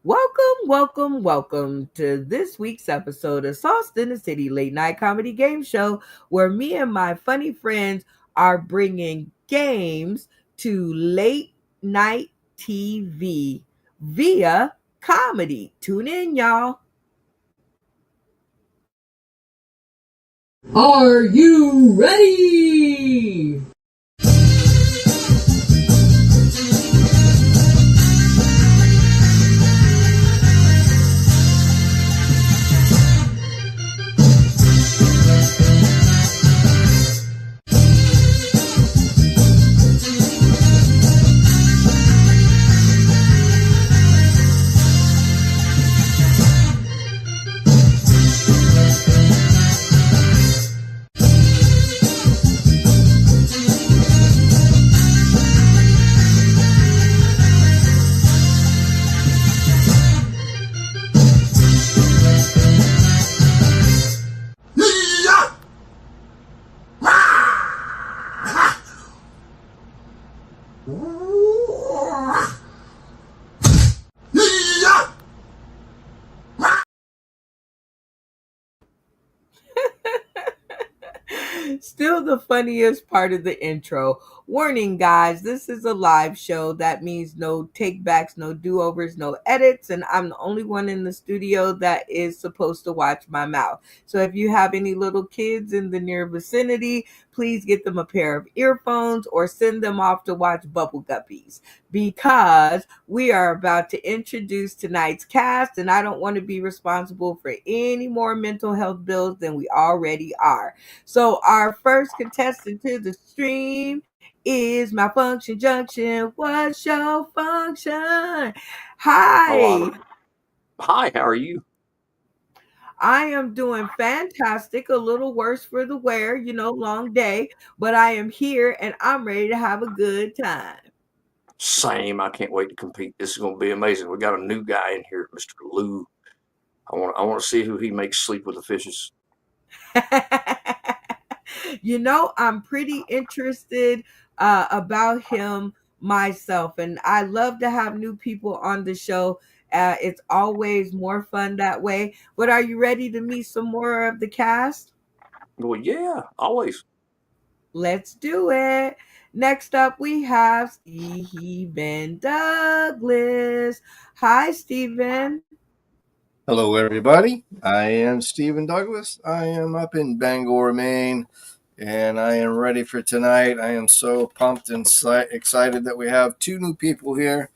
Welcome to this week's episode of Sauced in the City Late Night Comedy Game Show, where me and my funny friends are bringing games to late night TV via comedy. Tune in, y'all. Are you ready? Still the funniest part of the intro. Warning, guys, this is a live show. That means no takebacks, no do-overs, no edits, and I'm the only one in the studio that is supposed to watch my mouth. So if you have any little kids in the near vicinity, please get them a pair of earphones or send them off to watch Bubble Guppies, because we are about to introduce tonight's cast, and I don't want to be responsible for any more mental health bills than we already are. So our first contestant to the stream is Malfunction Junction. What's your function? Hi. Hi, how are you? I am doing fantastic. A little worse for the wear, long day, but I am here and I'm ready to have a good time. Same. I can't wait to compete. This is going to be amazing. We got a new guy in here, Mr. Lou. I want to see who he makes sleep with the fishes. I'm pretty interested about him myself, and I love to have new people on the show. It's always more fun that way. But are you ready to meet some more of the cast? Well, yeah, always. Let's do it. Next up, we have Stephen Douglas. Hi, Stephen. Hello, everybody. I am Stephen Douglas. I am up in Bangor, Maine, and I am ready for tonight. I am so pumped and excited that we have two new people here.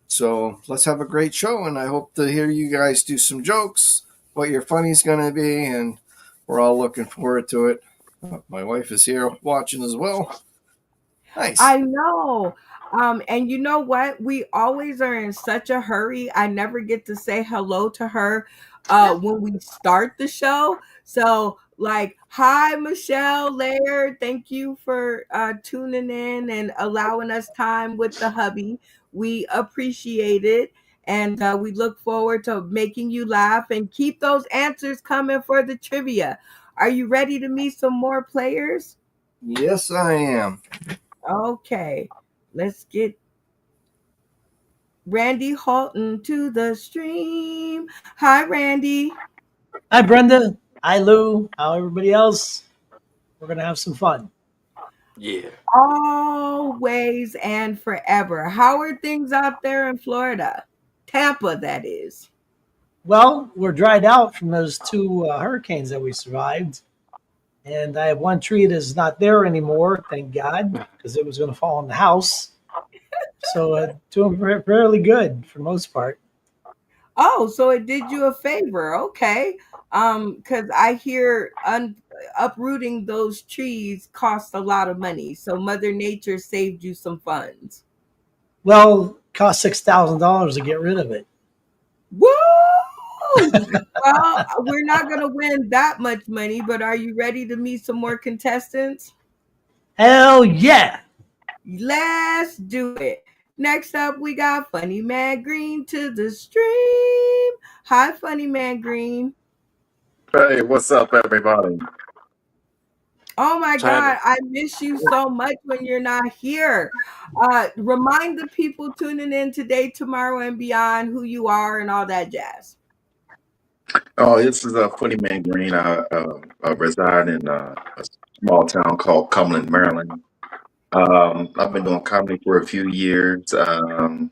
So let's have a great show, and I hope to hear you guys do some jokes, what your funny's going to be, and we're all looking forward to it. My wife is here watching as well. Nice. I know. And you know what? We always are in such a hurry. I never get to say hello to her when we start the show. So, like, hi, Michelle Laird. Thank you for tuning in and allowing us time with the hubby. We appreciate it. And we look forward to making you laugh and keep those answers coming for the trivia. Are you ready to meet some more players? Yes, I am. Okay, let's get Randy Halton to the stream. Hi, Randy. Hi, Brenda. Hi, Lou. How everybody else? We're going to have some fun. Yeah. Always and forever. How are things out there in Florida? Tampa, that is. Well, we're dried out from those two hurricanes that we survived. And I have one tree that's not there anymore, thank God, because it was going to fall on the house. So doing fairly good for most part. Oh, so it did you a favor. Okay. Because I hear uprooting those trees cost a lot of money. So Mother Nature saved you some funds. Well, it cost $6,000 to get rid of it. Woo! Well, we're not going to win that much money, but are you ready to meet some more contestants? Hell yeah! Let's do it. Next up, we got Funny Man Green to the stream. Hi, Funny Man Green. Hey, what's up, everybody? Oh my Simon. God, I miss you so much when you're not here. Remind the people tuning in today, tomorrow, and beyond who you are and all that jazz. Oh, this is Funny Man Green. I reside in a small town called Cumberland, Maryland. I've been doing comedy for a few years. Been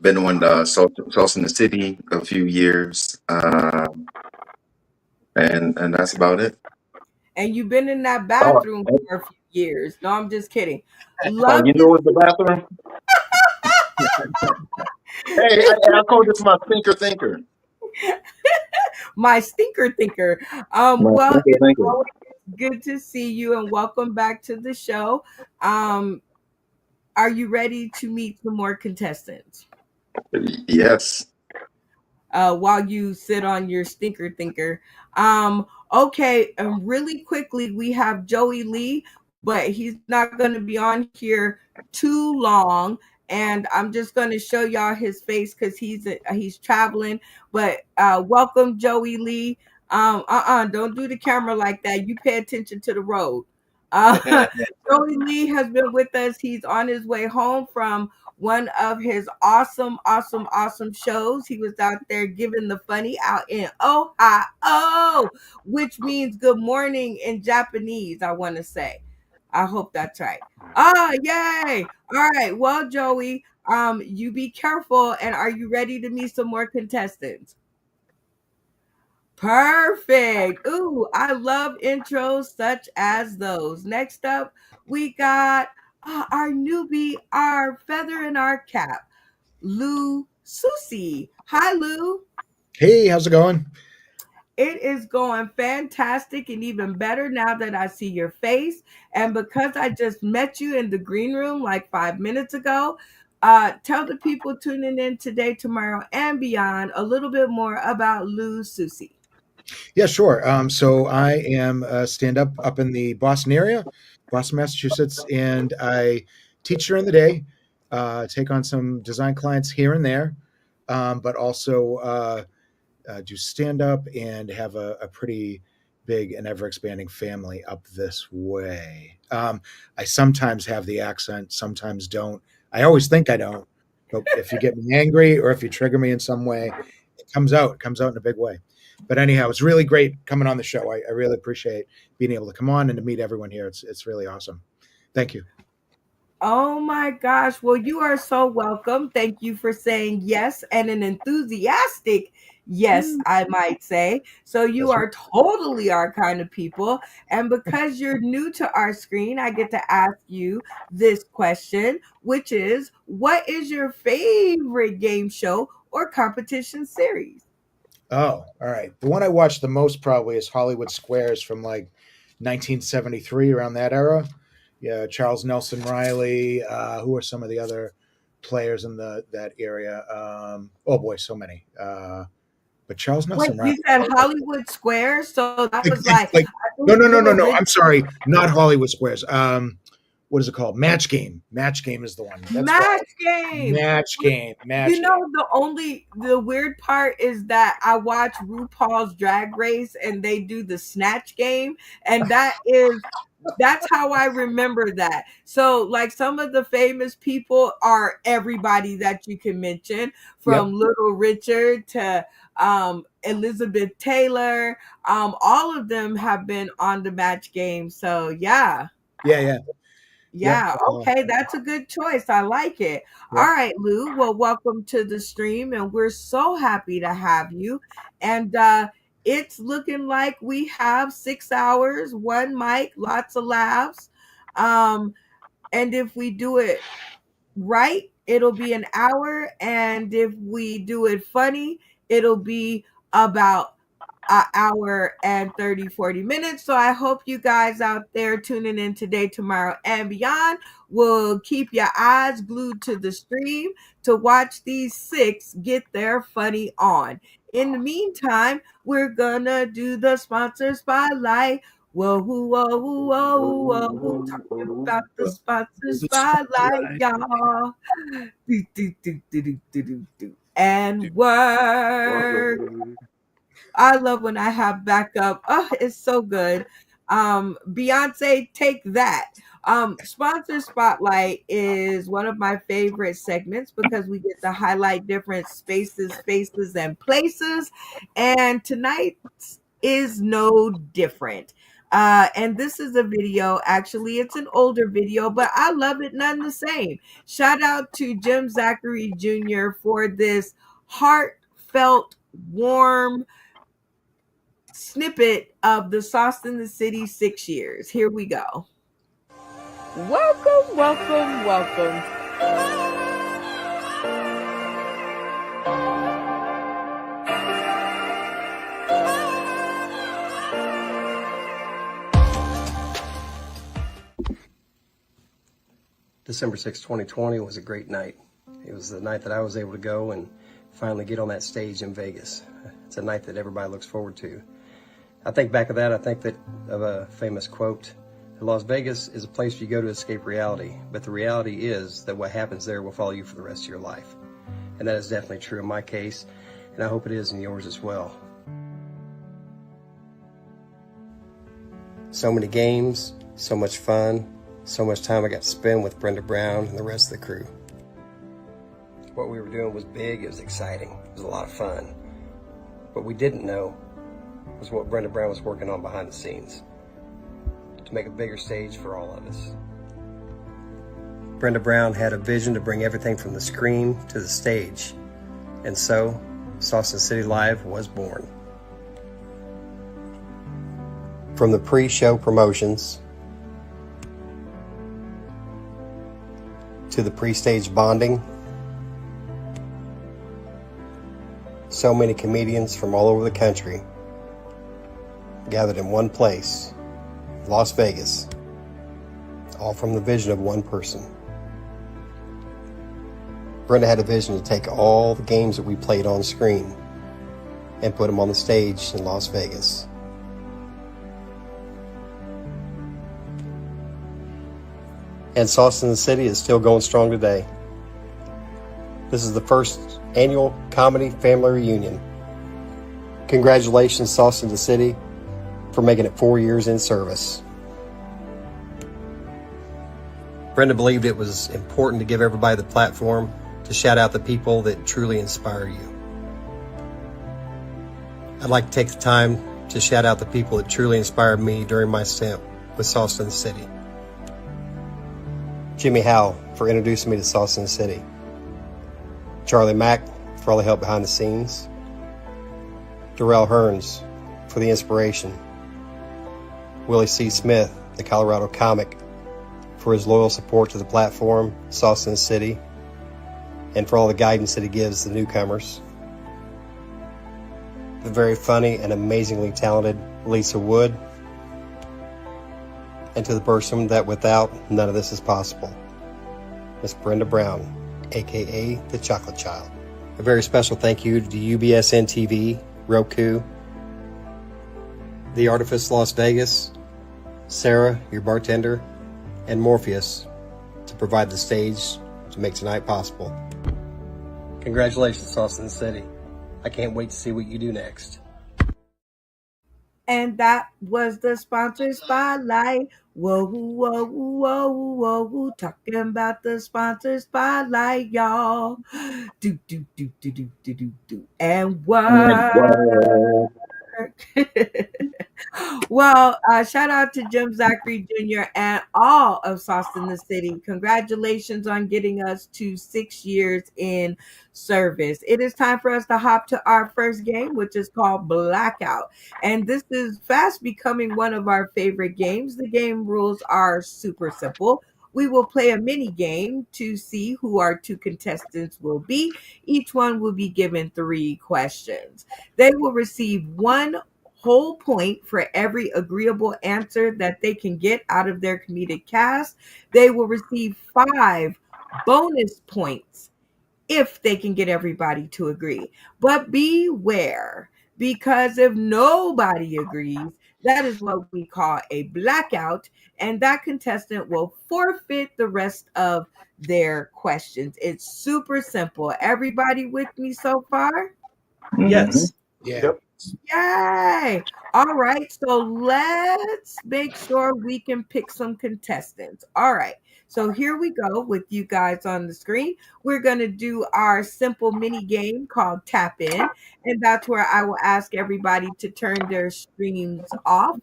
doing Sauce in the City a few years, and that's about it. And you've been in that Oh, bathroom for a few years. No, I'm just kidding. oh, Love you know, in the bathroom. Hey, I call this my thinker thinker. my stinker thinker. My Well, thinker it's thinker. always good to see you and welcome back to the show. Um, are you ready to meet some more contestants? Yes. While you sit on your stinker thinker. Okay, really quickly, we have Joey Lee, but he's not going to be on here too long. And I'm just going to show y'all his face because he's traveling. But welcome, Joey Lee. Don't do the camera like that. You pay attention to the road. Joey Lee has been with us. He's on his way home from one of his awesome shows. He was out there giving the funny out in Ohio, which means good morning in Japanese, I want to say. I hope that's right. Ah, yay. All right. Well, Joey, you be careful, and are you ready to meet some more contestants? Perfect. Ooh, I love intros such as those. Next up, we got our newbie, our feather in our cap, Lou Susi. Hi, Lou. Hey, how's it going? It is going fantastic and even better now that I see your face. And because I just met you in the green room like 5 minutes ago, tell the people tuning in today, tomorrow, and beyond a little bit more about Lou Susi. Yeah, sure. So I am a stand-up in the Boston area, Boston, Massachusetts, and I teach during the day, take on some design clients here and there, but also do stand-up and have a pretty big and ever-expanding family up this way. I sometimes have the accent, sometimes don't. I always think I don't, but if you get me angry or if you trigger me in some way, it comes out. It comes out in a big way. But anyhow, it's really great coming on the show. I really appreciate being able to come on and to meet everyone here. It's really awesome. Thank you. Oh my gosh. Well, you are so welcome. Thank you for saying yes and an enthusiastic yes, I might say. So you That's right. are totally our kind of people. And because you're new to our screen, I get to ask you this question, which is what is your favorite game show or competition series? Oh, all right. The one I watched the most probably is Hollywood Squares from like 1973, around that era. Yeah, Charles Nelson Riley. Who are some of the other players in that area? Oh boy, so many. But Charles Wait, Nelson Riley. you said Hollywood Square, so that was like Like I no, think no, no, no, Little no. Rich I'm sorry, not Hollywood Squares. What is it called? Match Game. Match Game is the one. That's right. Match Game. Match Game. You Match Game. know, the weird part is that I watch RuPaul's Drag Race and they do the snatch game, and that's how I remember that. So, like, some of the famous people are everybody that you can mention, Yep. from Little Richard to Elizabeth Taylor. All of them have been on the match game. So, yeah. Yeah. Yeah. Yep. Yeah, okay, that's a good choice. I like it. All Yep. right, Lou. Well, welcome to the stream, and we're so happy to have you. And it's looking like we have 6 hours, one mic, lots of laughs. Um, and if we do it right, it'll be an hour. And if we do it funny, it'll be about an hour and 30-40 minutes. So I hope you guys out there tuning in today, tomorrow, and beyond will keep your eyes glued to the stream to watch these six get their funny on. In the meantime, we're gonna do the sponsor spotlight. Whoa, whoa, whoa, whoa, whoa, whoa. Talking about the sponsor The spotlight, spotlight. y'all. Do, do, do, do, do, do, do, do. And work. I love when I have backup. Oh, it's so good. Beyonce, take that. Sponsor Spotlight is one of my favorite segments because we get to highlight different spaces, faces, and places. And tonight is no different. And this is a video. Actually, it's an older video, but I love it none the same. Shout out to Jim Zachary Jr. for this heartfelt, warm snippet of the Sauce in the City 6 years. Here we go. Welcome, welcome, welcome. December 6, 2020 was a great night. It was the night that I was able to go and finally get on that stage in Vegas. It's a night that everybody looks forward to. I think back of that, I think that of a famous quote, Las Vegas is a place you go to escape reality, but the reality is that what happens there will follow you for the rest of your life. And that is definitely true in my case, and I hope it is in yours as well. So many games, so much fun, so much time I got to spend with Brenda Brown and the rest of the crew. What we were doing was big, it was exciting, it was a lot of fun. What we didn't know was what Brenda Brown was working on behind the scenes to make a bigger stage for all of us. Brenda Brown had a vision to bring everything from the screen to the stage, and so Sauce in the City Live was born. From the pre-show promotions to the pre-stage bonding, so many comedians from all over the country gathered in one place, Las Vegas, all from the vision of one person. Brenda had a vision to take all the games that we played on screen and put them on the stage in Las Vegas. And Sauce in the City is still going strong today. This is the first annual comedy family reunion. Congratulations, Sauce in the City, for making it 4 years in service. Brenda believed it was important to give everybody the platform to shout out the people that truly inspire you. I'd like to take the time to shout out the people that truly inspired me during my stint with Sauce in the City. Jimmy Howell for introducing me to Sauce in the City. Charlie Mack for all the help behind the scenes. Darrell Hearns for the inspiration. Willie C. Smith, the Colorado comic, for his loyal support to the platform, Sauce in the City, and for all the guidance that he gives the newcomers. The very funny and amazingly talented Lisa Wood, and to the person that without none of this is possible, Miss Brenda Brown, aka the Chocolate Child. A very special thank you to UBSN TV, Roku, The Artifice Las Vegas, Sarah, your bartender, and Morpheus to provide the stage to make tonight possible. Congratulations, Sauce in the City. I can't wait to see what you do next. And that was the sponsor spotlight. Whoa, whoa, whoa, whoa, whoa. Talking about the sponsor spotlight, y'all. Do, do, do, do, do, do, do, do. And what? Well, shout out to Jim Zachary Jr. and all of Sauce in the City. Congratulations on getting us to 6 years in service. It is time for us to hop to our first game, which is called Blackout. And this is fast becoming one of our favorite games. The game rules are super simple. We will play a mini game to see who our two contestants will be. Each one will be given 3 questions. They will receive 1 whole point for every agreeable answer that they can get out of their comedic cast. They will receive 5 bonus points if they can get everybody to agree. But beware, because if nobody agrees, that is what we call a blackout, and that contestant will forfeit the rest of their questions. It's super simple. Everybody with me so far? Yes. Yeah. Yep. Yay! All right, so let's make sure we can pick some contestants. All right, so here we go with you guys on the screen. We're going to do our simple mini game called Tap In, and that's where I will ask everybody to turn their screens off.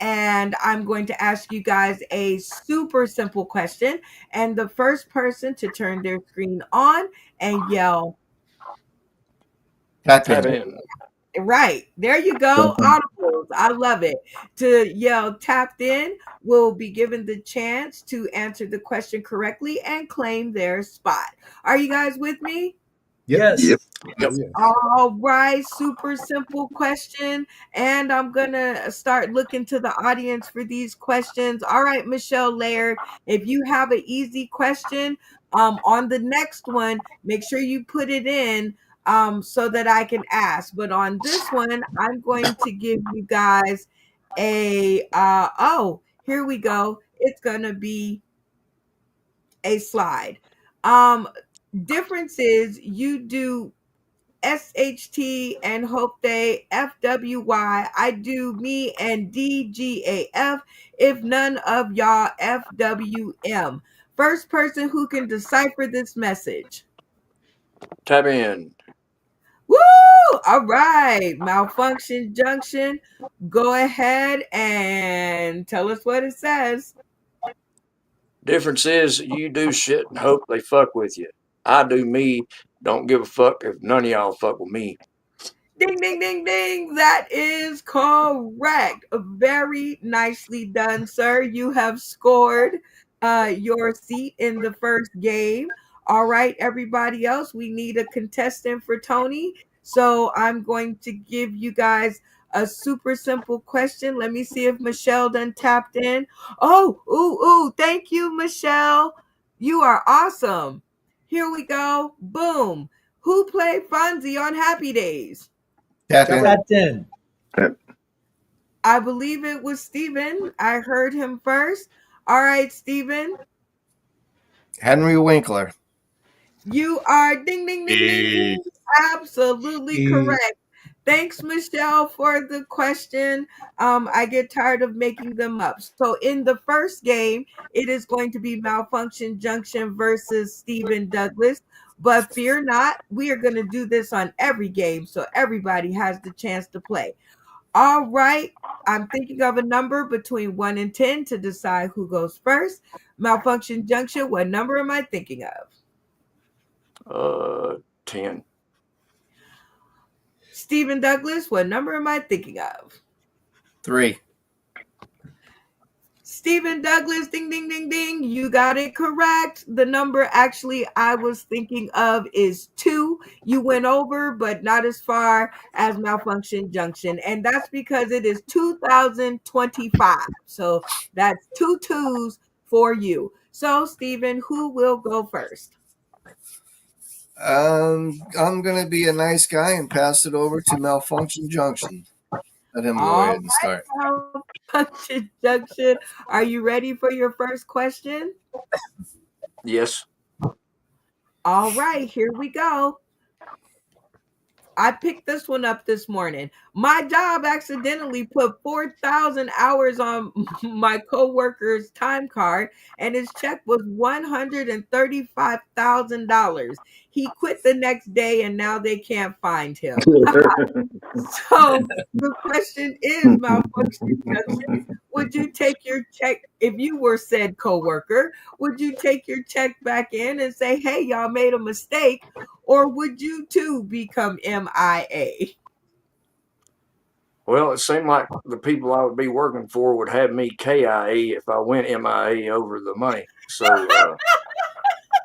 And I'm going to ask you guys a super simple question. And the first person to turn their screen on and yell, Tap Tap in. in. right, there you go. Audibles. I love it. To yell tapped in will be given the chance to answer the question correctly and claim their spot. Are you guys with me? Yep. Yes. Yep. Yep. Yes. All right, super simple question. And I'm going to start looking to the audience for these questions. All right, Michelle Laird, if you have an easy question on the next one, make sure you put it in so that I can ask. But on this one, I'm going to give you guys here we go. It's going to be a slide. Um, difference is you do SHT and Hope Day, FWY. I do me and DGAF if none of y'all FWM. First person who can decipher this message. Tap in. Woo! All right. Malfunction Junction. Go ahead and tell us what it says. Difference is you do shit and hope they fuck with you. I do me. Don't give a fuck if none of y'all fuck with me. Ding, ding, ding, ding. That is correct. Very nicely done, sir. You have scored your seat in the first game. All right, everybody else, we need a contestant for Tony. So I'm going to give you guys a super simple question. Let me see if Michelle done tapped in. Oh, ooh, thank you, Michelle. You are awesome. Here we go. Boom. Who played Fonzie on Happy Days? Tap in. Tapped in. I believe it was Steven. I heard him first. All right, Steven. Henry Winkler. You are ding, ding, ding, ding, ding. Absolutely correct. Thanks, Michelle, for the question. I get tired of making them up. So in the first game, it is going to be Malfunction Junction versus Stephen Douglas. But fear not, we are going to do this on every game, so everybody has the chance to play. All right. I'm thinking of a number between 1 and 10 to decide who goes first. Malfunction Junction, what number am I thinking of? 10. Stephen Douglas, what number am I thinking of? 3. Stephen Douglas, ding, ding, ding, ding. You got it correct. The number actually I was thinking of is 2. You went over, but not as far as Malfunction Junction. And that's because it is 2025. So that's 2 2s for you. So, Stephen, who will go first? I'm gonna be a nice guy and pass it over to Malfunction Junction. Let him go All ahead and start. right, Malfunction Junction. Are you ready for your first question? Yes. All right, here we go. I picked this one up this morning. My job accidentally put 4,000 hours on my coworker's time card, and his check was $135,000. He quit the next day, and now they can't find him. So the question is, Malfunction Junction, would you take your check if you were said coworker? Would you take your check back in and say, "Hey, y'all made a mistake," or would you too become MIA? Well, it seemed like the people I would be working for would have me KIA if I went MIA over the money. So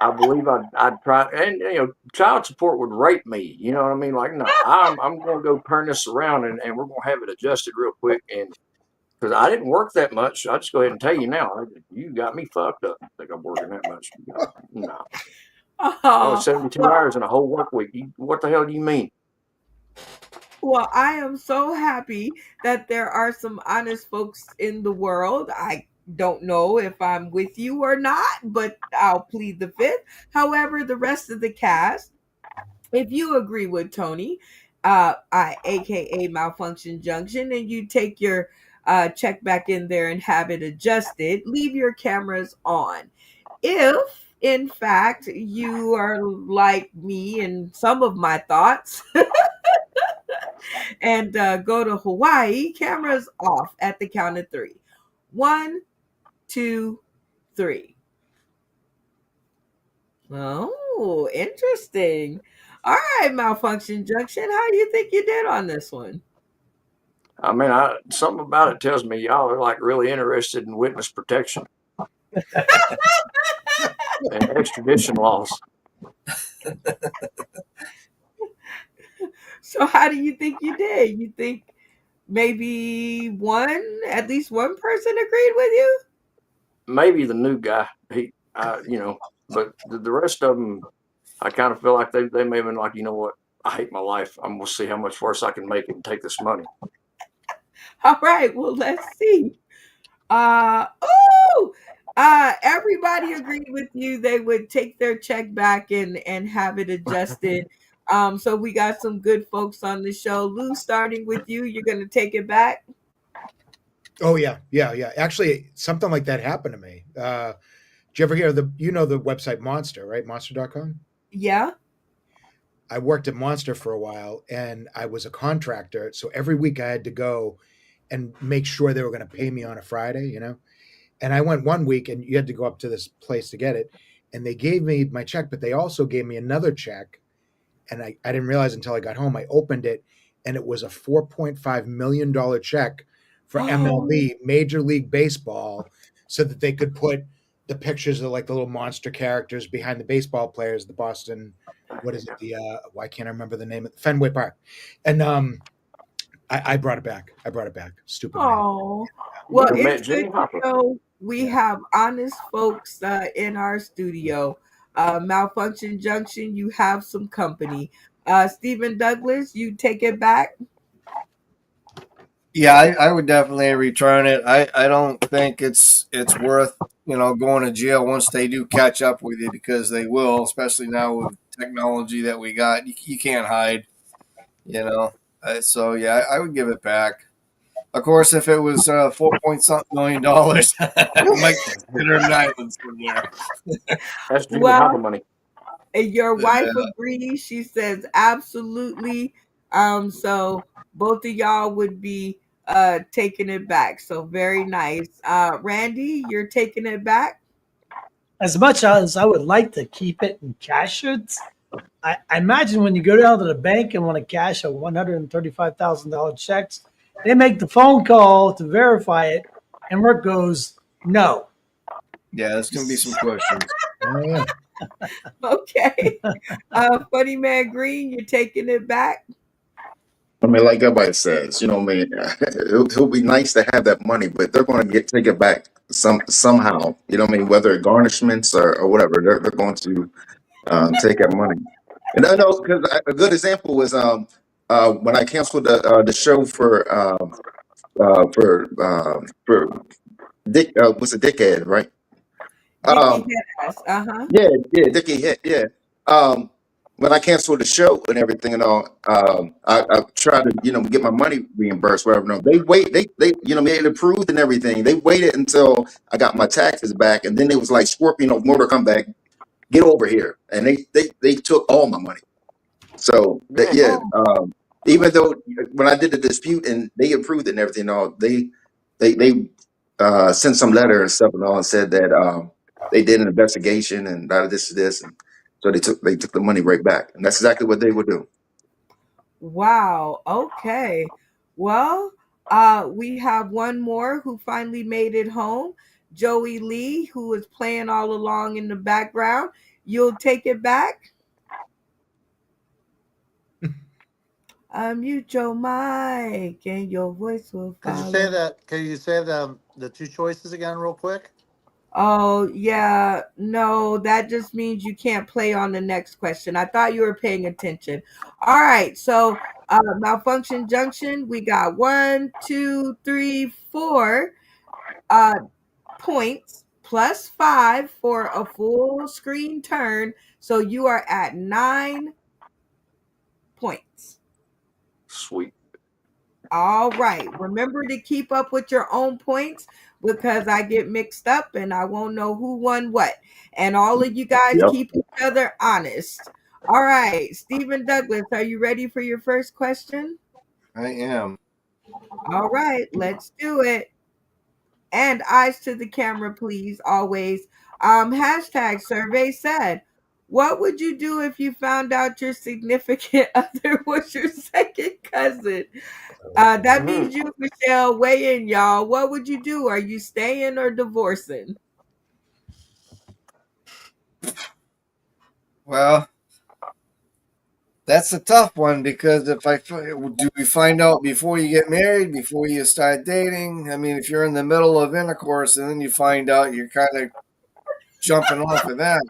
I believe I'd try, and child support would rape me. You know what I mean? Like, no, I'm going to go turn this around and we're going to have it adjusted real quick. And because I didn't work that much, I'll just go ahead and tell you now, you got me fucked up. I think I'm working that much. No. Oh, 72 hours in a whole work week. What the hell do you mean? Well, I am so happy that there are some honest folks in the world. I don't know if I'm with you or not, but I'll plead the fifth. However, the rest of the cast, if you agree with Tony, aka Malfunction Junction, and you take your check back in there and have it adjusted. Leave your cameras on. If in fact you are like me and some of my thoughts and go to Hawaii, cameras off at the count of three. One, two, three. Oh, interesting. All right, Malfunction Junction. How do you think you did on this one? I mean, something about it tells me y'all are like really interested in witness protection and extradition laws. So, how do you think you did? You think maybe at least one person agreed with you? Maybe the new guy, but the rest of them, I kind of feel like they may have been like, you know what, I hate my life. I'm gonna see how much worse I can make it and take this money. All right, well, let's see. Everybody agreed with you. They would take their check back and have it adjusted. So we got some good folks on the show. Lou, starting with you, you're gonna take it back. Oh yeah, yeah, yeah. Actually, something like that happened to me. Did you ever hear the website Monster, right? Monster.com? Yeah. I worked at Monster for a while and I was a contractor. So every week I had to go and make sure they were going to pay me on a Friday. And I went one week and you had to go up to this place to get it. And they gave me my check, but they also gave me another check. And I didn't realize until I got home. I opened it and it was a $4.5 million check for MLB, Major League Baseball, so that they could put the pictures of like the little monster characters behind the baseball players, the Boston, what is it? Why can't I remember the name of Fenway Park? And I brought it back. Stupid man. Oh, well, You met it's good Jimmy to Hopper. know we have honest folks in our studio. Malfunction Junction, you have some company. Stephen Douglas, you take it back. Yeah, I would definitely return it. I don't think it's worth going to jail once they do catch up with you, because they will, especially now with technology that we got. You can't hide, you know. So yeah, I would give it back. Of course, if it was 4 point something million dollars, I might consider an island somewhere. That's Jimmy Hopper Well, money. your wife Yeah. agrees. She says absolutely. So both of y'all would be taking it back. So very nice. Randy, you're taking it back. As much as I would like to keep it and cash it, I imagine when you go down to the bank and want to cash a $135,000 checks, they make the phone call to verify it, and Rick goes, no. Yeah, there's gonna be some questions. Oh yeah. Okay. Funny Man Green, you're taking it back. I mean, like everybody says, I mean, it'll be nice to have that money, but they're going to take it back somehow. You know what I mean? Whether garnishments or whatever, they're going to take that money. And I know, because a good example was when I canceled the show for Dick, was it Dickhead, right? Dickie Um, Headass. Uh-huh. yeah, Dickie hit, yeah. Um, when I canceled the show and everything and all, I tried to, get my money reimbursed, whatever. No, they, made it approved and everything. They waited until I got my taxes back, and then they was like, Scorpion of Mortal Kombat, get over here, and they took all my money. So that, Dang. yeah, Oh, even though when I did the dispute and they approved it and everything, and all they sent some letter and stuff and all and said that they did an investigation and this, and so they took the money right back, and that's exactly what they would do. wow. Okay. Well, we have one more who finally made it home. Joey Lee, who was playing all along in the background. You'll take it back. Mute your mic and your voice will Could you say follow. that? Can you say the two choices again, real quick? Oh, yeah. No, that just means you can't play on the next question. I thought you were paying attention. All right. So, Malfunction Junction, we got 1, 2, 3, 4 uh, points plus 5 for a full screen turn. So you are at 9 points. Sweet. All right. Remember to keep up with your own points because I get mixed up and I won't know who won what. And all of you guys Yep. keep each other honest. All right. Stephen Douglas, are you ready for your first question? I am. All right. Let's do it. And eyes to the camera, please, always. Hashtag survey said, what would you do if you found out your significant other was your second cousin? That means you, Michelle, weigh in, y'all. What would you do? Are you staying or divorcing? Well, that's a tough one because do we find out before you get married, before you start dating? I mean, if you're in the middle of intercourse and then you find out, you're kind of jumping off of that.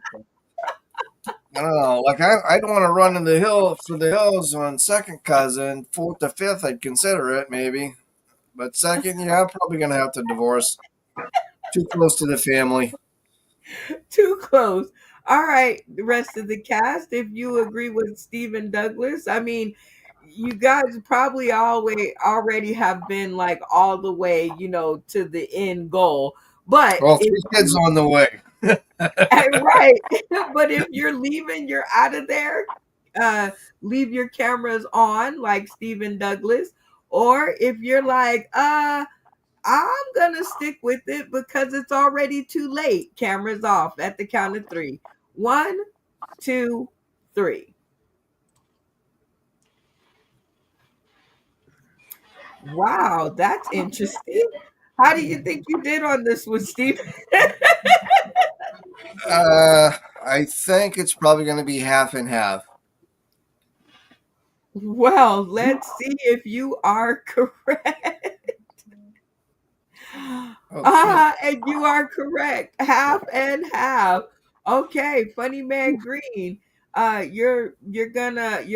I don't know. Like I don't want to run in the hills on second cousin. Fourth to fifth, I'd consider it maybe. But second, yeah, I'm probably gonna have to divorce. Too close to the family. Too close. All right, the rest of the cast, if you agree with Stephen Douglas, I mean, you guys probably always already have been like all the way, to the end goal. But Well, if 3 kids on the way. right, but if you're leaving, you're out of there. Leave your cameras on, like Stephen Douglas, or if you're like, I'm gonna stick with it because it's already too late. Cameras off at the count of 3. 1, 2, 3. Wow, that's interesting. How do you think you did on this one, Steve? I think it's probably going to be half and half. Well, let's see if you are correct. Oh, And you are correct. Half and half. Okay, funny man Green. You're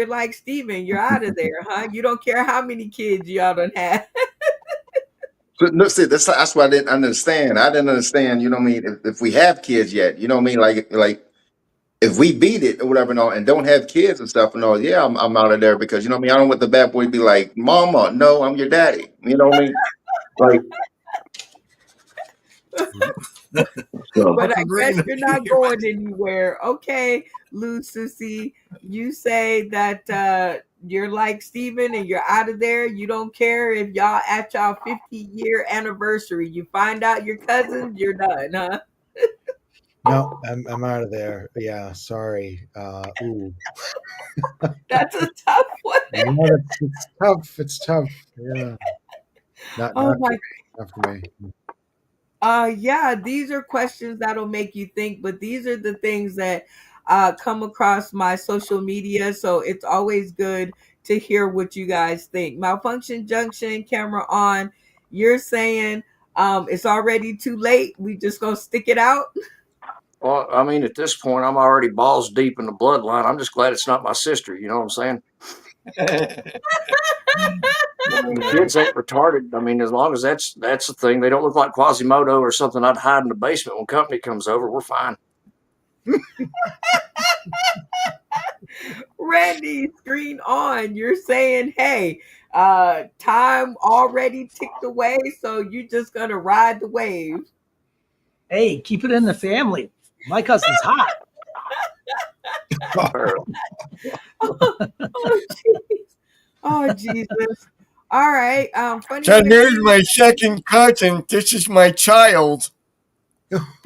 like Steven, you're out of there, huh? You don't care how many kids y'all done have. So, no, see, that's what I didn't understand. I didn't understand, you know what I mean, if we have kids yet, you know what I mean? Like if we beat it or whatever and all and don't have kids and stuff and all, yeah, I'm out of there because you know what I mean, I don't want the bad boy to be like, Mama, no, I'm your daddy. You know what I mean? Like so. But I Uncle guess Green. you're not going anywhere. Okay, Lou Susie, you say that you're like Steven and you're out of there. You don't care if y'all at y'all 50-year anniversary. You find out your cousins, you're done, huh? No, I'm out of there. Yeah, sorry. Ooh. That's a tough one. Yeah, it's tough. It's tough. Yeah. Not Oh not for my. me. Not for me. Yeah, these are questions that'll make you think, but these are the things that come across my social media. So it's always good to hear what you guys think. Malfunction Junction, camera on. You're saying it's already too late. We just gonna stick it out. Well, I mean, at this point, I'm already balls deep in the bloodline. I'm just glad it's not my sister. You know what I'm saying? The kids ain't retarded. I mean, as long as that's the thing, they don't look like Quasimodo or something I'd hide in the basement when company comes over. We're fine. Randy, screen on. You're saying, hey, time already ticked away, so you're just gonna ride the wave. Hey, keep it in the family. My cousin's hot. Oh, jeez. Oh, Jesus. All right. Funny So man there's Green, my second cousin. This is my child.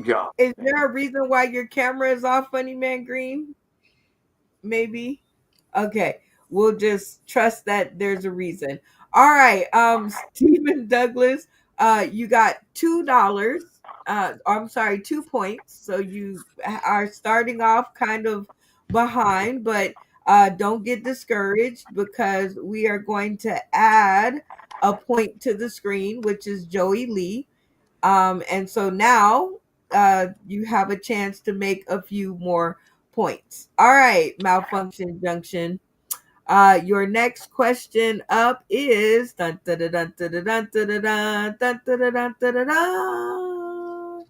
Yeah. is there a reason why your camera is off, Funny Man Green? Maybe. Okay. We'll just trust that there's a reason. All right. Stephen Douglas, you got $2. I'm sorry, 2 points. So you are starting off kind of behind, but don't get discouraged because we are going to add a point to the screen, which is Joey Lee. And so now you have a chance to make a few more points. All right, Malfunction Junction. Your next question up is dun, dun, dun, dun, dun, dun, dun, dun, dun, dun, dun, dun, dun, dun, dun.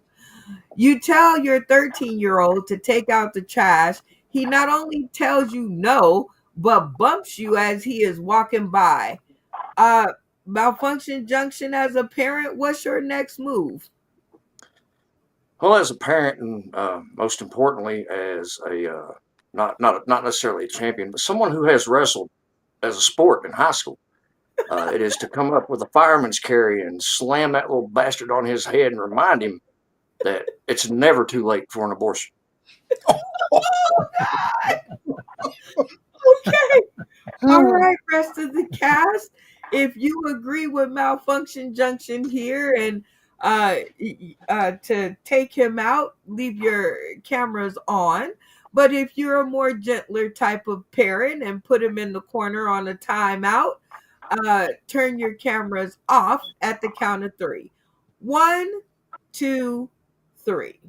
You tell your 13-year-old to take out the trash. He not only tells you no, but bumps you as he is walking by. Malfunction Junction, as a parent, what's your next move? Well, as a parent, and most importantly, as a not necessarily a champion, but someone who has wrestled as a sport in high school, it is to come up with a fireman's carry and slam that little bastard on his head and remind him that it's never too late for an abortion. Okay. All right, rest of the cast. If you agree with Malfunction Junction here and to take him out, leave your cameras on. But if you're a more gentler type of parent and put him in the corner on a timeout, turn your cameras off at the count of 3. 1, 2, 3.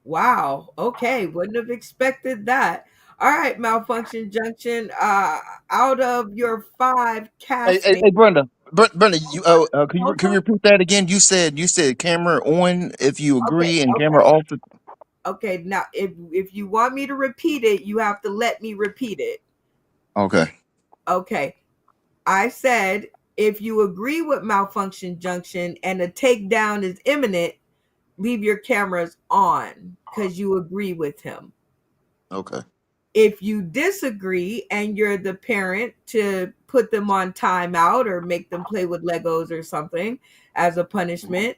Wow. Okay. Wouldn't have expected that. All right, Malfunction Junction. Out of your 5 castmates. Brenda. Brenda, you Hold can you on. repeat that again? You said camera on if you Okay. agree and camera Okay. off. Okay. Now, if you want me to repeat it, you have to let me repeat it. Okay. Okay. I said if you agree with Malfunction Junction and a takedown is imminent, leave your cameras on because you agree with him. Okay. If you disagree and you're the parent, to put them on timeout or make them play with Legos or something as a punishment,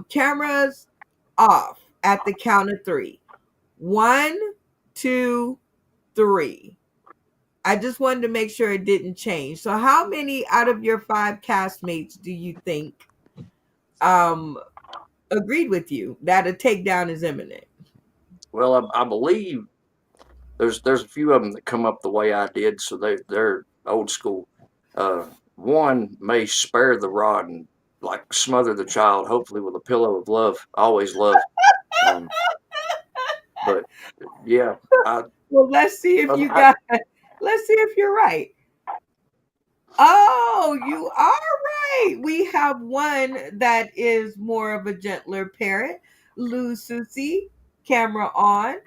cameras off at the count of 3. 1, 2, 3. I just wanted to make sure it didn't change. So how many out of your 5 castmates do you think agreed with you that a takedown is imminent? Well, I believe there's a few of them that come up the way I did, so they're old school. One may spare the rod and like smother the child, hopefully with a pillow of love. Always love. But yeah, Well, let's see if you I got. Let's see if you're right. Oh, you are right. We have one that is more of a gentler parent. Lou Susie, camera on.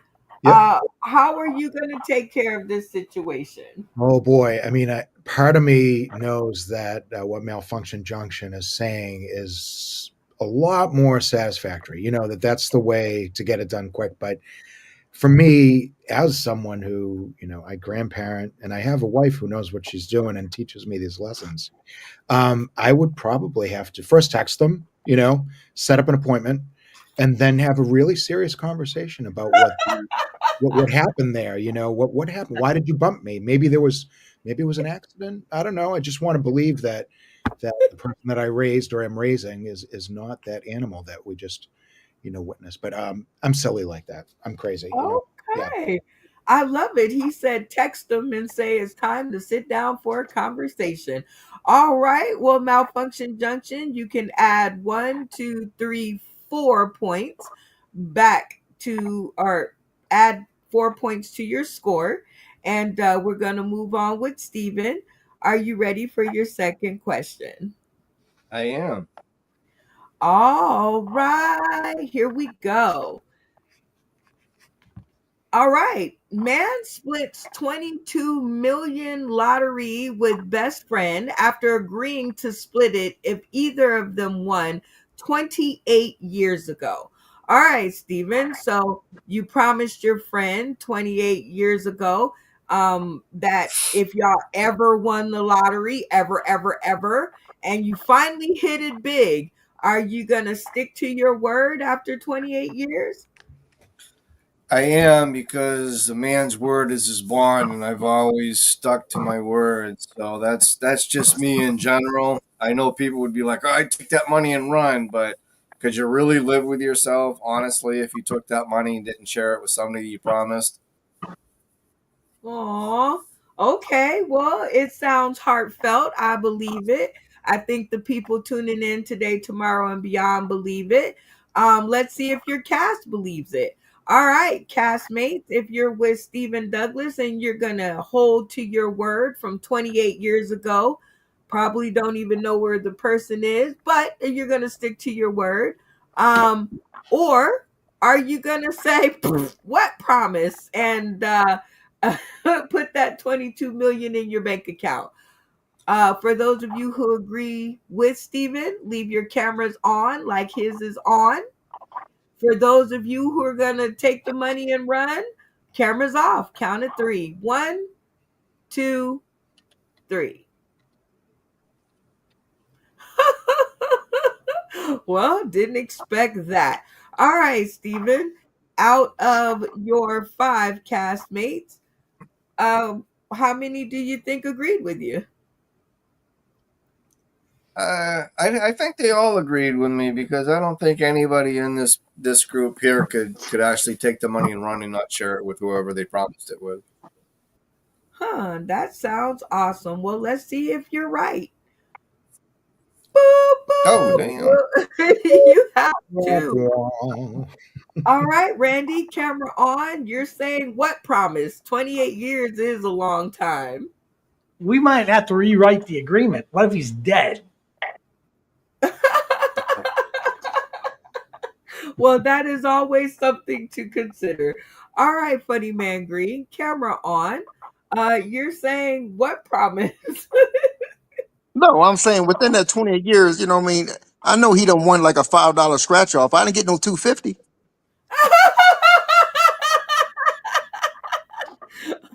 Yep. How are you going to take care of this situation? Oh boy. I mean, part of me knows that what Malfunction Junction is saying is a lot more satisfactory. You know, that's the way to get it done quick. But for me, as someone who, I grandparent and I have a wife who knows what she's doing and teaches me these lessons, I would probably have to first text them, set up an appointment, and then have a really serious conversation about what happened there. What happened? Why did you bump me? Maybe it was an accident. I don't know. I just want to believe that the person that I raised or am raising is not that animal that we just witness. But I'm silly like that. I'm crazy. Yeah. Okay. I love it. He said text them and say it's time to sit down for a conversation. All right. Well, Malfunction Junction, you can add 1, 2, 3, 4 points back to, or add 4 points to your score. And we're going to move on with Steven. Are you ready for your second question? I am. All right. Here we go. All right. Man splits 22 million lottery with best friend after agreeing to split it if either of them won 28 years ago. All right, Steven. So you promised your friend 28 years ago that if y'all ever won the lottery, ever, and you finally hit it big, are you going to stick to your word after 28 years? I am, because a man's word is his bond, and I've always stuck to my word. So that's just me in general. I know people would be like, "Oh, I'd take that money and run," but could you really live with yourself, honestly, if you took that money and didn't share it with somebody you promised? Aw, okay. Well, it sounds heartfelt. I believe it. I think the people tuning in today, tomorrow, and beyond believe it. Let's see if your cast believes it. All right, castmates, if you're with Stephen Douglas and you're gonna hold to your word from 28 years ago, probably don't even know where the person is, but you're gonna stick to your word. Or are you gonna say, "Pfft, what promise?" and Put that 22 million in your bank account. For those of you who agree with Steven, leave your cameras on like his is on. For those of you who are going to take the money and run, cameras off. Count at 3. 1, 2, 3. Well, didn't expect that. All right, Steven. Out of your 5 castmates, how many do you think agreed with you? I think they all agreed with me because I don't think anybody in this group here could actually take the money and run and not share it with whoever they promised it with. That sounds awesome. Well, let's see if you're right. Boop, Oh, boop. damn. You have to. All right, Randy, camera on. You're saying what promise? 28 years is a long time. We might have to rewrite the agreement. What if he's dead? Well, that is always something to consider. All right, Funny Man Green, camera on. You're saying what promise? No, I'm saying within that 28 years, you know what I mean? I know he done won like a $5 scratch off. I didn't get no 250.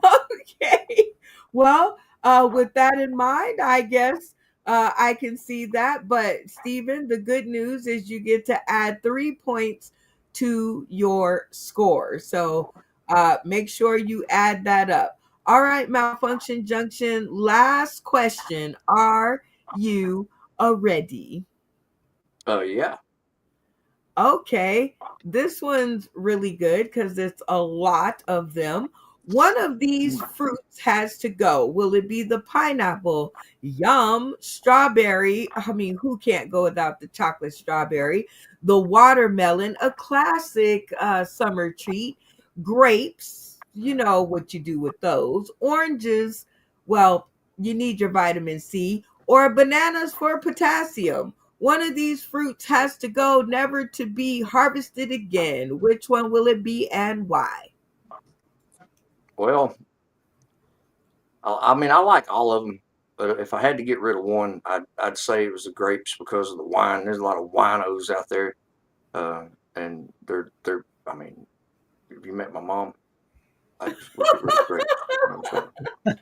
Okay. Well, with that in mind, I guess I can see that. But Steven, the good news is you get to add 3 points to your score. So make sure you add that up. All right, Malfunction Junction. Last question. Are you ready? Yeah. Okay, this one's really good because it's a lot of them. One of these fruits has to go. Will it be the pineapple? Yum. Strawberry. I mean, who can't go without the chocolate strawberry? The watermelon, a classic summer treat. Grapes. You know what you do with those. Oranges. Well, you need your vitamin C. Or bananas for potassium. One of these fruits has to go, never to be harvested again. Which one will it be and why? Well, I mean, I like all of them, but if I had to get rid of one, I'd say it was the grapes because of the wine. There's a lot of winos out there, and they're. I mean, if you met my mom, I just would get rid of grapes. You know what I'm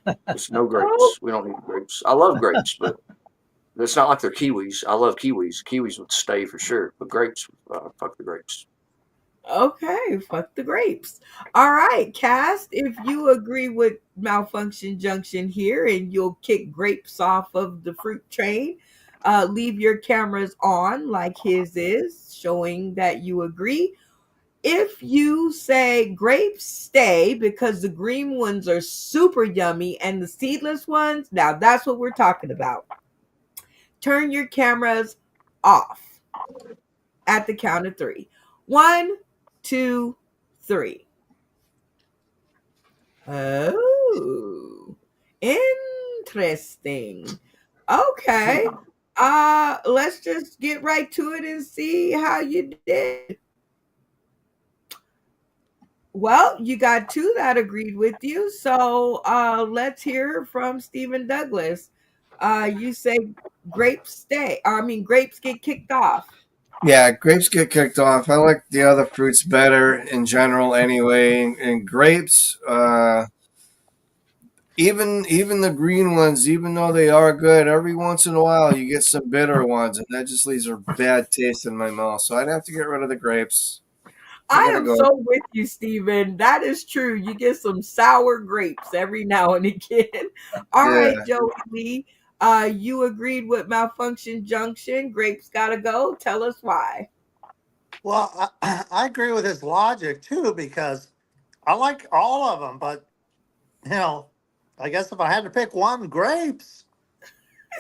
saying? There's no grapes. We don't need grapes. I love grapes, but it's not like they're kiwis. I love kiwis. Kiwis would stay for sure, but grapes, fuck the grapes. Okay, fuck the grapes. All right, Cast, if you agree with Malfunction Junction here and you'll kick grapes off of the fruit train, leave your cameras on like his is, showing that you agree. If you say grapes stay because the green ones are super yummy and the seedless ones, now that's what we're talking about. Turn your cameras off at the count of 3. 1, 2, 3. Oh, interesting. Okay. Let's just get right to it and see how you did. Well, you got 2 that agreed with you. So let's hear from Stephen Douglas. You say grapes get kicked off. Yeah, grapes get kicked off. I like the other fruits better in general anyway. And grapes, even the green ones, even though they are good, every once in a while you get some bitter ones, and that just leaves a bad taste in my mouth. So I'd have to get rid of the grapes. I am so with you, Stephen. That is true. You get some sour grapes every now and again. All right, Joey Lee. You agreed with Malfunction Junction. Grapes gotta go. Tell us why. Well, I agree with his logic too because I like all of them, but I guess if I had to pick one, grapes.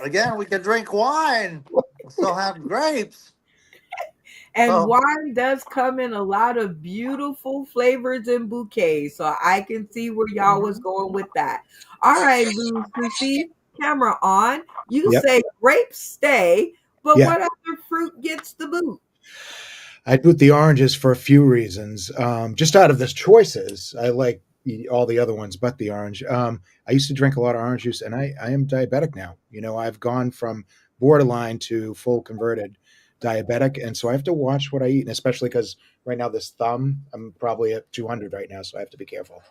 Again, we could drink wine, still have grapes. And wine does come in a lot of beautiful flavors and bouquets, so I can see where y'all was going with that. All right, Lucy, camera on. You say grapes stay, but what other fruit gets the boot? I'd boot the oranges for a few reasons. Just out of the choices, I like eat all the other ones but the orange. I used to drink a lot of orange juice, and I am diabetic now. I've gone from borderline to full converted diabetic, and so I have to watch what I eat, and especially because right now this thumb, I'm probably at 200 right now, so I have to be careful.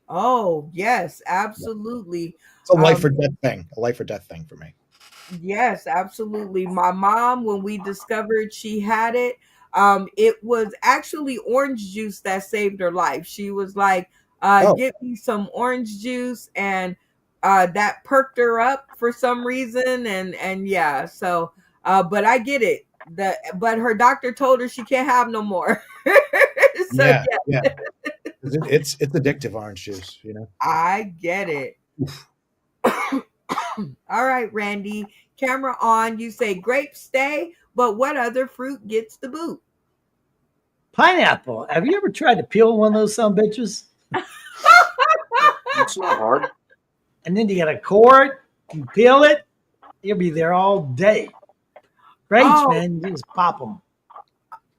Oh, yes, absolutely. It's a life Um, or death thing. A life or death thing for me. Yes, absolutely. My mom, when we discovered she had it was actually orange juice that saved her life. She was like, Oh, get me some orange juice, and that perked her up for some reason. And yeah, so but I get it. But her doctor told her she can't have no more. So yeah, yeah, yeah. It's addictive, orange juice. I get it. All right, Randy, camera on. You say grapes stay, but what other fruit gets the boot? Pineapple. Have you ever tried to peel one of those some bitches? It's not hard. And then you get a cord, you peel it, you'll be there all day. Grapes, Oh, man, you just pop them.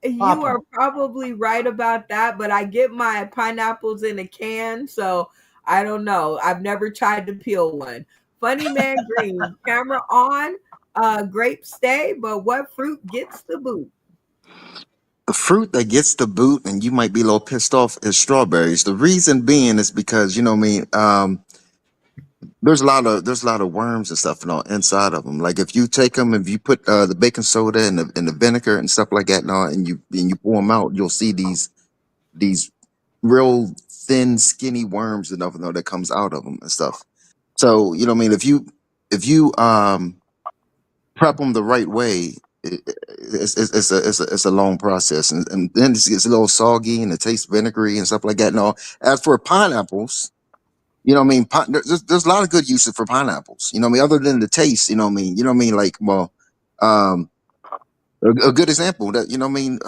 you are probably right about that, but I get my pineapples in a can, so I don't know. I've never tried to peel one. Funny Man Green, camera on. Grapes stay, but what fruit gets the boot? The fruit that gets the boot, and you might be a little pissed off, is strawberries. The reason being is because you know what I mean. There's a lot of worms and stuff inside of them. Like if you take them, if you put the baking soda and the vinegar and stuff like that, and you pour them out, you'll see these real thin, skinny worms and everything that comes out of them and stuff. So you know what I mean. If you prep them the right way, it's a long process, and then it gets a little soggy and it tastes vinegary and stuff like that. No, as for pineapples, you know what I mean. There's a lot of good uses for pineapples. You know what I mean. Other than the taste, you know what I mean. You know what I mean. Like, well, um, a good example that you know what I mean.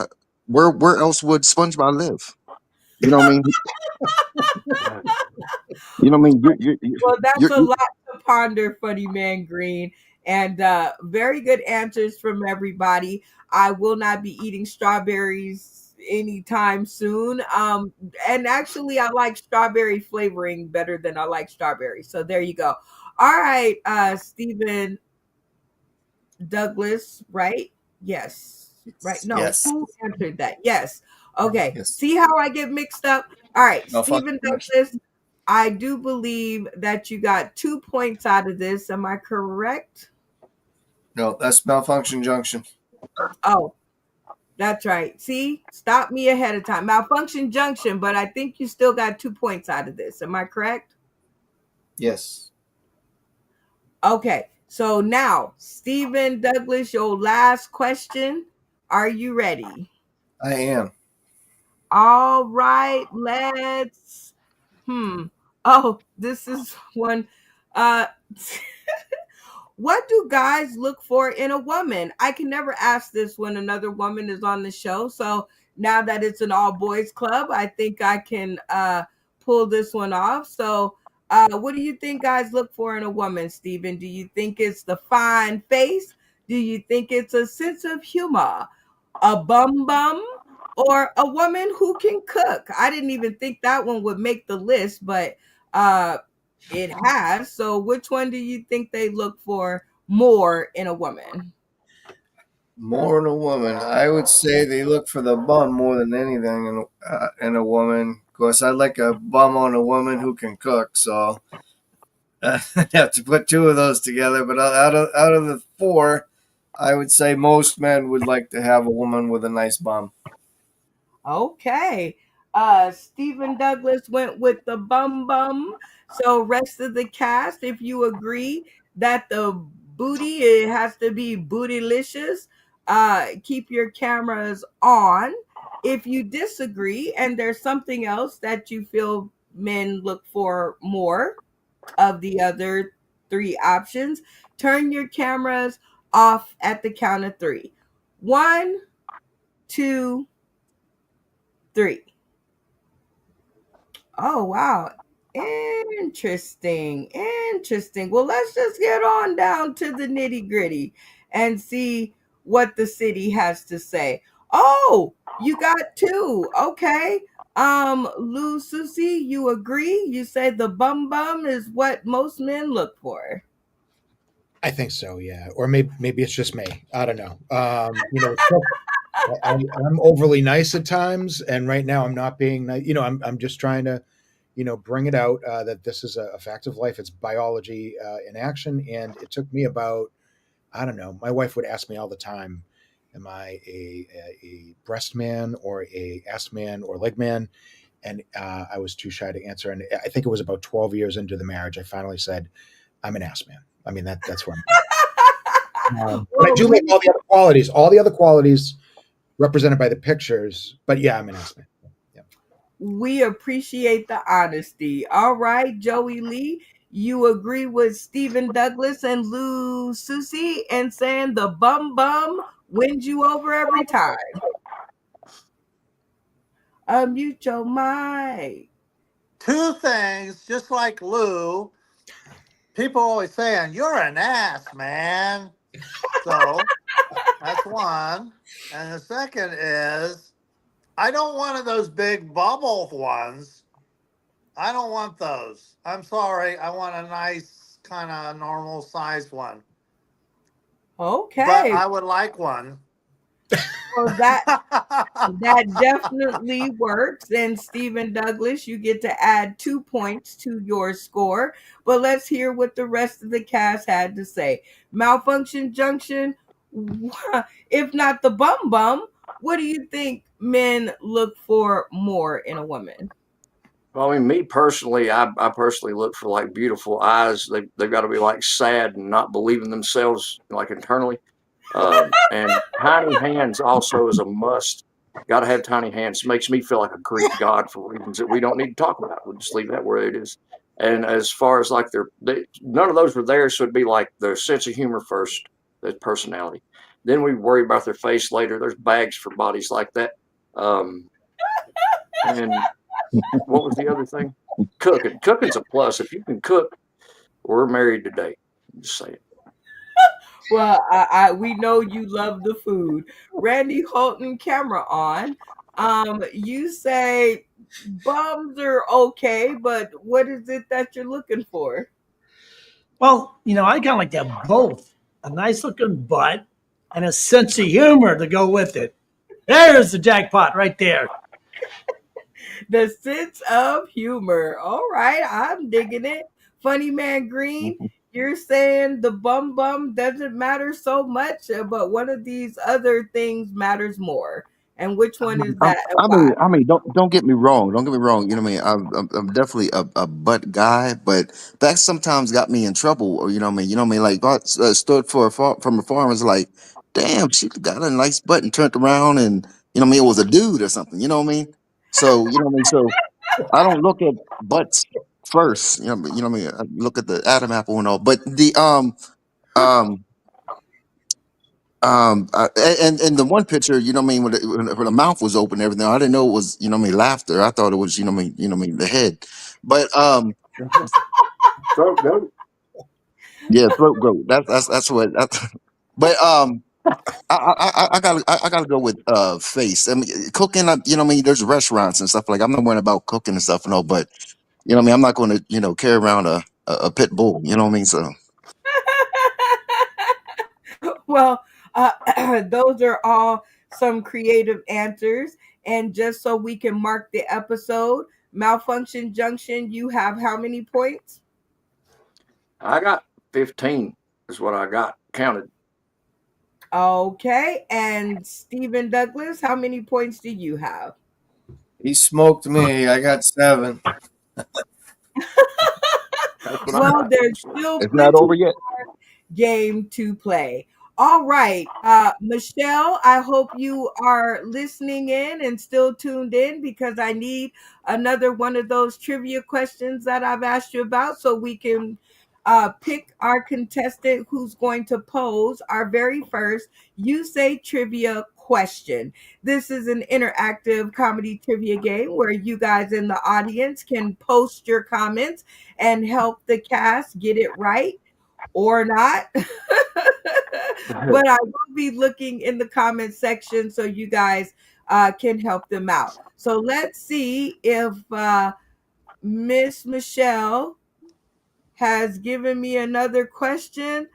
Where else would SpongeBob live? You know what I mean. You know what I mean. Well, that's a You're lot to ponder, Funny Man Green, and very good answers from everybody. I will not be eating strawberries anytime soon. And actually, I like strawberry flavoring better than I like strawberries. So there you go. All right, Stephen Douglas, right? Yes, right. No, Yes. who answered that? Yes. Okay. Yes. See how I get mixed up? All right, Malfunction Stephen junction. Douglas. I do believe that you got 2 points out of this. Am I correct? No, that's malfunction junction. Oh, that's right. See, stop me ahead of time. Malfunction junction, but I think you still got 2 points out of this. Am I correct? Yes. Okay. So now, Stephen Douglas, your last question. Are you ready? I am. All right, let's. Oh, this is one. Uh, what do guys look for in a woman? I can never ask this when another woman is on the show. So now that it's an all boys club, I think I can pull this one off. So, what do you think guys look for in a woman, Stephen? Do you think it's the fine face? Do you think it's a sense of humor, a bum bum, or a woman who can cook? I didn't even think that one would make the list, but uh, it has. So, which one do you think they look for more in a woman? More in a woman. I would say they look for the bum more than anything in a woman. Of course, I like a bum on a woman who can cook, so I'd have to put two of those together. But out of the four, I would say most men would like to have a woman with a nice bum. Okay. Stephen Douglas went with the bum bum. So, rest of the cast, if you agree that the booty it has to be bootylicious, keep your cameras on. If you disagree and there's something else that you feel men look for more of the other three options, turn your cameras off at the count of three. One, two, three. Oh, wow. Interesting. Interesting. Well, let's just get on down to the nitty gritty and see what the city has to say. Oh, you got two. Okay. Lou Susie, you agree? You say the bum bum is what most men look for. I think so, yeah. Or maybe it's just me. I don't know. It's tough. I'm overly nice at times, and right now I'm not being nice. I'm just trying to, bring it out that this is a fact of life. It's biology in action, and it took me about, I don't know. My wife would ask me all the time, "Am I a breast man or a ass man or leg man?" And I was too shy to answer. And I think it was about 12 years into the marriage, I finally said, "I'm an ass man." I mean, that's where I'm. But I Well, do like all the other qualities represented by the pictures. But yeah, I'm an ass man. Yeah. we appreciate the honesty. All right, Joey Lee, you agree with Stephen Douglas and Lou Susie and saying the bum bum wins you over every time. Unmute your mic. Two things, just like Lou, people always saying, "You're an ass, man." So that's one. And the second is, I don't want those big bubble ones. I don't want those. I'm sorry. I want a nice, kind of normal sized one. But Okay, I would like one. well that definitely works. And Stephen Douglas, you get to add 2 points to your score. But let's hear what the rest of the cast had to say. Malfunction Junction, if not the bum bum, what do you think men look for more in a woman? Well, I mean, me personally, I personally look for like beautiful eyes. They've got to be like sad and not believing themselves like internally. And tiny hands also is a must. Got to have tiny hands. Makes me feel like a Greek god for reasons that we don't need to talk about. We'll just leave that where it is. And as far as like none of those were there, so it'd be like their sense of humor first, their personality. Then we worry about their face later. There's bags for bodies like that. And what was the other thing? Cooking. Cooking's a plus. If you can cook, we're married today. Just say it. Well, we know you love the food. Randy Holton, camera on. You say bums are okay, but what is it that you're looking for? Well, I kind of like to have both a nice looking butt and a sense of humor to go with it. There's the jackpot right there. The sense of humor. All right, I'm digging it. Funny Man Green, you're saying the bum bum doesn't matter so much, but one of these other things matters more. And which one is I, that and I why? mean, I mean, don't get me wrong. Don't get me wrong. You know what I mean? I'm definitely a butt guy, but that sometimes got me in trouble. Or you know what I mean? You know what I mean? Like, God stood for from a farm was like, damn, she got a nice butt and turned around and you know what I mean? It was a dude or something. You know what I mean? So you know what I mean? So I don't look at butts first. You know what I mean? I look at the Adam apple and all. But the um and the one picture, you know what I mean, when the mouth was open and everything, I didn't know it was, you know what I mean, laughter. I thought it was, you know what I mean, the head. But Throat goat. yeah, throat goat. That's what. That's, but I gotta go with face. I mean, cooking. You know what I mean. There's restaurants and stuff like. I'm not worrying about cooking and stuff, no. But you know what I mean. I'm not going to carry around a pit bull. You know what I mean. So Well, those are all some creative answers. And just so we can mark the episode, Malfunction Junction, you have how many points? I got 15 is what I got counted. Okay. And Stephen Douglas, how many points do you have? He smoked me. I got 7. That's what I Well, got. there's still it's not over plenty yet. game to play. All right. Michelle, I hope you are listening in and still tuned in because I need another one of those trivia questions that I've asked you about so we can pick our contestant who's going to pose our very first You Say Trivia question. This is an interactive comedy trivia game where you guys in the audience can post your comments and help the cast get it right or not. But I will be looking in the comment section so you guys can help them out. So let's see if Miss Michelle has given me another question.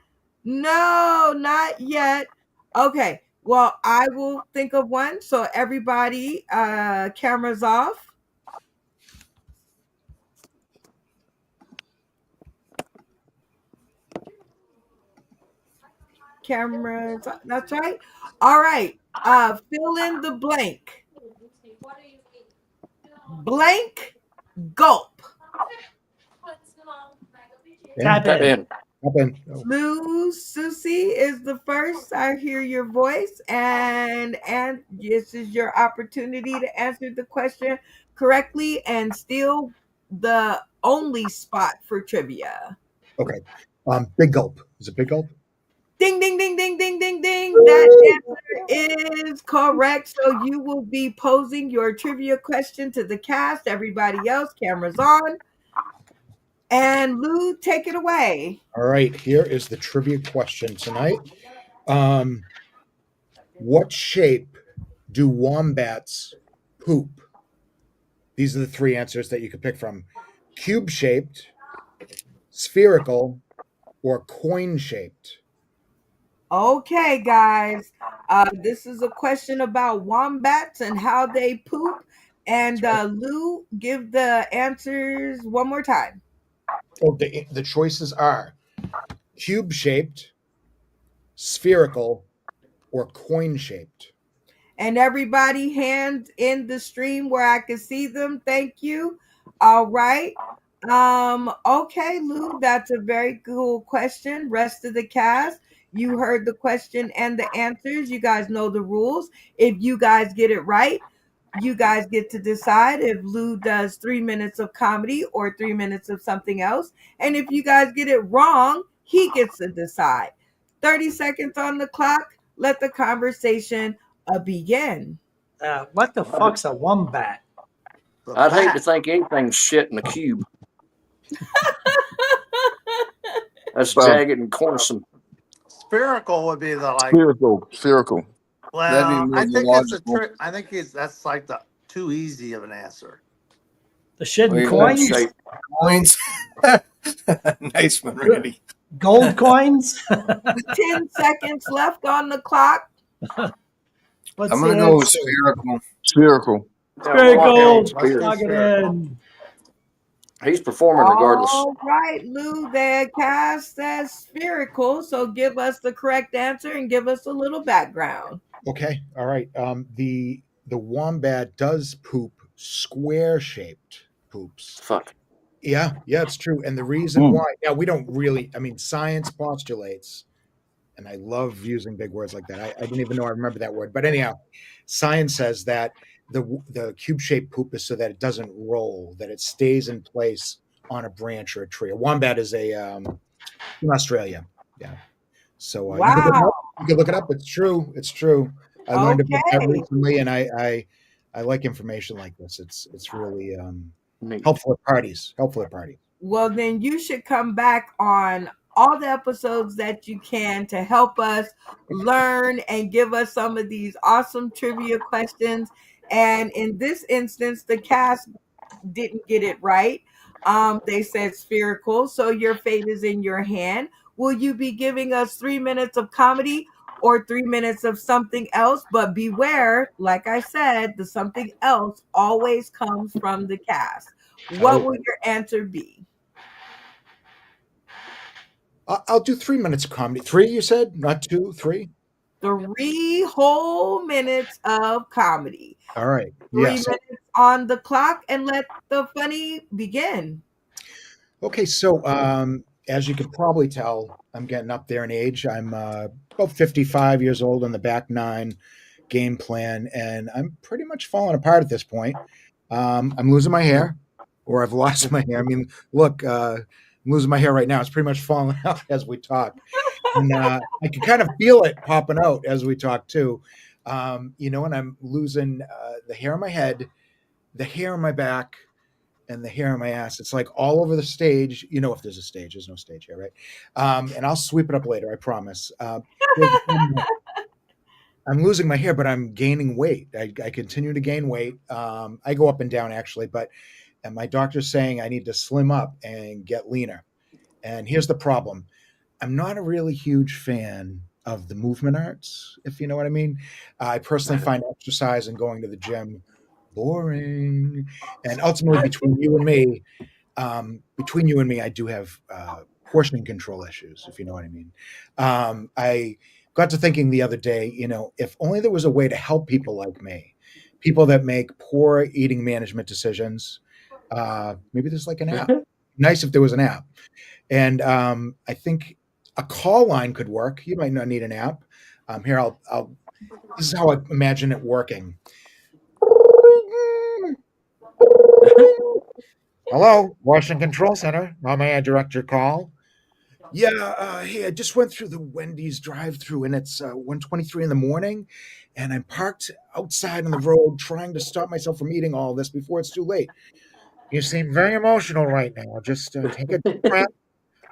No, not yet. Okay, well, I will think of one. So everybody, cameras off. Cameras, that's right. All right. Fill in the blank. Blank, gulp. Tap Tap in. in. Up in. Oh, Lou Susie is the first. I hear your voice, and this is your opportunity to answer the question correctly and steal the only spot for trivia. okay. Big gulp. Is it big gulp? Ding ding ding ding ding ding ding. That answer is correct. So you will be posing your trivia question to the cast. Everybody else, cameras on. And Lou, take it away. All right. Here is the trivia question tonight. What shape do wombats poop? These are the three answers that you could pick from: cube shaped, spherical, or coin shaped. Okay, guys. This is a question about wombats and how they poop. And Lou, give the answers one more time. Oh, the choices are cube shaped, spherical, or coin shaped. And everybody, hands in the stream where I can see them. Thank you. All right. Okay, Lou, that's a very cool question. Rest of the cast, you heard the question and the answers. You guys know the rules. If you guys get it right, you guys get to decide if Lou does 3 minutes of comedy or 3 minutes of something else. And if you guys get it wrong, he gets to decide. 30 seconds on the clock. Let the conversation begin. What the fuck's a wombat? The I'd hate to bat. think anything's shit in the cube. That's Well, jagged and coarsen. Spherical would be the like. Spherical. That'd be Well, more I think it's a logical. trick. I think that's like the too easy of an answer. The shit Wait, and what coins? shape. Coins. Nice one, Randy. Gold coins? 10 seconds left on the clock. What's I'm the gonna go with answer? spherical. Spherical. Spherical. Let's Let's do plug it spherical. in. He's performing regardless. All right, Lou, the cast says spherical. So give us the correct answer and give us a little background. Okay. All right. The wombat does poop square shaped poops. Fuck. Yeah, it's true. And the reason why, now we don't really, I mean, science postulates, and I love using big words like that. I didn't even know I remember that word. But anyhow, science says that the cube shaped poop is so that it doesn't roll, that it stays in place on a branch or a tree. A wombat is in Australia. Yeah. So Wow. you can look it up. It's true. It's true. I learned about that Okay. recently, and I like information like this. It's really Neat. helpful at parties. Helpful at parties. Well, then you should come back on all the episodes that you can to help us learn and give us some of these awesome trivia questions. And in this instance, the cast didn't get it right. They said spherical, so your fate is in your hand. Will you be giving us 3 minutes of comedy or 3 minutes of something else? But beware, like I said, the something else always comes from the cast. What will your answer be? I'll do 3 minutes of comedy. 3, you said, not 2, 3. 3 whole minutes of comedy. All right. 3 Yes. minutes on the clock, and let the funny begin. Okay. So, as you can probably tell, I'm getting up there in age. I'm about 55 years old on the back nine game plan, and I'm pretty much falling apart at this point. I'm losing my hair, or I've lost my hair. I mean, look, I'm losing my hair right now. It's pretty much falling out as we talk. And I can kind of feel it popping out as we talk too. And I'm losing the hair on my head, the hair on my back, and the hair on my ass. It's like all over the stage. If there's a stage, there's no stage here, right? And I'll sweep it up later, I promise. I'm losing my hair, but I'm gaining weight. I continue to gain weight. I go up and down actually, but and my doctor's saying I need to slim up and get leaner. And here's the problem. I'm not a really huge fan of the movement arts, if you know what I mean. I personally find exercise and going to the gym boring. And ultimately, between you and me, I do have portion control issues, if you know what I mean. I got to thinking the other day, if only there was a way to help people like me, people that make poor eating management decisions. Maybe there's like an app. Nice if there was an app. And I think a call line could work. You might not need an app. Here, this is how I imagine it working. Hello, Washington Control Center. How may I direct your call? Yeah, hey, I just went through the Wendy's drive-through, and it's 1:23 in the morning, and I'm parked outside on the road trying to stop myself from eating all this before it's too late. You seem very emotional right now. Just take a deep breath.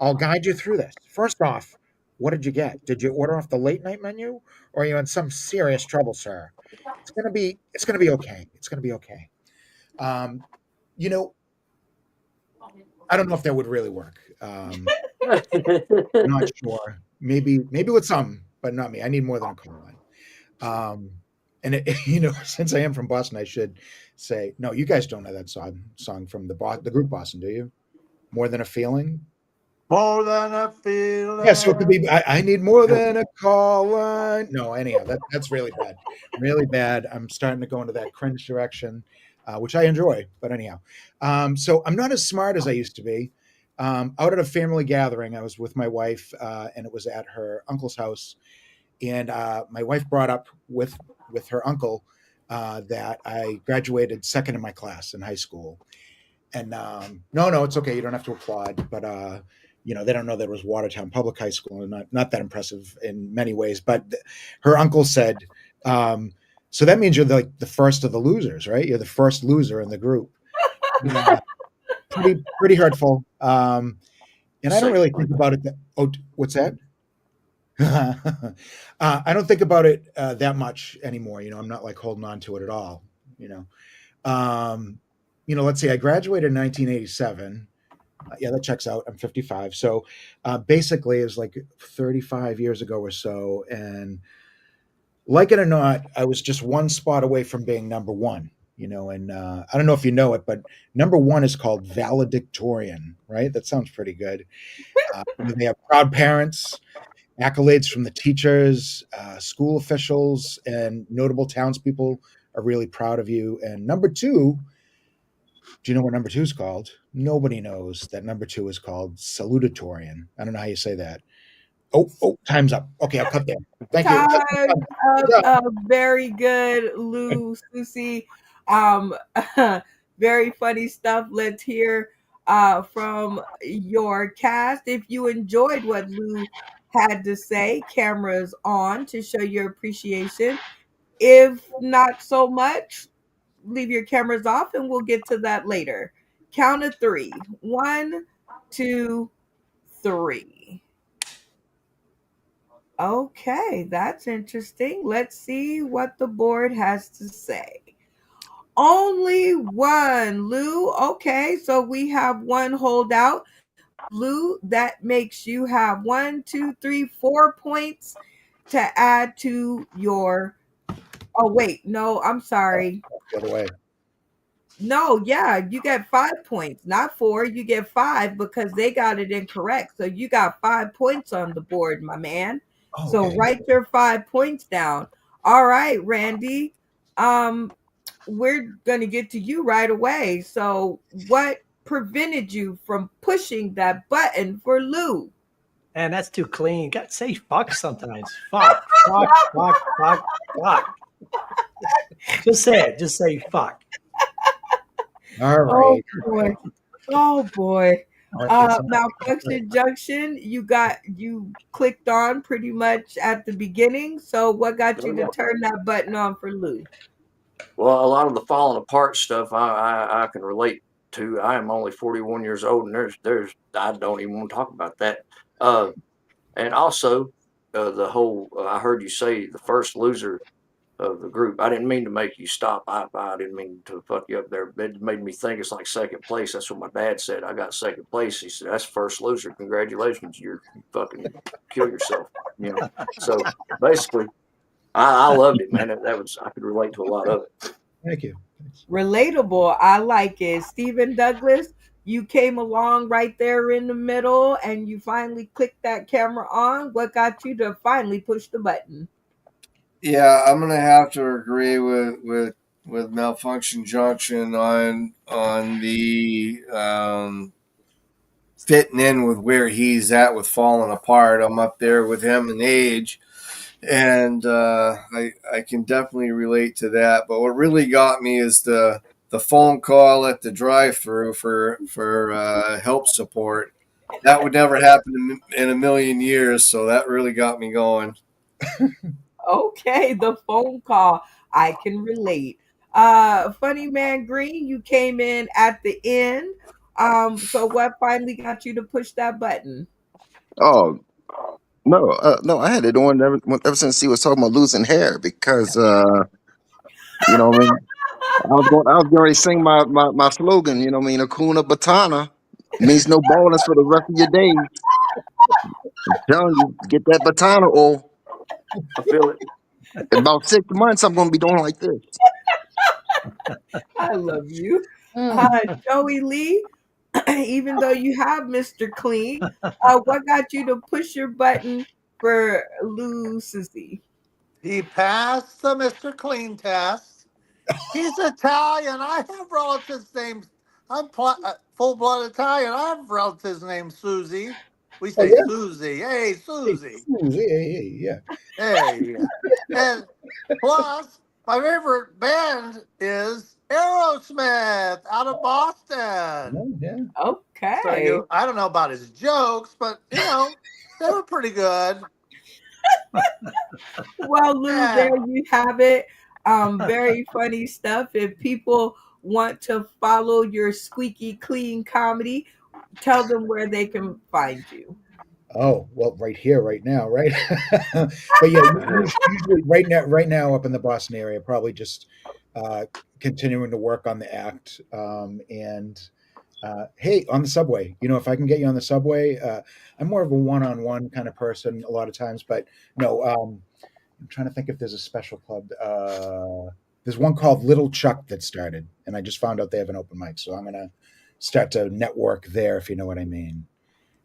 I'll guide you through this. First off, what did you get? Did you order off the late night menu, or are you in some serious trouble, sir? It's gonna be okay. It's gonna be okay. Um, you know, I don't know if that would really work. Not sure. Maybe with some, but not me. I need more than a call line. And since I am from Boston, I should say, no, you guys don't know that song from the group Boston, do you? More Than a Feeling? More than a feeling. Yeah, so it could be, I need more than a call line. No, anyhow, that's really bad. Really bad. I'm starting to go into that cringe direction, which I enjoy, but anyhow. So I'm not as smart as I used to be. Out at a family gathering, I was with my wife, and it was at her uncle's house. And my wife brought up with her uncle that I graduated second in my class in high school. And no, it's okay. You don't have to applaud. But they don't know that it was Watertown Public High School, and not that impressive in many ways. But her uncle said, "So that means you're the first of the losers, right? You're the first loser in the group." Yeah, pretty hurtful. And I don't really think about it. What's that? I don't think about it that much anymore. I'm not like holding on to it at all. Let's see. I graduated in 1987. Yeah, that checks out. I'm 55. So basically, it's like 35 years ago or so. And like it or not, I was just one spot away from being number one. And I don't know if you know it, but number one is called valedictorian, right? That sounds pretty good. They have proud parents, accolades from the teachers, school officials, and notable townspeople are really proud of you. And number two, do you know what number two is called? Nobody knows that number two is called salutatorian. I don't know how you say that. Oh, time's up. Okay, I'll cut there. Thank you. Time's up. Very good, Lou, Susie. Very funny stuff. Let's hear from your cast. If you enjoyed what Lou had to say, cameras on to show your appreciation. If not so much, leave your cameras off and we'll get to that later. Count of three. 1, 2, 3. Okay, that's interesting. Let's see what the board has to say. Only one, Lou. Okay, so we have one holdout. Lou, that makes you have 1, 2, 3, 4 points to add to your. Oh, wait, no, I'm sorry. The other way. No, yeah, you get 5 points, not 4. You get 5 because they got it incorrect. So you got 5 points on the board, my man. Oh, So okay. write your 5 points down. All right, Randy. We're gonna get to you right away. So what prevented you from pushing that button for Lou? Man, that's too clean. Got to say fuck sometimes. Fuck. Just say it. Just say fuck. All right. Oh boy. All right. Malfunction junction, you clicked on pretty much at the beginning. So what got you to turn that button on for Lou? Well, a lot of the falling apart stuff I can relate to. I am only 41 years old, and there's I don't even want to talk about that. And also, the whole. I heard you say the first loser of the group. I didn't mean to make you stop. I didn't mean to fuck you up there. It made me think it's like second place. That's what my dad said. I got second place. He said, "That's first loser. Congratulations. You fucking kill yourself." You know. So basically, I loved it, man. That was I could relate to a lot of it. Thank you. Relatable. I like it. Stephen Douglas, you came along right there in the middle and you finally clicked that camera on. What got you to finally push the button? Yeah, I'm gonna have to agree with Malfunction Junction on the fitting in with where he's at with Falling Apart. I'm up there with him in age, and I can definitely relate to that. But what really got me is the phone call at the drive-through for help support. That would never happen in a million years, so that really got me going. Okay, the phone call. I can relate. Funny Man Green, you came in at the end. So what finally got you to push that button? Oh no, no, I had it on ever since he was talking about losing hair because what I mean. I was going to sing my slogan. You know what I mean? Akuna Batana means no bonus for the rest of your days. I'm telling you, get that Batana or I feel it. in about 6 months I'm going to be doing like this. I love you. Joey Lee, even though you have Mr. Clean, what got you to push your button for Lou Susie? He passed the Mr. Clean test. He's Italian. I have relatives named. I'm full-blood Italian. I have relatives named Susie. We Oh say yeah. Susie. Hey, Hey, Susie. yeah. Hey. And plus, my favorite band is Aerosmith out of Boston. Yeah. Okay. I don't know about his jokes, but they were pretty good. Well, Lou, Yeah. there you have it. Very funny stuff. If people want to follow your squeaky clean comedy, tell them where they can find you. Oh well, right here, right now, right. But yeah, usually right now up in the Boston area, probably just uh, continuing to work on the act. And hey, on the subway, if I can get you on the subway, I'm more of a one-on-one kind of person a lot of times. But no, I'm trying to think if there's a special club. There's one called Little Chuck that started, and I just found out they have an open mic, so I'm gonna start to network there, if you know what I mean.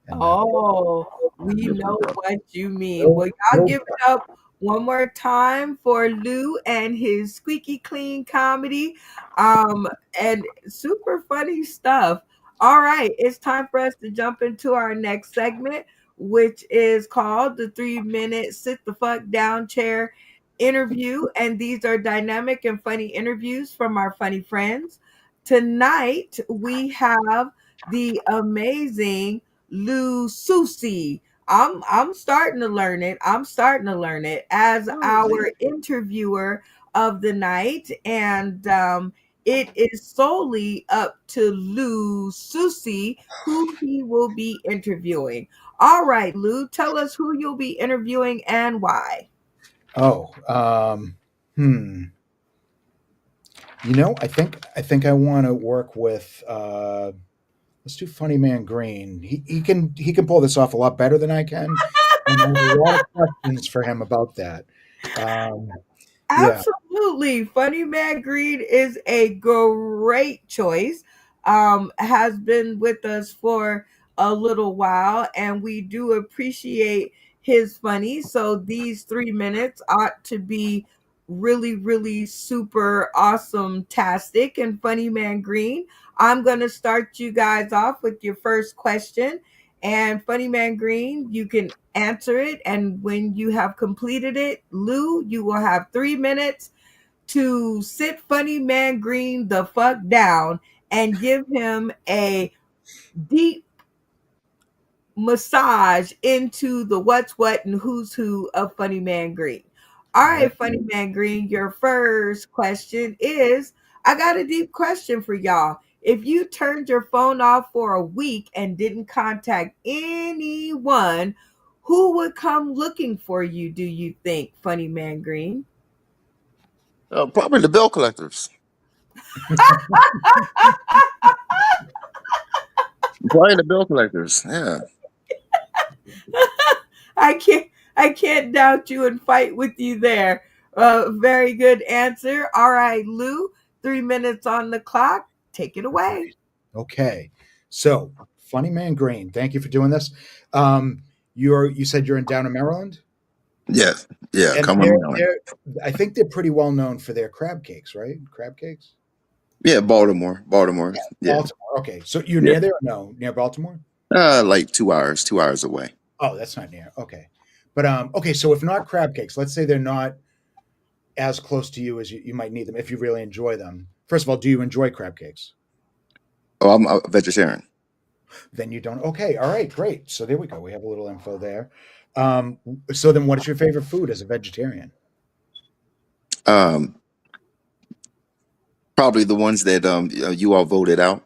And Oh, we know what you mean. Well, y'all no, give it up one more time for Lou and his squeaky clean comedy. Um, and super funny stuff. All right, it's time for us to jump into our next segment, which is called the 3 minute sit the fuck down chair interview. And these are dynamic and funny interviews from our funny friends. Tonight we have the amazing Lou Susi. I'm starting to learn it. I'm starting to learn it as our interviewer of the night, and it is solely up to Lou Susi who he will be interviewing. All right, Lou, tell us who you'll be interviewing and why. Oh, hmm. I think I want to work with. Let's do Funny Man Green. He can pull this off a lot better than I can, and I have a lot of questions for him about that. Um, yeah. Absolutely. Funny Man Green is a great choice. Has been with us for a little while, and we do appreciate his funny. So these 3 minutes ought to be really, really super awesome tastic. And Funny Man Green, I'm gonna start you guys off with your first question. And Funny Man Green, you can answer it. And when you have completed it, Lou, you will have 3 minutes to sit Funny Man Green the fuck down and give him a deep massage into the what's what and who's who of Funny Man Green. All right, Funny Man Green, your first question is, I got a deep question for y'all. If you turned your phone off for a week and didn't contact anyone, Who would come looking for you, do you think, Funny Man Green? Probably the bill collectors. Probably the bill collectors. Yeah. I can't doubt you and fight with you there. Very good answer. All right, Lou, 3 minutes on the clock. Take it away. Okay. So, Funny Man Green, thank you for doing this. You said you're in down in Maryland, Yeah. Yeah. and Come on. I think they're pretty well known for their crab cakes, right? Crab cakes. Yeah. Baltimore. Baltimore. Yeah. Baltimore. Okay, so you're Yeah. near there? Or no, near Baltimore. Like 2 hours away. Oh, that's not near. Okay, but okay. So if not crab cakes, let's say they're not as close to you as you might need them if you really enjoy them. First of all, do you enjoy crab cakes? Oh, I'm a vegetarian. Then you don't. Okay, all right, great. So there we go. We have a little info there. So then, what is your favorite food as a vegetarian? Um, Probably the ones that you all voted out.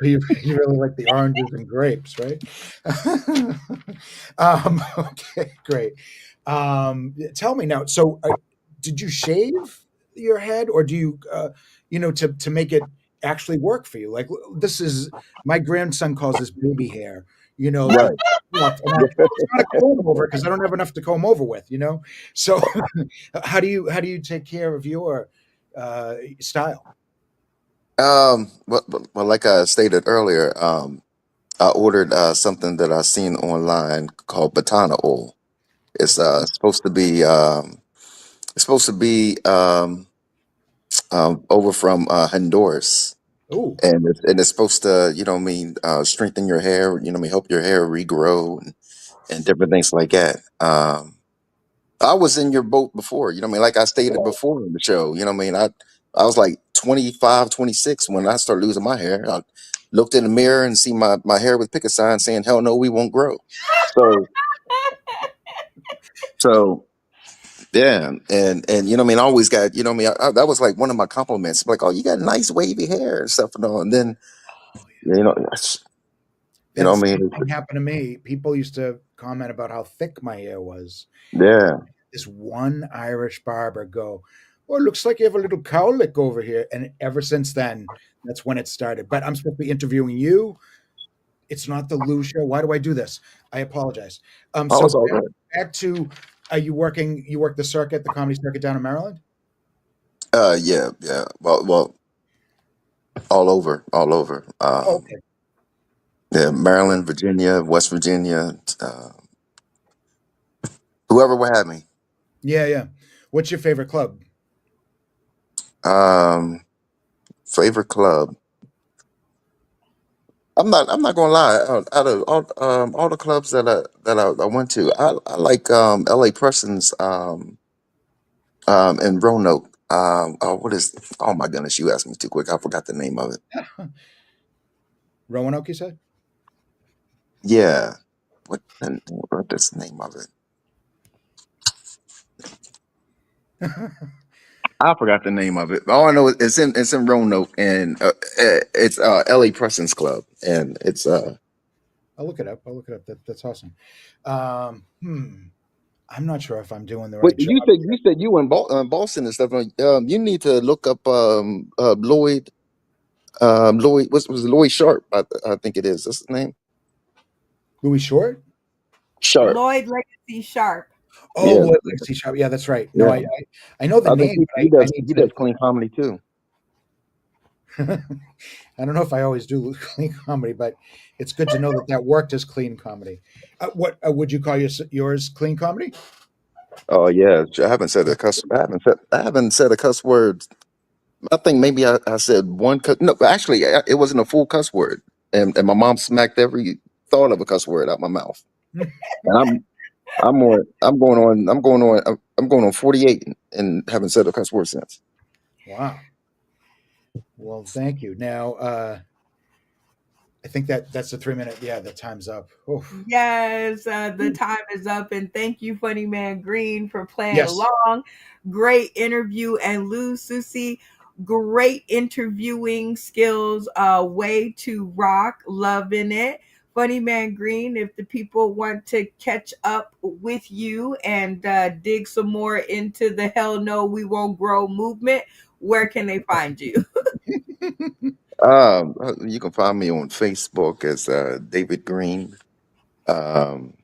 You really like the oranges and grapes, right? Okay, great. Tell me now. So, did you shave your head, or do you, to make it actually work for you? Like this is my grandson calls this baby hair. Right. It's not a comb over because I don't have enough to comb over with. So how do you take care of your style? Well, like I stated earlier, I ordered something that I seen online called Batana oil. It's supposed to be over from Honduras, Oh, and it's supposed to, strengthen your hair. Help your hair regrow and different things like that. I was in your boat before, like I stated before in the show, I was like 25, 26 when I started losing my hair. I looked in the mirror and see my hair with picket sign saying, hell no, we won't grow. So, so yeah. And, I always got, that was like one of my compliments, like, oh, you got nice wavy hair and stuff and all. And then, that's, that I same mean, thing happened to me. People used to comment about how thick my hair was. yeah. This one Irish barber go, "Oh, it looks like you have a little cowlick over here." And ever since then, that's when it started. But I'm supposed to be interviewing you. It's not the Lou show. Why do I do this? I apologize. I So was all good. back to, are you working? You work the circuit, the comedy circuit down in Maryland? Yeah. Yeah. Well, all over, all over. Oh, okay. Yeah, Maryland, Virginia, West Virginia, whoever would have me. Yeah, yeah. What's your favorite club? Favorite club. I'm not gonna lie. Out of all the clubs that I went to, I like L.A. Preston's in Roanoke. What is? Oh my goodness, you asked me too quick. I forgot the name of it. Roanoke, you said? Yeah, what is the name of it? I forgot the name of it. All I know is it's in Roanoke, and it's L.A. Preston's club, and it's I'll look it up. That's awesome. I'm not sure if I'm doing the But right job. you said you in Boston and stuff. You need to look up Lloyd. Lloyd was Lloyd Sharp? I think it is. That's his name. Louis Short? Sharp. Lloyd Legacy Sharp. Oh, Yeah. Lloyd Legacy Sharp. Yeah, that's right. No, Yeah. I know the I think name, he but I does need he to. does clean comedy too. I don't know if I always do clean comedy, but it's good to know that worked as clean comedy. What would you call yours clean comedy? Oh yeah, I haven't said a cuss. I haven't said a cuss word. I think maybe I said one cuss. No, actually, it wasn't a full cuss word, and my mom smacked every thought of a cuss word out my mouth. And I'm going on 48 and haven't said a cuss word since. Wow. Well, thank you. Now, I think that's the 3 minute. Yeah, the time's up. Oof. Yes, the time is up, and thank you, Funny Man Green, for playing Yes. along. Great interview, and Lou Susie, Great interviewing skills. Way to rock. Loving it. Funny Man Green, if the people want to catch up with you and dig some more into the Hell No We Won't Grow movement, where can they find you? You can find me on Facebook as David Green. Um,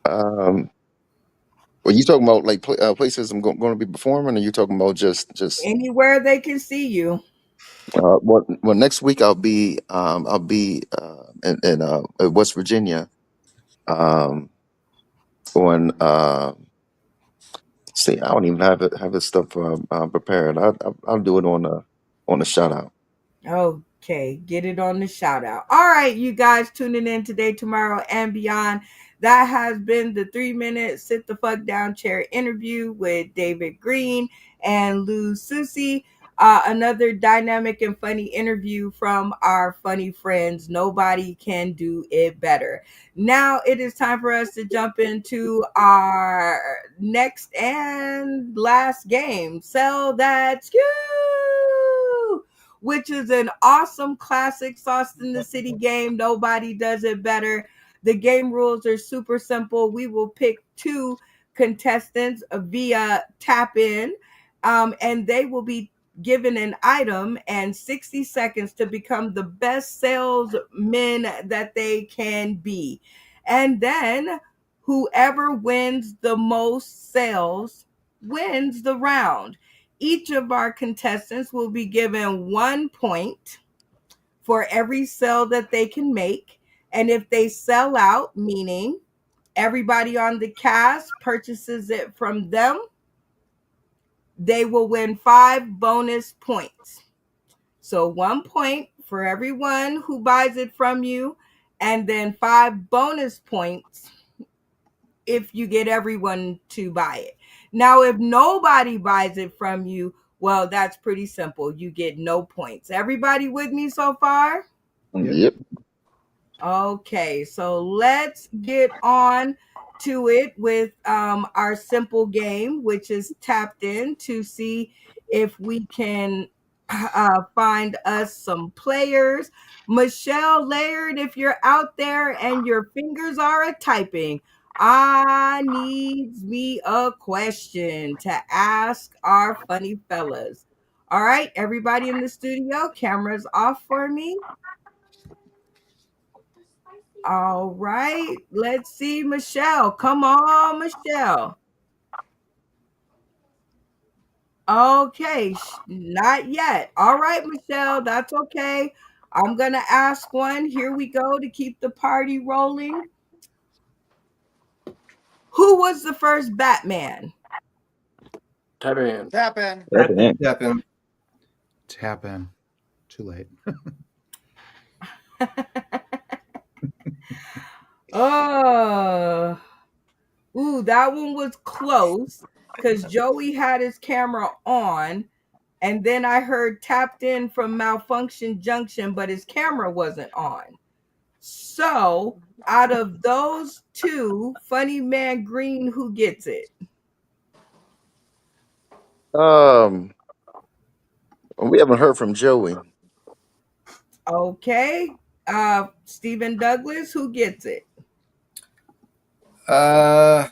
um, are you talking about like places I'm going to be performing, or you talking about just? Anywhere they can see you. Well, next week I'll be in West Virginia. Um, on see, I don't even have this stuff prepared. I'll do it on the shout out. Okay, get it on the shout out. All right, you guys tuning in today, tomorrow, and beyond. That has been the 3 minute sit the fuck down chair interview with David Green and Lou Susie. Another dynamic and funny interview from our funny friends. Nobody can do it better. Now it is time for us to jump into our next and last game. Sell that skew, which is an awesome classic Sauce in the City game. Nobody does it better. The game rules are super simple. We will pick two contestants via tap in, and they will be given an item and 60 seconds to become the best salesmen that they can be. And then whoever wins the most sales wins the round. Each of our contestants will be given 1 point for every sale that they can make. And if they sell out, meaning everybody on the cast purchases it from them, they will win 5 bonus points. So 1 point for everyone who buys it from you, and then 5 bonus points if you get everyone to buy it. Now, if nobody buys it from you, well, that's pretty simple. You get no points. Everybody with me so far? Yep. Okay, so let's get on to it with our simple game, which is tapped in to see if we can find us some players. Michelle Laird, if you're out there and your fingers are a typing, I needs me a question to ask our funny fellas. All right, everybody in the studio, cameras off for me. All right, let's see, Michelle. Come on, Michelle. Okay, not yet. All right, Michelle, that's okay. I'm going to ask one. Here we go to keep the party rolling. Who was the first Batman? Tap in. Tap in. Tap in. Tap in. Too late. Oh, ooh, that one was close because Joey had his camera on, and then I heard tapped in from Malfunction Junction, but his camera wasn't on. So, out of those two, Funny Man Green, who gets it? We haven't heard from Joey. Okay. Stephen Douglas, who gets it? I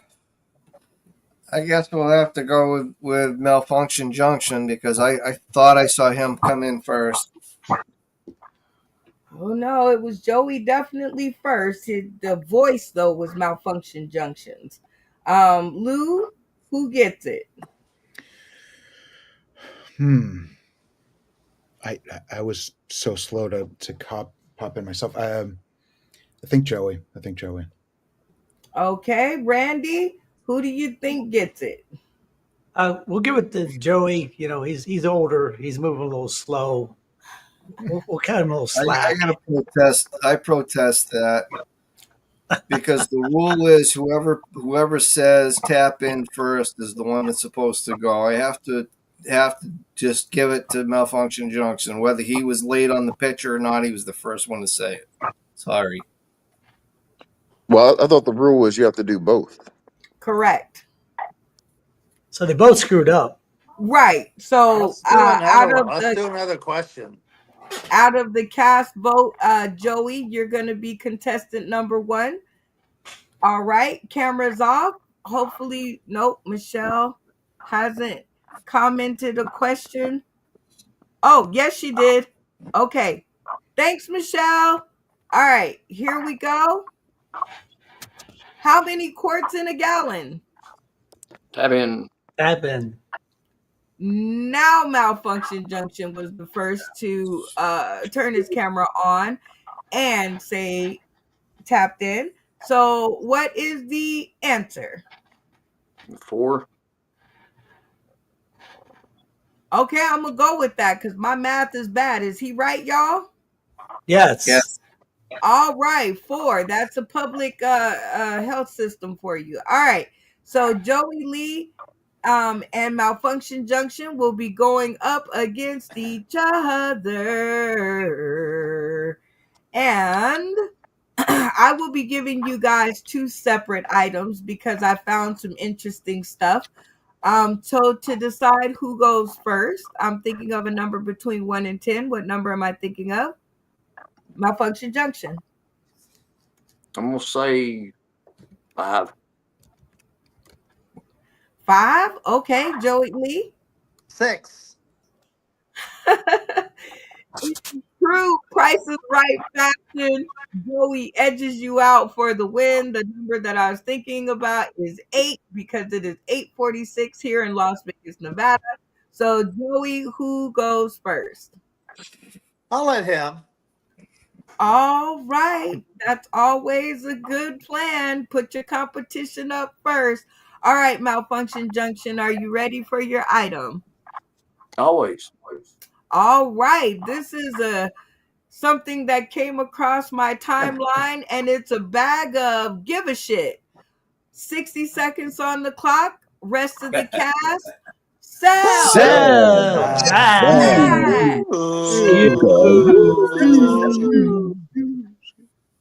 guess we'll have to go with Malfunction Junction because I thought I saw him come in first. Oh no, it was Joey definitely first. The voice though was Malfunction Junctions. Lou, who gets it? I was so slow to pop in myself. I think Joey. Okay, Randy, who do you think gets it? We'll give it to Joey. You know, he's older. He's moving a little slow. We'll cut him a little slack. I gotta protest. I protest that because the rule is whoever says tap in first is the one that's supposed to go. I have to just give it to Malfunction Junction, whether he was late on the picture or not. He was the first one to say it. Sorry. Well, I thought the rule was you have to do both. Correct. So they both screwed up. Right. So Let's do another one. Let's do another question. out of the cast vote, Joey, you're gonna be contestant number 1. All right, cameras off. Hopefully, nope, Michelle hasn't commented a question. Oh, yes, she did. Okay. Thanks, Michelle. All right, here we go. How many quarts in a gallon? Tap in. Happened. Now Malfunction Junction was the first to turn his camera on and say tapped in. So what is the answer? 4. Okay, I'm gonna go with that because my math is bad. Is he right, y'all? Yes. Yes. All right, 4. That's a public health system for you. All right. So Joey Lee and Malfunction Junction will be going up against each other. And I will be giving you guys 2 separate items because I found some interesting stuff. So to decide who goes first, I'm thinking of a number between 1 and 10. What number am I thinking of? Malfunction Junction. I'm gonna say 5. 5. Okay, Joey Lee. 6. True Price is Right fashion. Joey edges you out for the win. The number that I was thinking about is 8 because it is 8:46 here in Las Vegas, Nevada. So Joey, who goes first? I'll let him. All right. That's always a good plan. Put your competition up first. All right, Malfunction Junction, are you ready for your item? Always. All right. This is something that came across my timeline, and it's a bag of give a shit. 60 seconds on the clock. Rest of the cast. Sell. Sell. Back.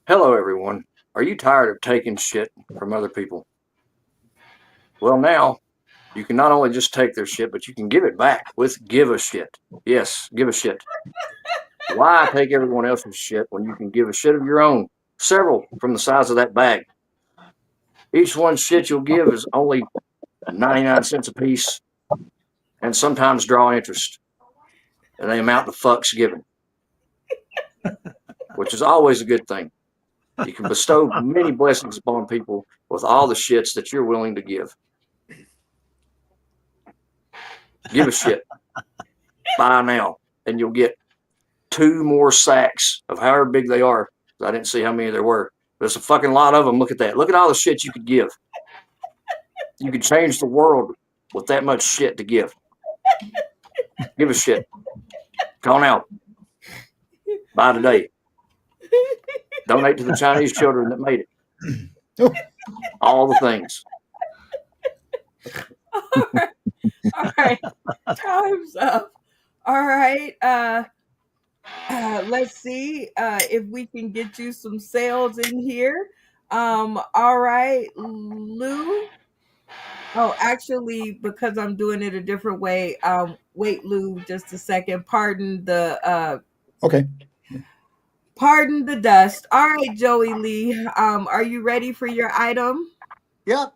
Hello, everyone. Are you tired of taking shit from other people? Well, now you can not only just take their shit, but you can give it back with Give a Shit. Yes, give a shit. Why take everyone else's shit when you can give a shit of your own? Several from the size of that bag. Each one shit you'll give is only 99 cents a piece and sometimes draw interest. And they amount to fucks given, which is always a good thing. You can bestow many blessings upon people with all the shits that you're willing to give. Give a shit. Buy now, and you'll get 2 more sacks of however big they are. I didn't see how many there were. There's a fucking lot of them. Look at that. Look at all the shit you could give. You could change the world with that much shit to give. Give a shit. Call now. Buy today. Donate to the Chinese children that made it. All the things. All right. Time's up. All right. Let's see if we can get you some sales in here. All right, Lou. Oh, actually, because I'm doing it a different way. Wait, Lou, just a second. Pardon the Okay. pardon the dust. All right, Joey Lee. Are you ready for your item? Yep.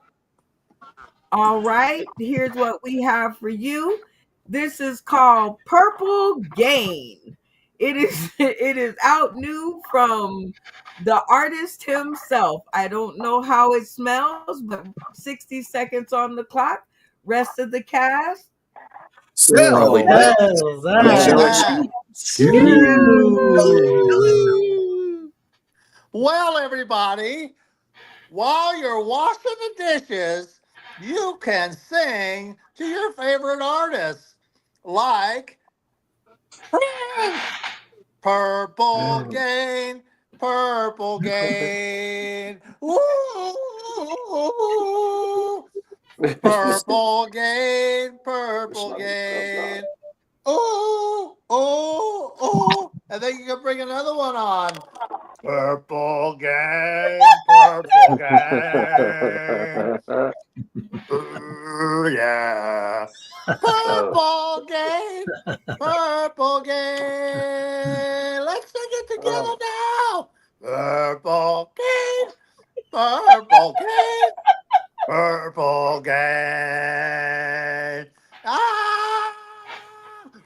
All right, here's what we have for you. This is called Purple Gain. It is out new from the artist himself. I don't know how it smells, but 60 seconds on the clock. Rest of the cast. Sell. Well, everybody, while you're washing the dishes, you can sing to your favorite artists like Purple Gain, Purple Gain. Ooh, Purple Gain, Purple Gain. Ooh, ooh, ooh. And then you can bring another one on. Purple gang, purple gang. Ooh, yeah. Purple gang, purple gang. Let's sing it together now. Purple gang, purple gang, purple gang. Ah,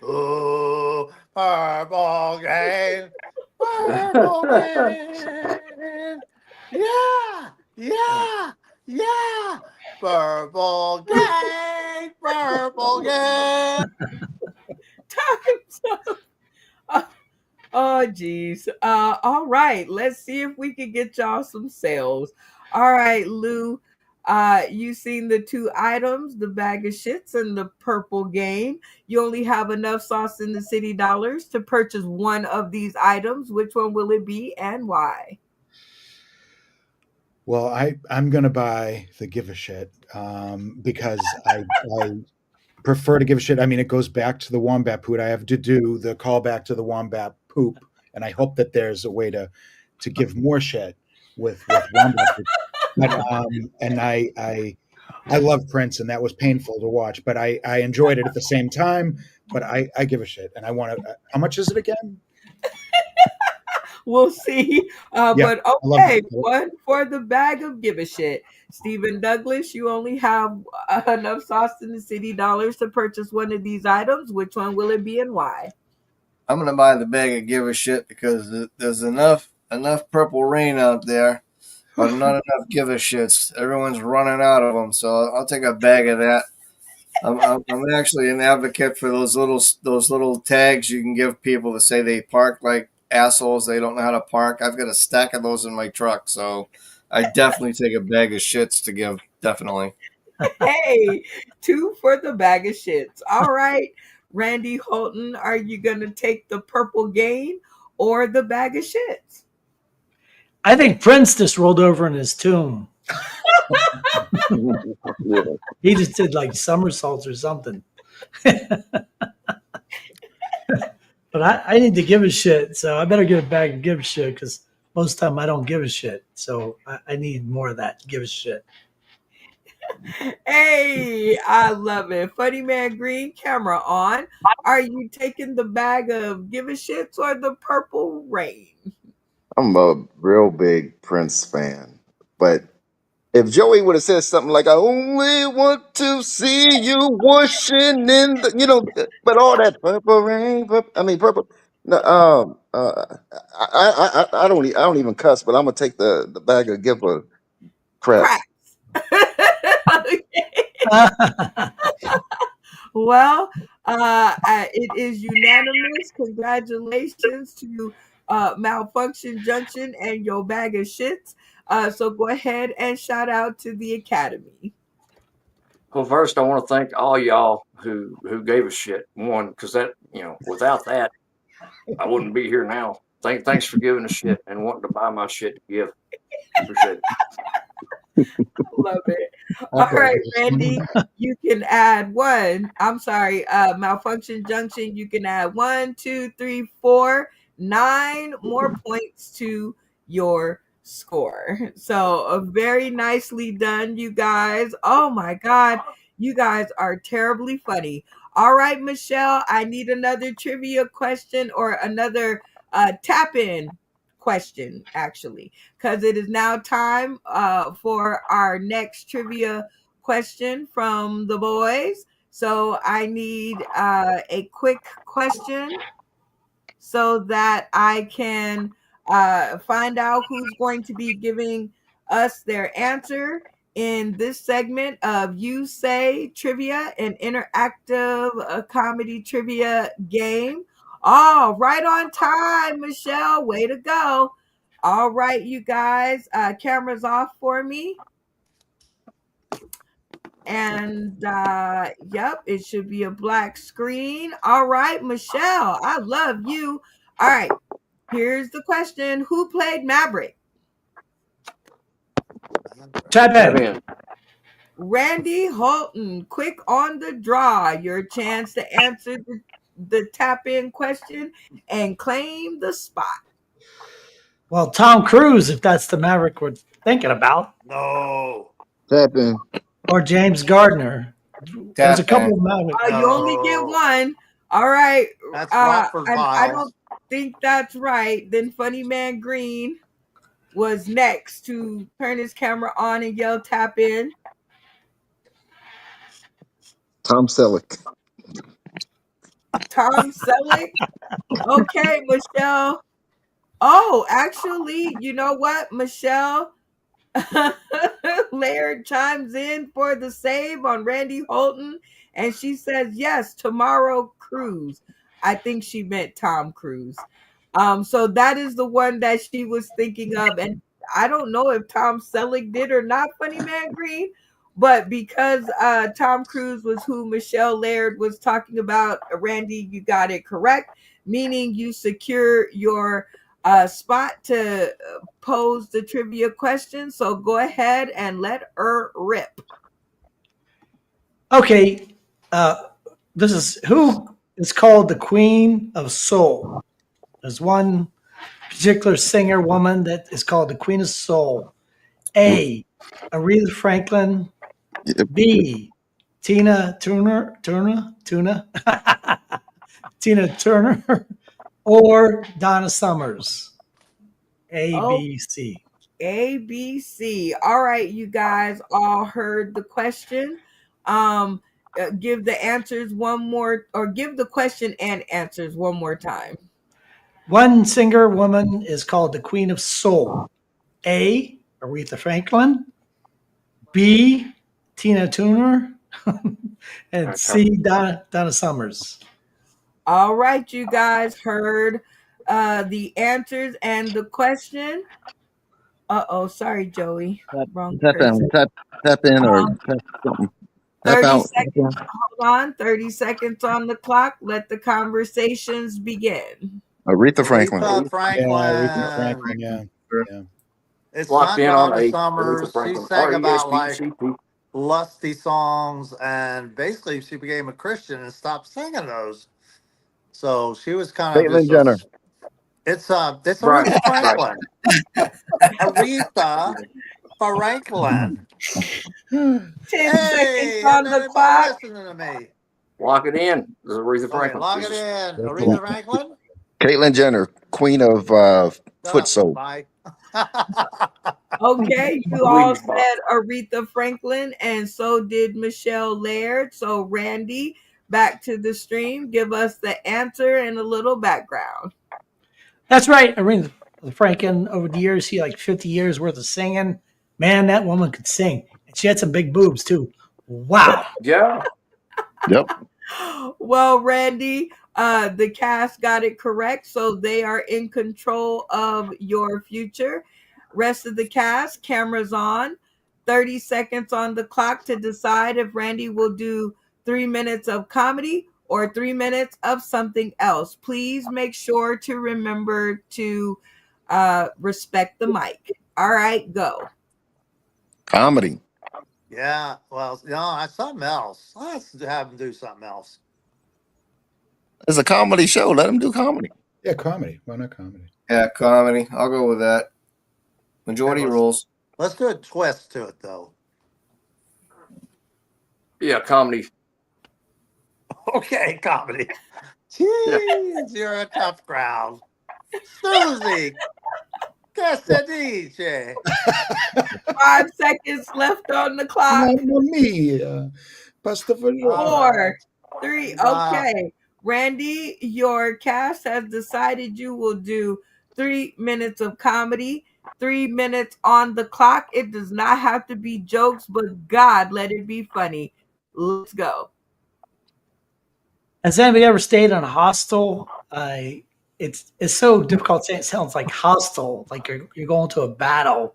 ooh, purple gang, purple gang. Yeah, yeah, yeah. Purple gang, purple gang. Time's up. Oh, geez. All right. Let's see if we can get y'all some sales. All right, Lou. You seen the two items, the bag of shits and the purple game. You only have enough sauce in the city dollars to purchase one of these items. Which one will it be and why? Well, I'm gonna buy the give a shit because I prefer to give a shit. I mean, it goes back to the wombat poop. I have to do the callback to the wombat poop, and I hope that there's a way to give more shit with wombat poop. But and I love Prince, and that was painful to watch, but I enjoyed it at the same time. But I give a shit, and I want to. How much is it again? We'll see. Yeah, But I love okay, it. one for the bag of give a shit. Stephen Douglas, you only have enough sauce in the city dollars to purchase one of these items. Which one will it be and why? I'm gonna buy the bag of give a shit because there's enough purple rain out there, but not enough give a shits. Everyone's running out of them, so I'll take a bag of that. I'm actually an advocate for those little tags you can give people to say they park like assholes. They don't know how to park. I've got a stack of those in my truck, so I definitely take a bag of shits to give. Definitely. Hey, two for the bag of shits. All right, Randy Holton, are you going to take the purple gain or the bag of shits? I think Prince just rolled over in his tomb. Yeah. He just did like somersaults or something. But I need to give a shit, so I better get a bag of give a shit because most of the time I don't give a shit. So I need more of that give a shit. Hey, I love it. Funny Man Green, camera on. Are you taking the bag of give a shits or the purple rain? I'm a real big Prince fan, but if Joey would have said something like, "I only want to see you washing in the," but all that purple rain, I mean purple. No, I don't even cuss, but I'm gonna take the bag of give a crap. Crap. Well, it is unanimous. Congratulations to Malfunction Junction and your bag of shits. So go ahead and shout out to the Academy. Well, first I want to thank all y'all who gave a shit. One, because without that, I wouldn't be here now. Thanks for giving a shit and wanting to buy my shit to give. Appreciate it. Love it. All right, Randy, you can add one. I'm sorry, Malfunction Junction, you can add 1, 2, 3, 4, 9 more points to your score. So very nicely done, you guys. Oh my God, you guys are terribly funny. All right, Michelle, I need another trivia question or another tap in question, actually, because it is now time for our next trivia question from the boys. So I need a quick question so that I can find out who's going to be giving us their answer in this segment of You Say Trivia, an interactive comedy trivia game. Oh, right on time, Michelle. Way to go. All right, you guys, cameras off for me. And yep, it should be a black screen. All right, Michelle, I love you. All right, here's the question. Who played Maverick? Tap Tap in. in. Randy Holton, quick on the draw. Your chance to answer the tap in question and claim the spot. Well, Tom Cruise, if that's the Maverick we're thinking about, No. Tap in. or James Gardner. There's a Tap couple in. of Mavericks. You only get No. one. All right. That's Rockford I Files. don't think that's right. Then Funny Man Green was next to turn his camera on and yell tap in. Tom Selleck. Tom Selleck. Okay, Michelle. Oh, actually, you know what? Michelle Laird chimes in for the save on Randy Holton, and she says yes, Tomorrow Cruise. I think she meant Tom Cruise. So that is the one that she was thinking of, and I don't know if Tom Selleck did or not, Funny Man Green, but because Tom Cruise was who Michelle Laird was talking about, Randy, you got it correct, meaning you secure your spot to pose the trivia question. So go ahead and let her rip. Okay, this is who is called the Queen of Soul. There's one particular singer woman that is called the Queen of Soul. A. Aretha Franklin. Yep. B. Tina Turner. Tina Turner. Or Donna Summers. A, B, C. A, B, C. All right, you guys all heard the question. Give the answers one more, or give the question and answers one more time. One singer woman is called the Queen of Soul. A. Aretha Franklin. B. Tina Turner. And C. Donna Summers. All right, you guys heard the answers and the question. Sorry, Joey. Wrong Tap person. in. Tap in or tap something. Tap 30 out. seconds. Hold on. 30 seconds on the clock. Let the conversations begin. Aretha Franklin. Aretha Franklin. Aretha Franklin. Yeah. It's Locked not in on Donna A. Summers. Aretha She Franklin. sang about like R-E-S-P-C-P. lusty songs, and basically she became a Christian and stopped singing those. So she was kind of Caitlyn just Jenner. It's Right, Aretha Franklin. Aretha Franklin. 10 Hey, seconds on isn't the anybody clock. listening to me? Lock it in. This is Aretha Okay, Franklin. log it in. Aretha Franklin. Caitlyn Jenner, Queen of Shut Foot up, Soul. Mike. Okay, you all Sweetie pie. said Aretha Franklin, and so did Michelle Laird. So, Randy, back to the stream. Give us the answer and a little background. That's right. Aretha Franklin, over the years, she had like 50 years worth of singing. Man, that woman could sing. And she had some big boobs, too. Wow. Yeah. Yep. Well, Randy, the cast got it correct, so they are in control of your future. Rest of the cast, cameras on. 30 seconds on the clock to decide if Randy will do 3 minutes of comedy or 3 minutes of something else. Please make sure to remember to respect the mic. All right, go. Comedy. Yeah, well, no, something else. Let's have him do something else. It's a comedy show. Let him do comedy. Yeah, comedy. Why not comedy? Yeah, comedy. I'll go with that. Majority Okay, rules. Let's do a twist to it, though. Yeah, comedy. Okay, comedy. Jeez, you're a tough crowd. Susie, Casadice. 5 seconds left on the clock. Mamma mia. Pasta fagioli. 4, 3. Wow. Okay. Randy, your cast has decided you will do 3 minutes of comedy, 3 minutes on the clock. It does not have to be jokes, but God, let it be funny. Let's go. Has anybody ever stayed in a hostel? It's so difficult to say. It sounds like hostile, like you're going to a battle.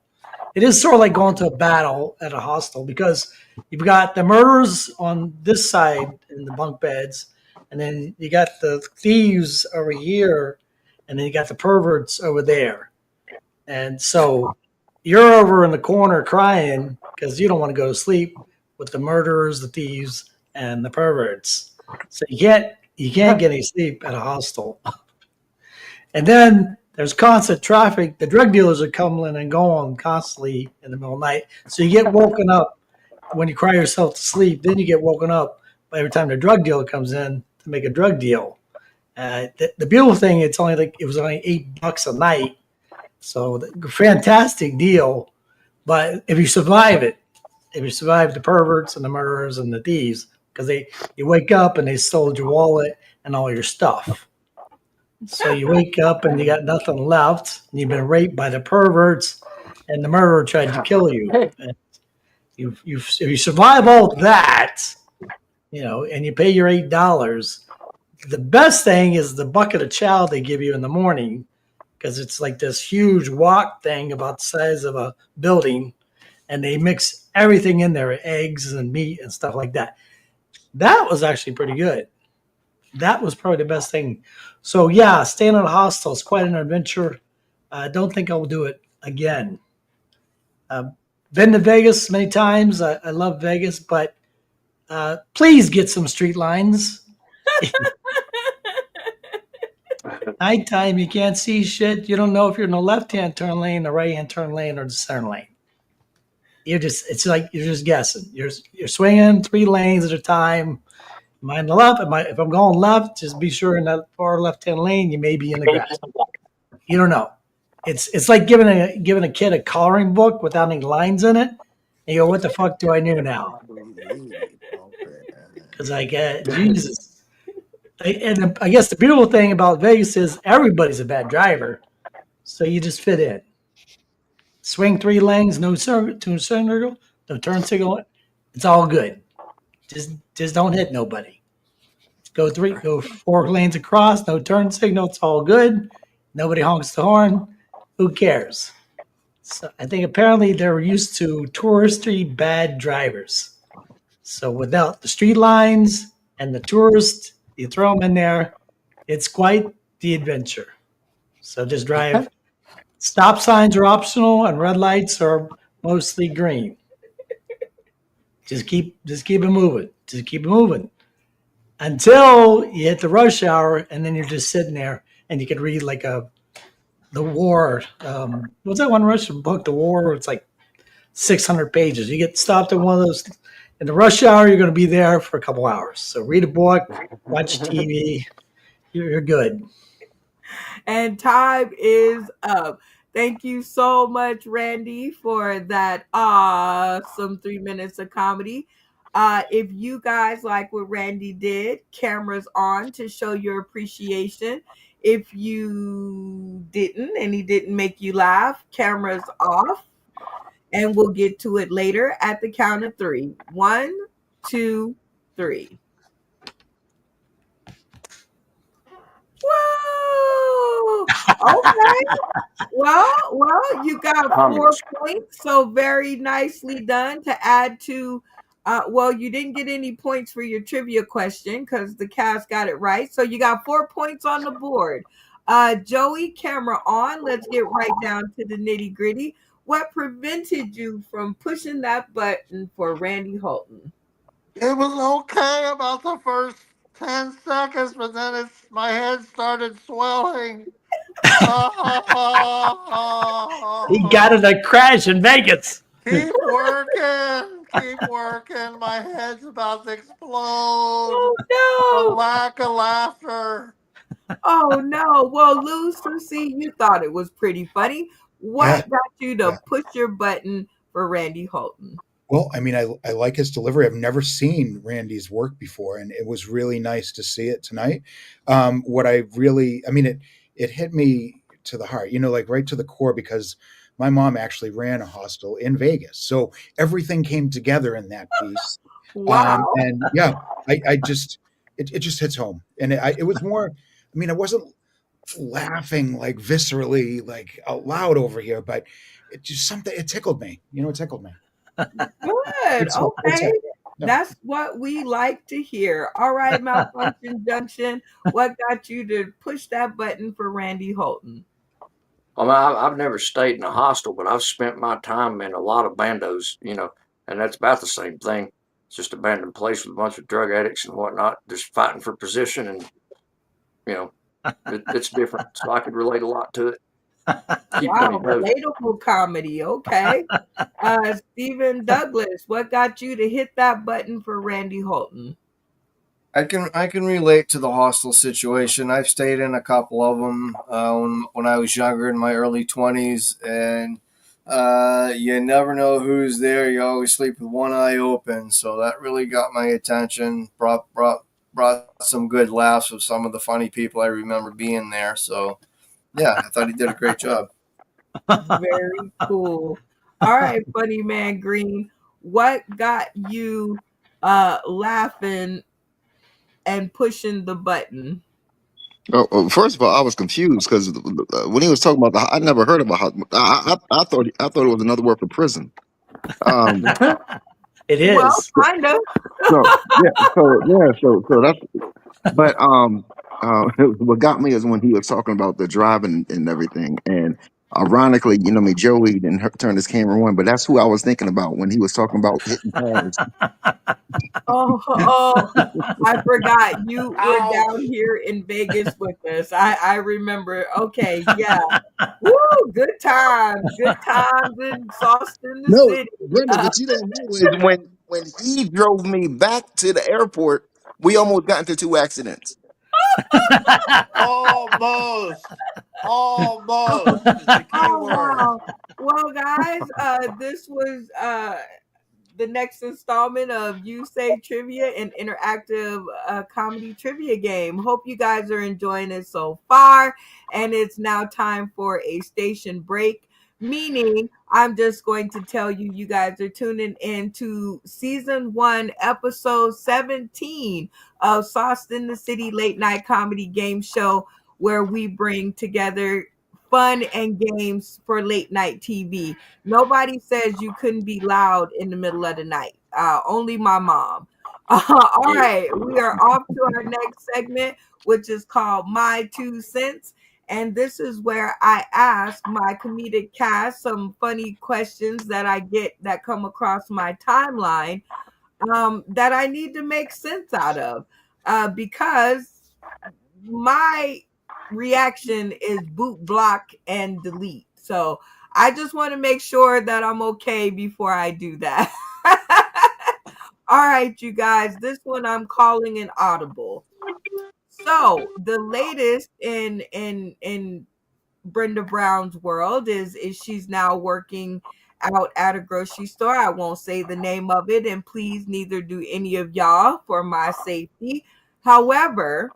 It is sort of like going to a battle at a hostel because you've got the murderers on this side in the bunk beds, and then you got the thieves over here, and then you got the perverts over there. And so you're over in the corner crying because you don't want to go to sleep with the murderers, the thieves, and the perverts. So you can't get any sleep at a hostel. And then there's constant traffic. The drug dealers are coming and going constantly in the middle of the night. So you get woken up when you cry yourself to sleep. Then you get woken up by every time the drug dealer comes in to make a drug deal. The beautiful thing, it was only $8 a night. So fantastic deal. But if you survive it, if you survive the perverts and the murderers and the thieves, because you wake up and they stole your wallet and all your stuff. So you wake up and you got nothing left, and you've been raped by the perverts, and the murderer tried to kill you. And if you survive all that, and you pay your $8, the best thing is the bucket of chow they give you in the morning, because it's like this huge wok thing about the size of a building, and they mix everything in there, eggs and meat and stuff like that. That was actually pretty good. That was probably the best thing. So yeah, staying at a hostel is quite an adventure. I don't think I will do it again. Been to Vegas many times. I love Vegas, but please get some street lines. Nighttime, you can't see shit. You don't know if you're in the left-hand turn lane, the right-hand turn lane, or the center lane. It's like you're just guessing. You're swinging 3 lanes at a time. Am I in the left? If I'm going left, just be sure in that far left-hand lane, you may be in the grass. You don't know. It's like giving a kid a coloring book without any lines in it. And you go, what the fuck do I do now? Because Jesus. And I guess the beautiful thing about Vegas is everybody's a bad driver, so you just fit in. Swing 3 lanes, no turn signal, no turn signal. It's all good. Just don't hit nobody. Go 4 lanes across, no turn signal. It's all good. Nobody honks the horn. Who cares? So I think apparently they're used to touristy bad drivers. So without the street lines and the tourists, you throw them in there. It's quite the adventure. So just drive. Stop signs are optional, and red lights are mostly green. Just keep it moving. Just keep it moving until you hit the rush hour, and then you're just sitting there, and you can read like the war. What's that one Russian book, The War? Where it's like 600 pages. You get stopped at one of those. In the rush hour, you're going to be there for a couple hours. So read a book, watch TV. You're good. And time is up. Thank you so much, Randy, for that awesome 3 minutes of comedy. If you guys like what Randy did, cameras on to show your appreciation. If you didn't and he didn't make you laugh, cameras off. And we'll get to it later at the count of 3. 1, 2, 3. Whoa! Okay. Well, you got 4 points, so very nicely done to add to. You didn't get any points for your trivia question because the cast got it right. So you got 4 points on the board. Joey, camera on. Let's get right down to the nitty gritty. What prevented you from pushing that button for Randy Holton? It was okay about the first 10 seconds, but then my head started swelling. He got in a crash in Vegas. Keep working. My head's about to explode. Oh, no. The lack of laughter. Oh, no. Well, Lou, Susie, you thought it was pretty funny. What got you to push your button for Randy Holton? Well, I mean, I like his delivery. I've never seen Randy's work before, and it was really nice to see it tonight. It hit me to the heart, like right to the core, because my mom actually ran a hostel in Vegas. So everything came together in that piece. Wow. And yeah, it just hits home. And it was more, I wasn't laughing like viscerally, like out loud over here, but it tickled me. It tickled me. Good. Okay. That's what we like to hear. All right, Malfunction Junction. What got you to push that button for Randy Holton? I've never stayed in a hostel, but I've spent my time in a lot of bandos, and that's about the same thing. It's just abandoned place with a bunch of drug addicts and whatnot, just fighting for position and, It's different, so I could relate a lot to it. Keep Wow, Penny nosy. relatable comedy. Okay. Stephen Douglas, what got you to hit that button for Randy Holton? I can relate to the hostel situation. I've stayed in a couple of them when I was younger, in my early 20s, and you never know who's there. You always sleep with one eye open, so that really got my attention. Brought some good laughs with some of the funny people I remember being there. So yeah, I thought he did a great job. Very cool. All right, funny man Green, what got you laughing and pushing the button? First of all, I was confused because when he was talking about I never heard about I thought it was another word for prison. Um, It Well, is. kind of. so that's. But what got me is when he was talking about the driving and everything, and ironically, Joey didn't turn his camera on, but that's who I was thinking about when he was talking about hitting cars. Oh, I forgot you were Ouch. down here in Vegas with us. I remember. Okay, yeah. Woo, good times. Good times in Austin, the No, city. Brenda, what you don't know is when he drove me back to the airport, we almost got into 2 accidents. Almost. Almost is the key Oh word. wow. Well, guys, this was the next installment of You Say Trivia, an interactive comedy trivia game. Hope you guys are enjoying it so far. And it's now time for a station break, meaning I'm just going to tell you, you guys are tuning in to season 1, episode 17 of Sauced in the City late night comedy game show, where we bring together fun and games for late night TV. Nobody says you couldn't be loud in the middle of the night. Only my mom. All Yeah. right, we are off to our next segment, which is called My 2 Cents. And this is where I ask my comedic cast some funny questions that I get that come across my timeline that I need to make sense out of because my reaction is boot, block, and delete. So I just want to make sure that I'm okay before I do that. All right, you guys, this one I'm calling an audible. So the latest in Brenda Brown's world is she's now working out at a grocery store. I won't say the name of it, and please neither do any of y'all for my safety. However,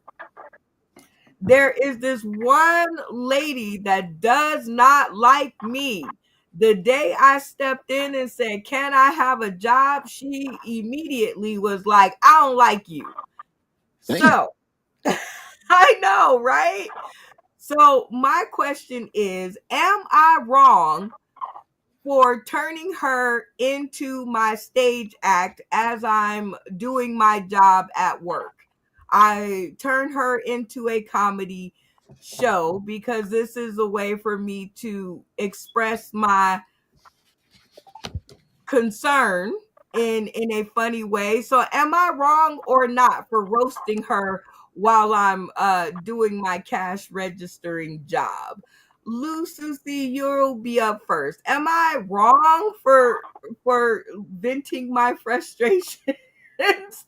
there is this one lady that does not like me. The day I stepped in and said, "Can I have a job?" she immediately was like, "I don't like you." Damn. So I know, right? So my question is, am I wrong for turning her into my stage act as I'm doing my job at work? I turn her into a comedy show because this is a way for me to express my concern in a funny way. So am I wrong or not for roasting her while I'm doing my cash registering job? Lou Susie, you'll be up first. Am I wrong for venting my frustrations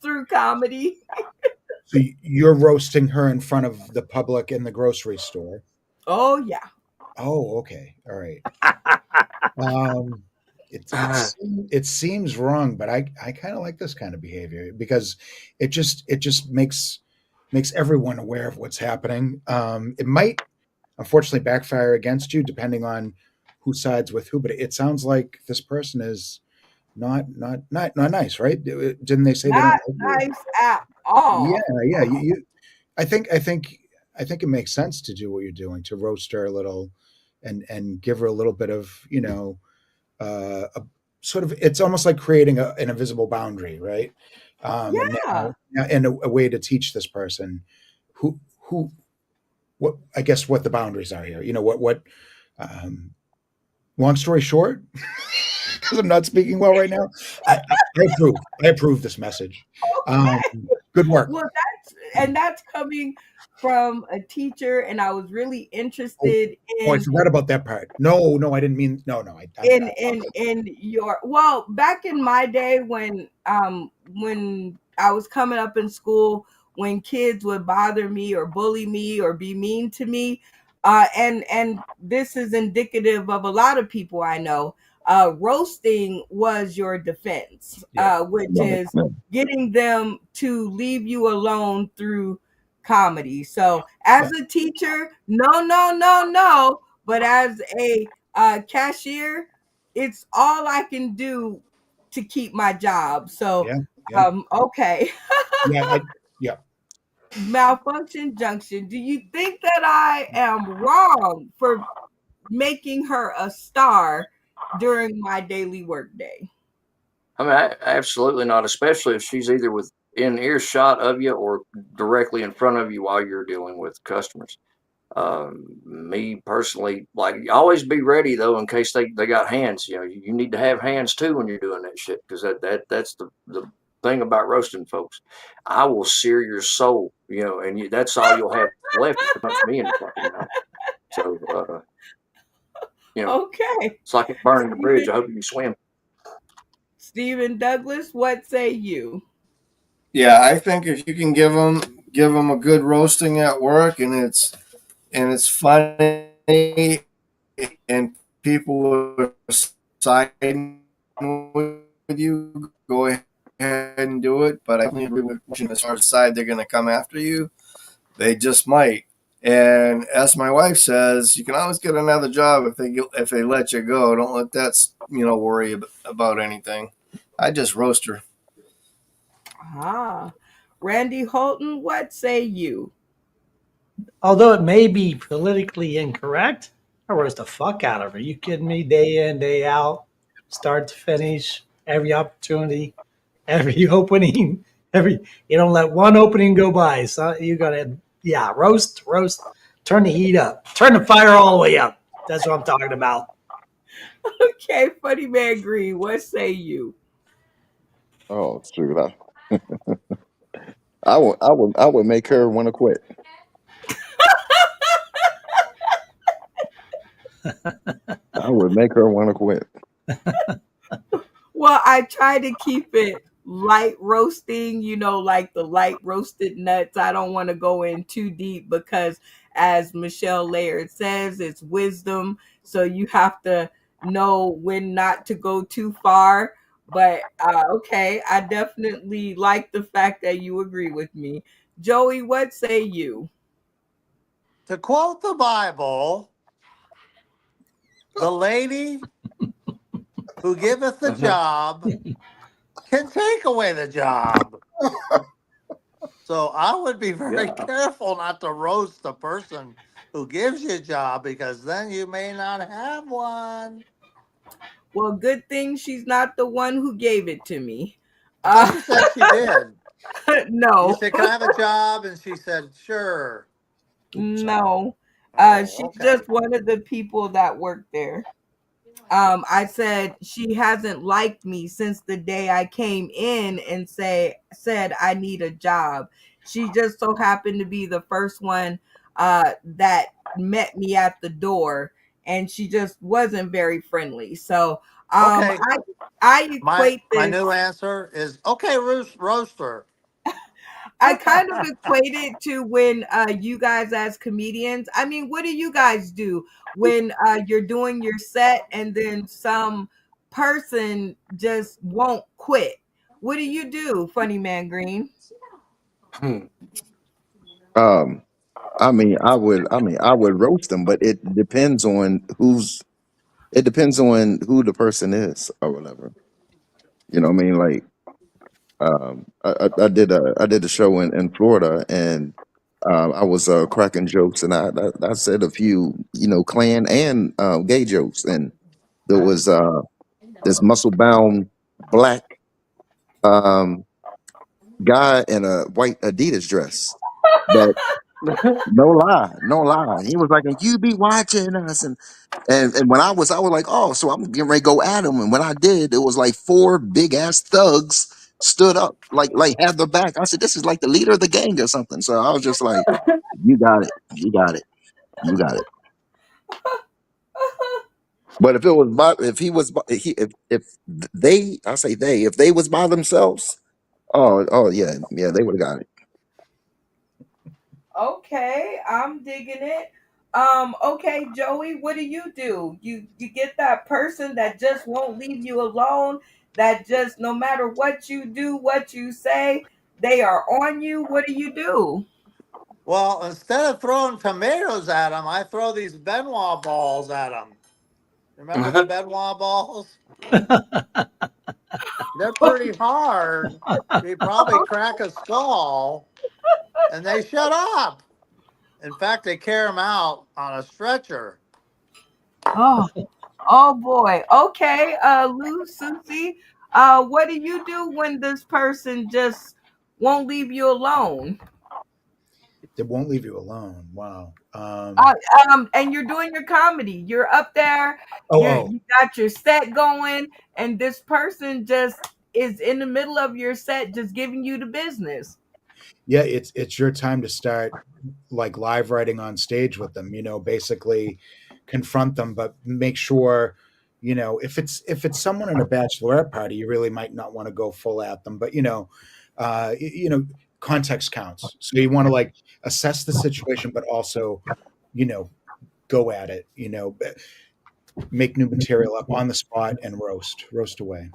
through comedy? So you're roasting her in front of the public in the grocery store. Oh yeah. Oh, okay. All right. It seems wrong, but I kind of like this kind of behavior because it just makes everyone aware of what's happening. It might unfortunately backfire against you depending on who sides with who, but it sounds like this person is not nice, right? Didn't they say they Not don't like you? nice at all. Yeah. I think it makes sense to do what you're doing, to roast her a little and give her a little bit of, a sort of, it's almost like creating an invisible boundary, right? And Yeah. now and a way to teach this person who what I guess what the boundaries are here. Um, long story short, because I'm not speaking well right now. I approve this message. Um, good work. Well, that's coming from a teacher, and I was really interested Oh, I in forgot about that part. No, I didn't mean. No, in your, well, back in my day when I was coming up in school, when kids would bother me or bully me or be mean to me, and this is indicative of a lot of people I know, roasting was your defense, which Right. is getting them to leave you alone through comedy. So as a teacher, no, but as a cashier, it's all I can do to keep my job. So, Yeah, yeah, okay. yeah. Yeah. Malfunction Junction. Do you think that I am wrong for making her a star during my daily workday? I mean, absolutely not, especially if she's either within earshot of you or directly in front of you while you're dealing with customers. Me personally, like, always be ready though in case they got hands. You know, you need to have hands too when you're doing that shit, because that's the thing about roasting folks. I will sear your soul, you know, and that's all you'll have left if you punch me in the fucking mouth. So, you know, Okay. it's like burning the bridge. I Stephen, hope you can swim. Stephen Douglas, what say you? Yeah, I think if you can give them a good roasting at work, and it's funny, and people are siding with you, go ahead and do it. But I think agree with as far as side they're going to come after you, they just might. And as my wife says, you can always get another job if they let you go. Don't let that worry about anything. I just roast her. Ah, Randy Holton, what say you? Although it may be politically incorrect, I roast the fuck out of her. You kidding me? Day in, day out, start to finish, every opportunity, every opening, every you don't let one opening go by. So you gotta roast, turn the heat up, turn the fire all the way up. That's what I'm talking about. Okay, Funny Man Green, what say you? Oh, shoot. I would make her want to quit. I would make her want to quit. Well, I try to keep it light roasting, like the light roasted nuts. I don't want to go in too deep because, as Michelle Laird says, it's wisdom. So you have to know when not to go too far. But okay, I definitely like the fact that you agree with me. Joey, what say you? To quote the Bible, the lady who giveth the job can take away the job. So I would be very careful not to roast the person who gives you a job, because then you may not have one. Well, good thing she's not the one who gave it to me. I thought you said she did. You No. said, "Can I have a job?" And she said, "Sure." No, Oh, she's okay. just one of the people that work there. I said she hasn't liked me since the day I came in and said I need a job. She just so happened to be the first one that met me at the door, and she just wasn't very friendly. So Okay. I My equate my this. new answer is okay, roaster. I kind of equate it to when you guys as comedians, I mean, what do you guys do when you're doing your set and then some person just won't quit? What do you do, Funny Man Green? Um, I would roast them, but it depends on it depends on who the person is or whatever. You know what I mean? Like, I did a show in Florida, and I was cracking jokes, and I said a few, clan and gay jokes, and there was this muscle bound black um, guy in a white Adidas dress that No lie, no lie. He was like, "And you be watching us," and when I was like, "Oh, so I'm getting ready to go at him." And when I did, it was like four big ass thugs stood up, like had their back. I said, "This is like the leader of the gang or something." So I was just like, "You got it, you got it, you got it." But if it was by, if he was, by, if they, I say they, if they was by themselves, oh yeah, yeah, they would have got it. Okay, I'm digging it. Okay, Joey, what do? You get that person that just won't leave you alone, that just no matter what you do, what you say, they are on you. What do you do? Well, instead of throwing tomatoes at them, I throw these Benoit balls at them. Remember the Benoit balls? They're pretty hard. You probably crack a skull, and they shut up. In fact, they carry them out on a stretcher. Oh, oh boy. Okay, Lou, Susie, what do you do when this person just won't leave you alone? It won't leave you alone. Wow. Uh, and you're doing your comedy. You're up there. Oh, You got your set going, and this person just is in the middle of your set, just giving you the business. yeah. It's your time to start like live writing on stage with them. Basically confront them, but make sure. If it's someone in a bachelorette party, you really might not want to go full at them. But context counts. So you want to like assess the situation, but also, you know, go at it. Make new material up on the spot and roast away.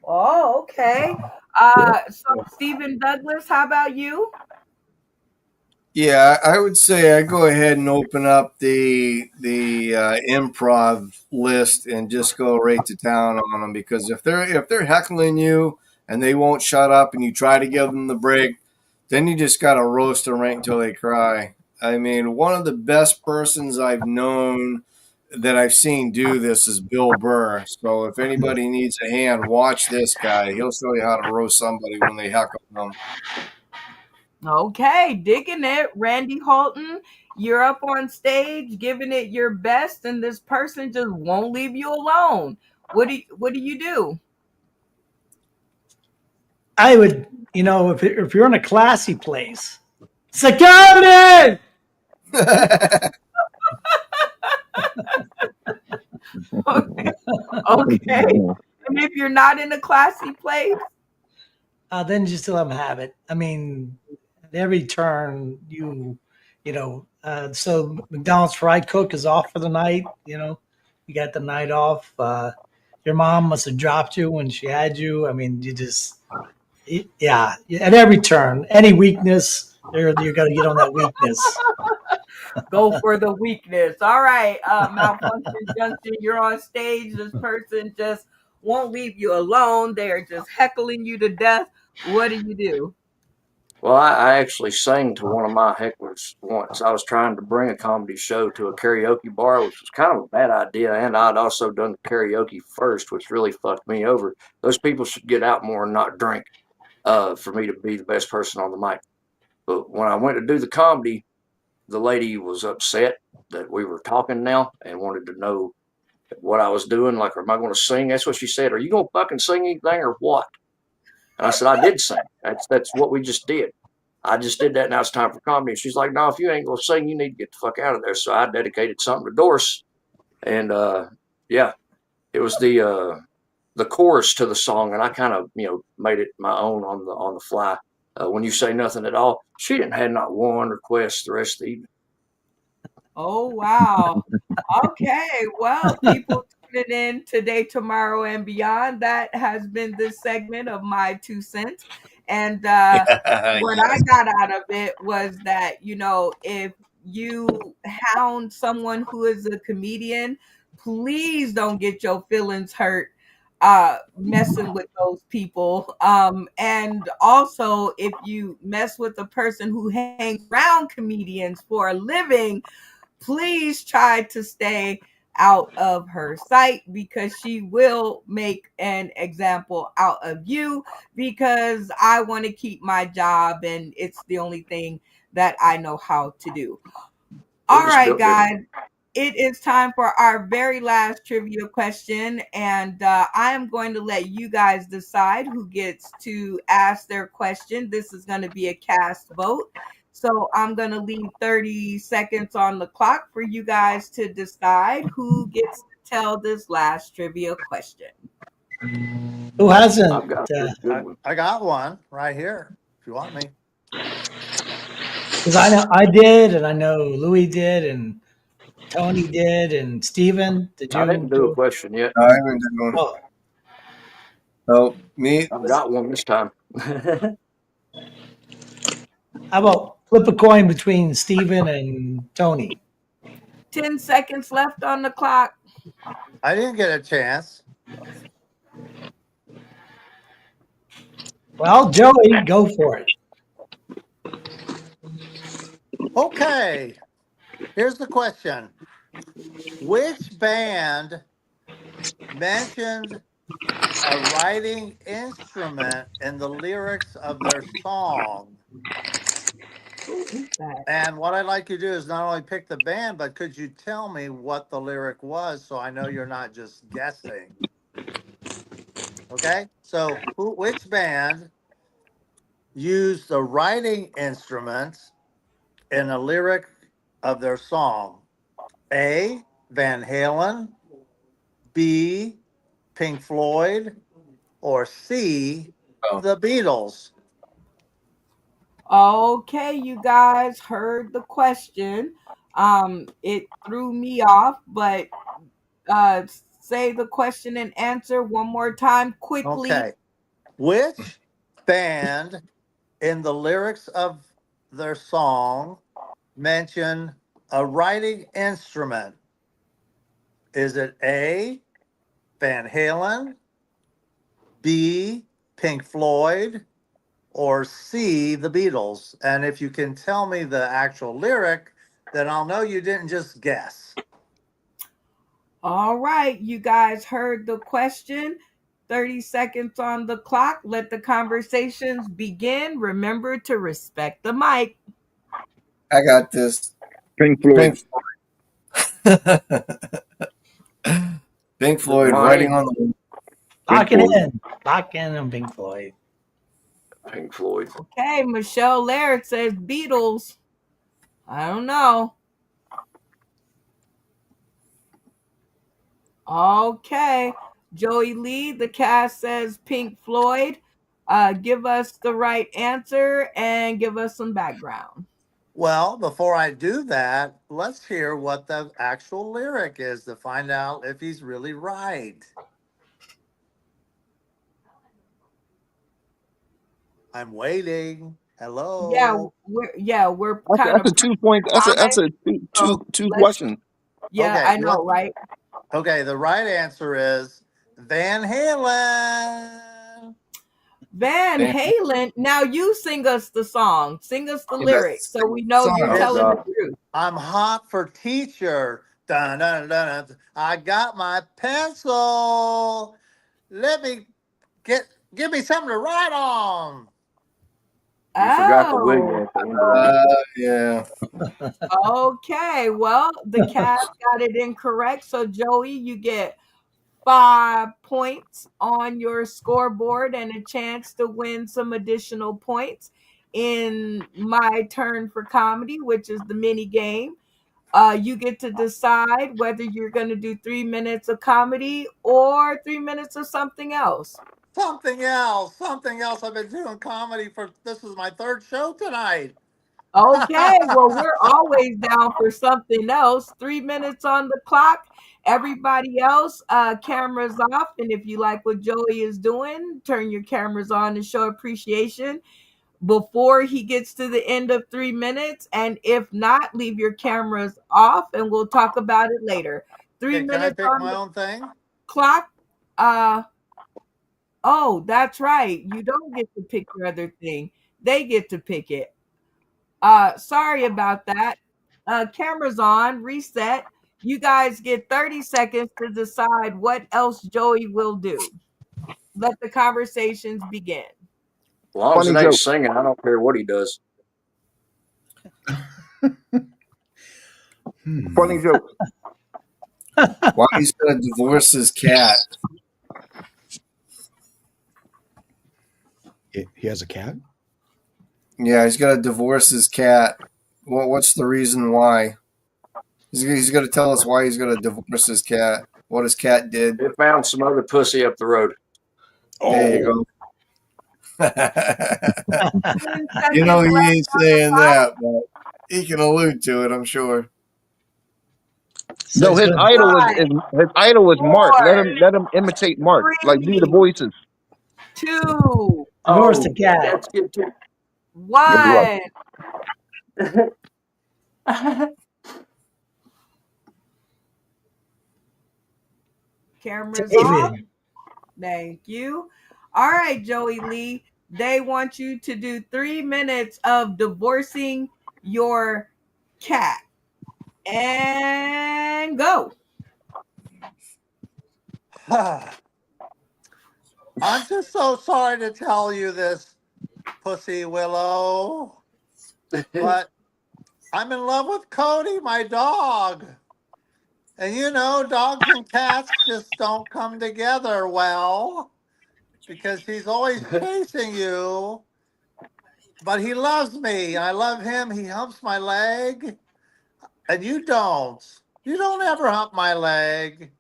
Oh, okay. So Stephen Douglas, how about you? Yeah, I would say I go ahead and open up the improv list and just go right to town on them, because if they're heckling you and they won't shut up and you try to give them the break, then you just got to roast them right until they cry. I mean, one of the best persons I've known that I've seen do this is Bill Burr. So if anybody needs a hand, watch this guy. He'll show you how to roast somebody when they heckle them. Okay, digging it. Randy Holton, you're up on stage giving it your best, and this person just won't leave you alone. What do you do? I would, if you're in a classy place, security. Okay. Okay. And if you're not in a classy place, Then you still let them have it. I mean, at every turn, so McDonald's fry cook is off for the night. You got the night off. Your mom must have dropped you when she had you. I mean, yeah. At every turn, any weakness, you're going to get on that weakness. go for the weakness. All right, Malfunction Junction, you're on stage. This person just won't leave you alone. They're just heckling you to death. What do? Well, I actually sang to one of my hecklers once. I was trying to bring a comedy show to a karaoke bar, which was kind of a bad idea, and I'd also done karaoke first, which really fucked me over. Those people should get out more and not drink for me to be the best person on the mic. But when I went to do the comedy, the lady was upset that we were talking now and wanted to know what I was doing. Like, am I going to sing? That's what she said. Are you going to fucking sing anything or what? And I said, I did sing. That's what we just did. I just did that. Now it's time for comedy. And she's like, no, if you ain't going to sing, you need to get the fuck out of there. So I dedicated something to Doris. And yeah, it was the chorus to the song. And I kind of, made it my own on the fly. When you say nothing at all, she didn't have not one request the rest of the evening. Oh, wow. Okay, well, people tuning in today, tomorrow, and beyond, that has been this segment of My Two Cents. And what I Yes. got out of it was that, if you hound someone who is a comedian, please don't get your feelings hurt messing with those people. And also, if you mess with a person who hangs around comedians for a living, please try to stay out of her sight, because she will make an example out of you, because I want to keep my job and it's the only thing that I know how to do. We'll All just right, build it. guys. It is time for our very last trivia question, and I am going to let you guys decide who gets to ask their question. This is going to be a cast vote. So I'm going to leave 30 seconds on the clock for you guys to decide who gets to tell this last trivia question. Who hasn't? I've got a good one. I got one right here if you want me. Because I know I did, and I know Louis did, and Tony did, and Steven, did I you didn't do a question yet. I haven't done one. Oh, Oh, me. I've got one this time. how about flip a coin between Steven and Tony? 10 seconds left on the clock. I didn't get a chance. Well, Joey, go for it. Okay, here's the question. Which band mentioned a writing instrument in the lyrics of their song? Who is that? And what I'd like you to do is not only pick the band, but could you tell me what the lyric was so I know you're not just guessing? Okay, so which band used the writing instruments in a lyric of their song? A, Van Halen, B, Pink Floyd, or C, Oh. the Beatles? Okay, you guys heard the question. It threw me off, but say the question and answer one more time quickly. Okay. Which band in the lyrics of their song mention a writing instrument? Is it A, Van Halen, B, Pink Floyd, or C, the Beatles? And if you can tell me the actual lyric, then I'll know you didn't just guess. All right, you guys heard the question. 30 seconds on the clock. Let the conversations begin. Remember to respect the mic. I got this. Pink Floyd. Pink Floyd. Pink Floyd Mine. writing on the. Lock it Floyd. in. Lock in on Pink Floyd. Pink Floyd. Okay, Michelle Laird says Beatles. I don't know. Okay. Joey Lee, the cast says Pink Floyd. Give us the right answer and give us some background. Well, before I do that, let's hear what the actual lyric is to find out if he's really right. I'm waiting. Hello. Yeah, we're kind That's a of 2 point. That's a two let's- question. yeah, Okay, I know, right? Okay, the right answer is Van Halen. Van Van- Halen. Now you sing us the song. Sing us the Yeah, lyrics so we know song. you're Oh, telling God. the truth. I'm hot for teacher. Dun, dun, dun, dun. I got my pencil. Let me give me something to write on. You forgot the Oh, William at the end of it. Yeah. okay. Well, the cast got it incorrect. So Joey, you get 5 points on your scoreboard and a chance to win some additional points in my turn for comedy, which is the mini game. You get to decide whether you're going to do 3 minutes of comedy or 3 minutes of something else. Something else. Something else. I've been doing comedy this is my third show tonight. Okay, well, we're always down for something else. 3 minutes on the clock. Everybody else, cameras off. And if you like what Joey is doing, turn your cameras on and show appreciation before he gets to the end of 3 minutes. And if not, leave your cameras off and we'll talk about it later. 3 Okay, can I minutes pick on my the own thing? clock. Oh, that's right. You don't get to pick your other thing. They get to pick it. Sorry about that. Cameras on, reset. You guys get 30 seconds to decide what else Joey will do. Let the conversations begin. As long as it Funny ain't joke. singing, I don't care what he does. Funny joke. Why he's gonna divorce his cat? He has a cat? Yeah, he's gonna divorce his cat. What's the reason why? He's gonna tell us why he's gonna divorce his cat. What his cat did. They found some other pussy up the road. There you go. You Second know he left ain't on the saying clock. that, but he can allude to it, I'm sure. So No, he's his gonna idol is, Five, his idol is Mark. four, Let him imitate Mark. Like do the 3, voices. 2, divorce the Oh, cat. that's good too. You'll be right. 1. Cameras off. David. Thank you. All right, Joey Lee. They want you to do 3 minutes of divorcing your cat. And go. I'm just so sorry to tell you this, Pussy Willow, but I'm in love with Cody, my dog. And you know, dogs and cats just don't come together well because he's always chasing you. But he loves me. I love him. He humps my leg. And you don't. You don't ever hump my leg.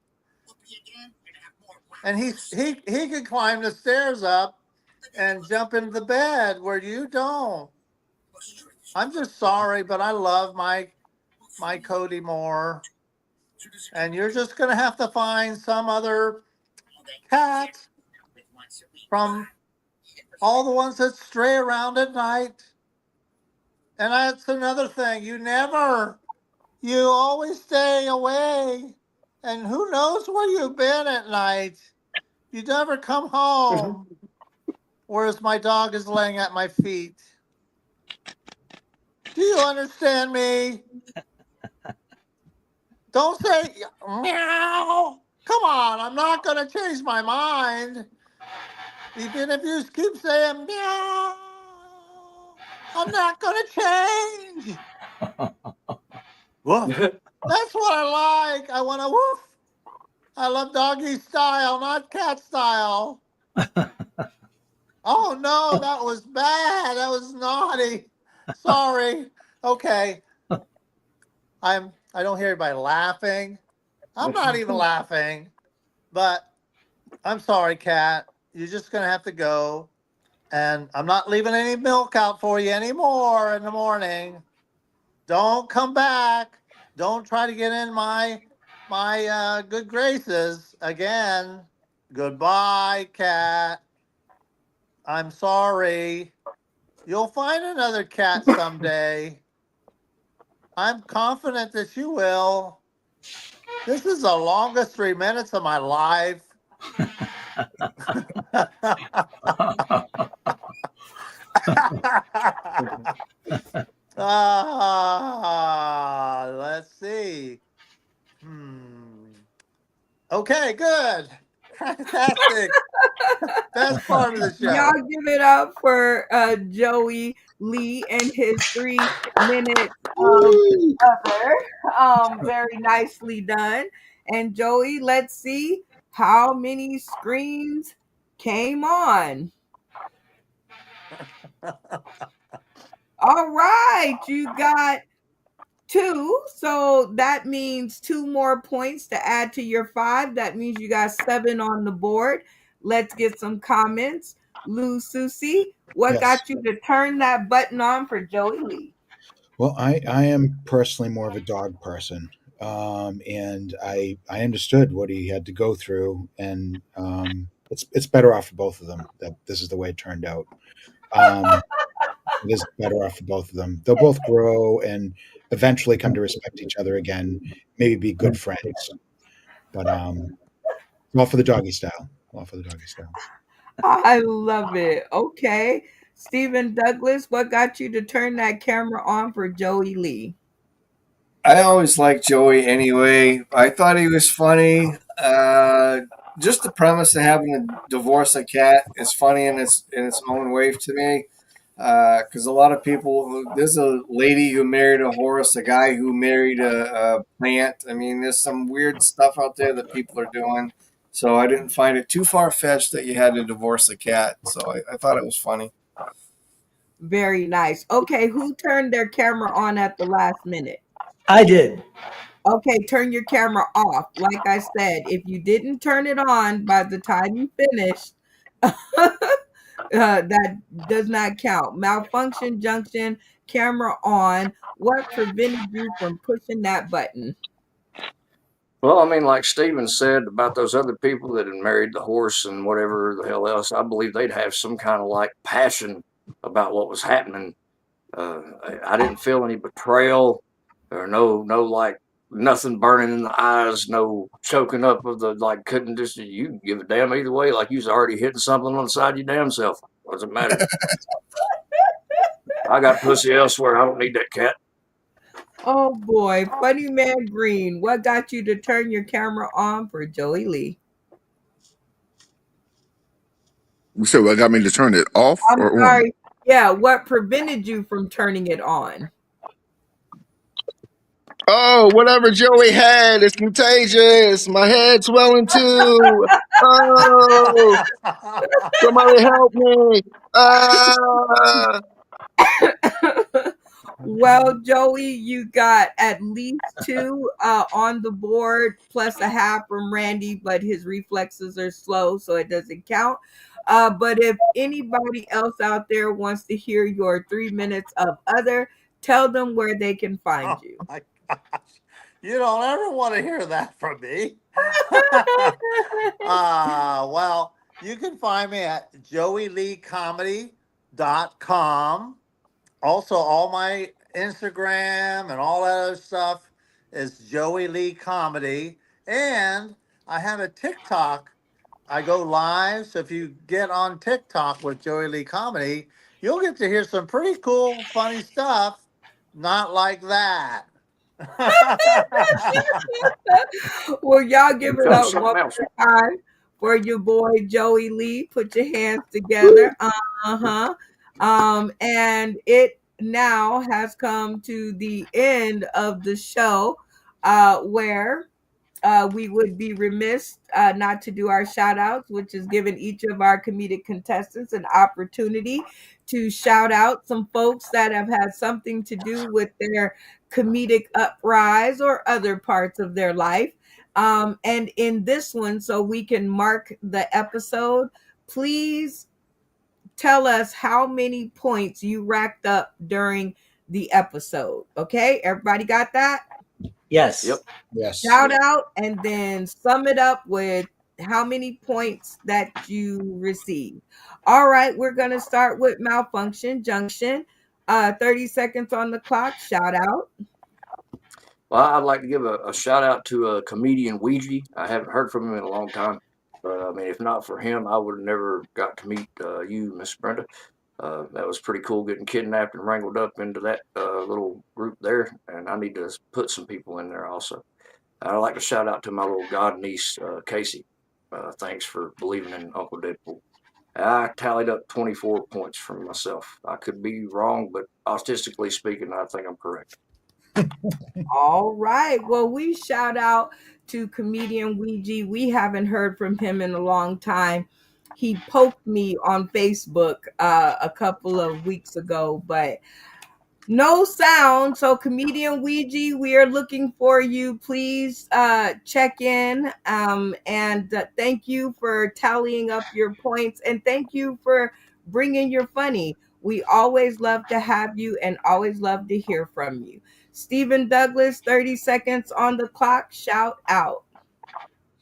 And he can climb the stairs up and jump into the bed where you don't. I'm just sorry, but I love my Cody more. And you're just gonna have to find some other cat from all the ones that stray around at night. And that's another thing. You always stay away. And who knows where you've been at night? You never come home. Whereas my dog is laying at my feet. Do you understand me? Don't say meow. Come on, I'm not going to change my mind. Even if you keep saying meow, I'm not going to change. Woof. That's what I like. I want to woof. I love doggy style, not cat style. Oh no, that was bad. That was naughty. Sorry. Okay. I don't hear anybody laughing. I'm not even laughing. But I'm sorry, Cat. You're just gonna have to go. And I'm not leaving any milk out for you anymore in the morning. Don't come back. Don't try to get in my good graces again. Goodbye, Cat. I'm sorry. You'll find another cat someday. I'm confident that you will. This is the longest 3 minutes of my life. Let's see. Okay, good. Fantastic. Best part of the show. Y'all give it up for Joey Lee and his 3 minutes of other. Very nicely done. And Joey, let's see how many screens came on. All right, you got 2. So that means 2 more points to add to your 5. That means you got 7 on the board. Let's get some comments. Lou Susie, what Yes. got you to turn that button on for Joey Lee? Well, I am personally more of a dog person, and I understood what he had to go through, and it's better off for both of them that this is the way it turned out. It is better off for both of them. They'll both grow and eventually come to respect each other again. Maybe be good friends, but all for the doggy style. All for the doggy style. I love it. Okay. Stephen Douglas, what got you to turn that camera on for Joey Lee? I always liked Joey anyway. I thought he was funny. Just the premise of having to divorce a cat is funny in its own way to me. because a lot of people, there's a lady who married a horse, a guy who married a plant. I mean, there's some weird stuff out there that people are doing. So I didn't find it too far fetched that you had to divorce a cat. So I thought it was funny. Very nice. Okay, who turned their camera on at the last minute? I did. Okay, turn your camera off. Like I said, if you didn't turn it on by the time you finished, that does not count. Malfunction junction, camera on. What prevented you from pushing that button? Well, I mean, like Steven said about those other people that had married the horse and whatever the hell else, I believe they'd have some kind of like passion about what was happening. I didn't feel any betrayal or no like nothing burning in the eyes, no choking up of the like couldn't just you give a damn either way, like you was already hitting something on the side of your damn self. Doesn't matter. I got pussy elsewhere. I don't need that cat. Oh boy, Funny Man Green, what got you to turn your camera on for Joey Lee? So what got me to turn it off I'm or on? sorry. Yeah, what prevented you from turning it on? Oh, whatever Joey had is contagious. My head's swelling too. Oh, somebody help me. Ah. Well, Joey, you got at least 2 on the board, plus a half from Randy, but his reflexes are slow, so it doesn't count. But if anybody else out there wants to hear your 3 minutes of other, tell them where they can find Oh you. my gosh. You don't ever want to hear that from me. Well, you can find me at joeyleecomedy.com. Also, all my Instagram and all that other stuff is Joey Lee Comedy. And I have a TikTok. I go live. So if you get on TikTok with Joey Lee Comedy, you'll get to hear some pretty cool, funny stuff. Not like that. Well, y'all give it Tell me up one something else. more time for your boy Joey Lee. Put your hands together. Uh-huh. And it now has come to the end of the show, where we would be remiss not to do our shout outs, which is giving each of our comedic contestants an opportunity to shout out some folks that have had something to do with their comedic uprise or other parts of their life. And in this one, so we can mark the episode, please tell us how many points you racked up during the episode. Okay, everybody got that? Yes. Yep. Yes. Shout out and then sum it up with how many points that you received. All right, we're going to start with Malfunction Junction. 30 seconds on the clock. Shout out. Well, I'd like to give a shout out to comedian Ouija. I haven't heard from him in a long time. But I mean, if not for him, I would have never got to meet you, Miss Brenda. That was pretty cool getting kidnapped and wrangled up into that little group there. And I need to put some people in there also. I'd like to shout out to my little god niece, Casey. Thanks for believing in Uncle Deadpool. I tallied up 24 points for myself. I could be wrong, but artistically speaking, I think I'm correct. All right. Well, we shout out to comedian Ouija. We haven't heard from him in a long time. He poked me on Facebook a couple of weeks ago, but no sound. So comedian Ouija, we are looking for you. Please check in. And thank you for tallying up your points. And thank you for bringing your funny. We always love to have you and always love to hear from you. Stephen Douglas, 30 seconds on the clock. Shout out.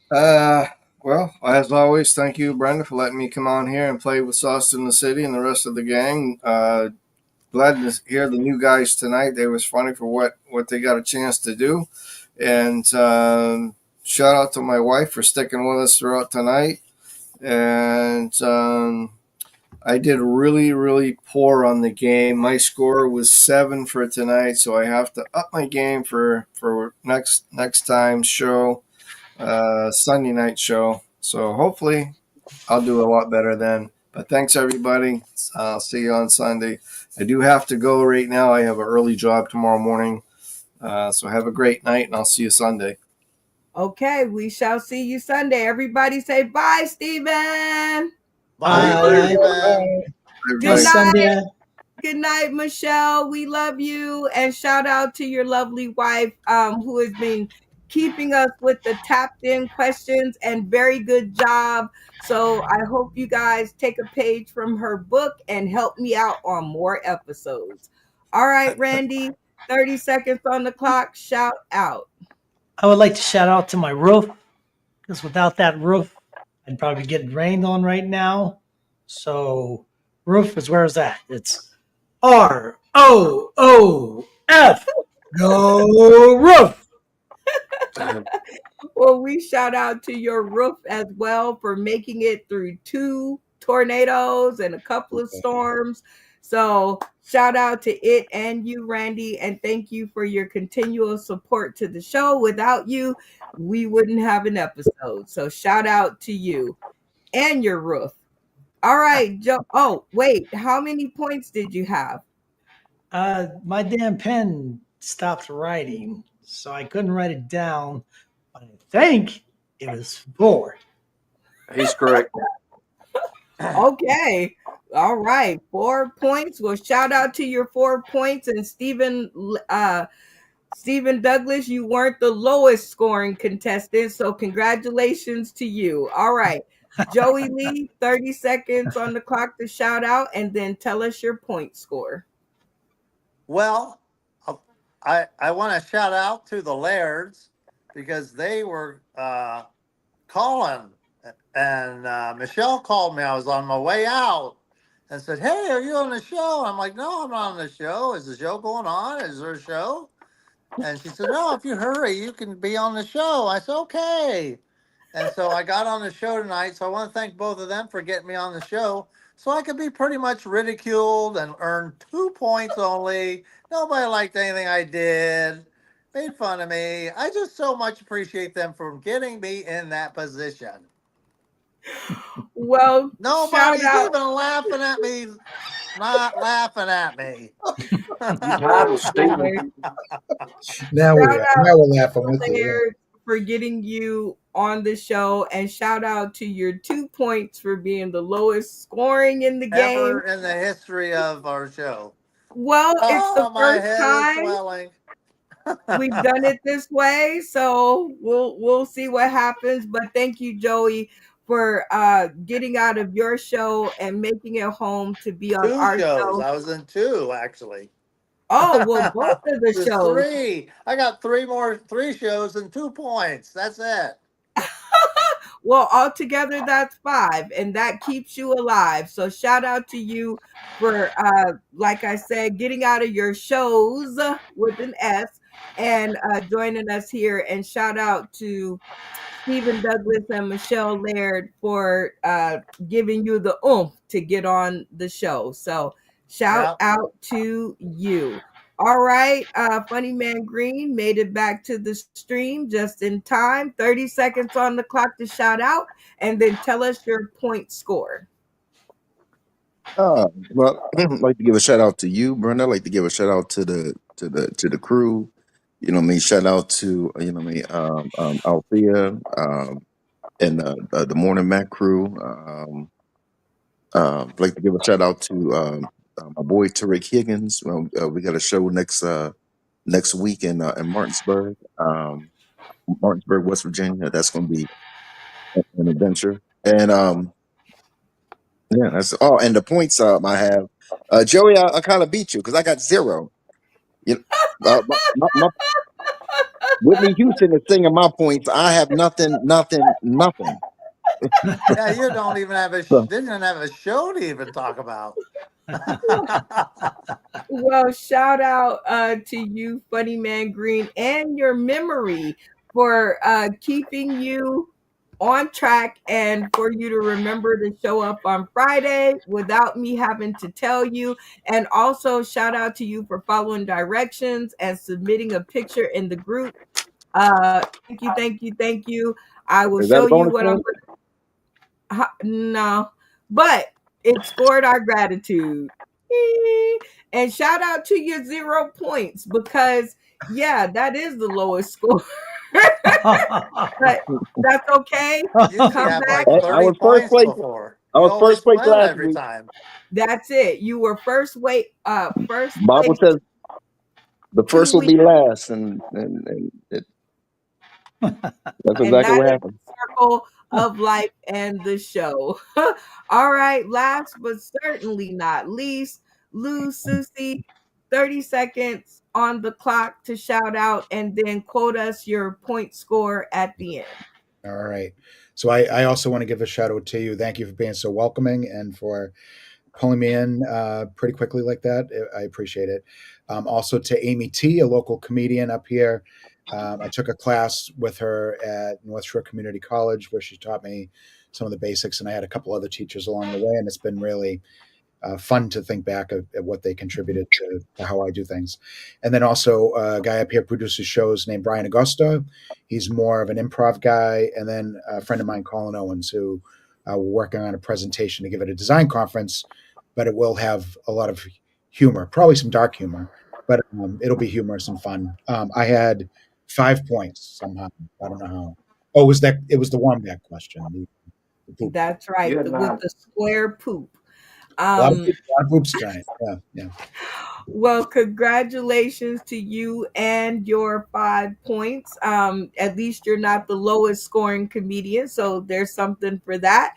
Well, as always, thank you, Brenda, for letting me come on here and play with Sauce in the City and the rest of the gang. Glad to hear the new guys tonight. They was funny for what they got a chance to do. And shout out to my wife for sticking with us throughout tonight. And I did really, really poor on the game. My score was 7 for tonight, so I have to up my game for next time's show, Sunday night show. So hopefully I'll do a lot better then. But thanks, everybody. I'll see you on Sunday. I do have to go right now. I have an early job tomorrow morning. So have a great night, and I'll see you Sunday. Okay, we shall see you Sunday. Everybody say bye, Stephen. Bye, Bye. Stephen. Good Till night. Sunday. Good night, Michelle. We love you. And shout out to your lovely wife, who has been keeping us with the tapped in questions, and very good job. So I hope you guys take a page from her book and help me out on more episodes. All right, Randy, 30 seconds on the clock. Shout out. I would like to shout out to my roof, because without that roof, I'd probably be getting rained on right now. So, roof is where is that? It's ROOF. Go roof. Well, we shout out to your roof as well for making it through 2 tornadoes and a couple of storms. So, shout out to it and you, Randy, and thank you for your continual support to the show. Without you, we wouldn't have an episode. So, shout out to you and your roof. All right, Joe. Oh, wait. How many points did you have? My damn pen stopped writing, so I couldn't write it down. But I think it was 4. He's correct. Okay. All right. 4 points. Well, shout out to your 4 points. And Stephen Douglas, you weren't the lowest scoring contestant. So congratulations to you. All right. Joey Lee, 30 seconds on the clock to shout out, and then tell us your point score. Well, I want to shout out to the Lairds because they were calling, and Michelle called me. I was on my way out and said, "Hey, are you on the show?" I'm like, "No, I'm not on the show. Is the show going on? Is there a show?" And she said, "No, if you hurry, you can be on the show." I said, "Okay." And so I got on the show tonight. So I want to thank both of them for getting me on the show so I could be pretty much ridiculed and earn 2 points only. Nobody liked anything I did, made fun of me. I just so much appreciate them for getting me in that position. Well, Nobody's shout out. even laughing at me, not laughing at me. Title, Stephen. Now Shout out we're laughing with you. Laird for getting you on the show, and shout out to your 2 points for being the lowest scoring in the game. Ever in the history of our show. Well, it's the My first head is time swelling. we've done it this way, so we'll see what happens. But thank you, Joey, for getting out of your show and making it home to be on 2 our shows. show. I was in 2 actually. Oh, well, both of the There's shows. 3. I got 3 shows and 2 points. That's it. Well, altogether that's 5, and that keeps you alive. So shout out to you for, like I said, getting out of your shows with an S and joining us here. And shout out to Stephen Douglas and Michelle Laird for giving you the oomph to get on the show. So shout out to you. All right, Funny Man Green made it back to the stream just in time. 30 seconds on the clock to shout out, and then tell us your point score. Well, I'd like to give a shout out to you, Brenda. I'd like to give a shout out to the crew. You know what I mean? Shout out to Althea and the Morning Mac crew. I'd like to give a shout out to my boy Tariq Higgins. We got a show next week in Martinsburg, West Virginia. That's going to be an adventure. And yeah, that's and the points I have. Joey, I kind of beat you because I got 0. You my Whitney Houston is singing my points. I have nothing. Yeah, you don't even have So, didn't even have a show to even talk about. Well, shout out to you, Funny Man Green, and your memory for keeping you on track and for you to remember to show up on Friday without me having to tell you. And also shout out to you for following directions and submitting a picture in the group. Thank you. I will is that show a you bonus what I'm point? no, but It scored our gratitude. Eee. And shout out to your 0 points because, yeah, that is the lowest score. But that's okay. Usually Come have back. like I 30 was first points place. before. I You was always first place win last every week. time. That's it. You were first Bible place says the 2 first will weeks, be last, and that's and exactly that what is happened. the circle of life and the show. All right, last but certainly not least, Lou Susie, 30 seconds on the clock to shout out and then quote us your point score at the end. All right. So I also want to give a shout out to you. Thank you for being so welcoming and for pulling me in pretty quickly like that. I appreciate it. Also to Amy T, a local comedian up here. I took a class with her at North Shore Community College where she taught me some of the basics, and I had a couple other teachers along the way, and it's been really fun to think back at what they contributed to how I do things. And then also a guy up here produces shows named Brian Augusto. He's more of an improv guy. And then a friend of mine, Colin Owens, who we're working on a presentation to give at a design conference, but it will have a lot of humor, probably some dark humor, but it'll be humorous and fun. I had 5 points somehow. I don't know how. Oh, it was the wombat question. The poop. That's right, You had with 9. the square poop. A lot of poops tonight. Yeah. Well, congratulations to you and your 5 points. At least you're not the lowest scoring comedian, so there's something for that.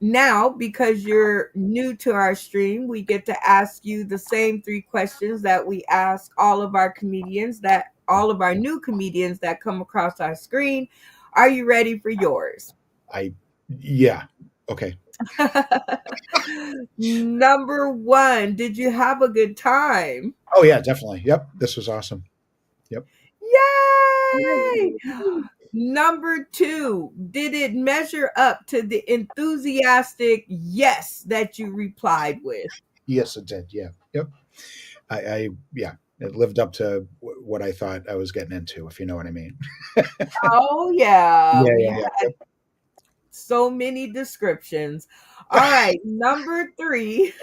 Now, because you're new to our stream, we get to ask you the same 3 questions that we ask all of our new comedians that come across our screen. Are you ready for yours? Yeah. Okay. Number 1, did you have a good time? Oh yeah, definitely. Yep. This was awesome. Yep. Yay! Number 2, did it measure up to the enthusiastic yes that you replied with? Yes, it did. Yeah. Yep. Yeah, it lived up to what I thought I was getting into, if you know what I mean. Oh, yeah. Yeah, We yeah, had yeah. Yep. so many descriptions. All right. Number 3,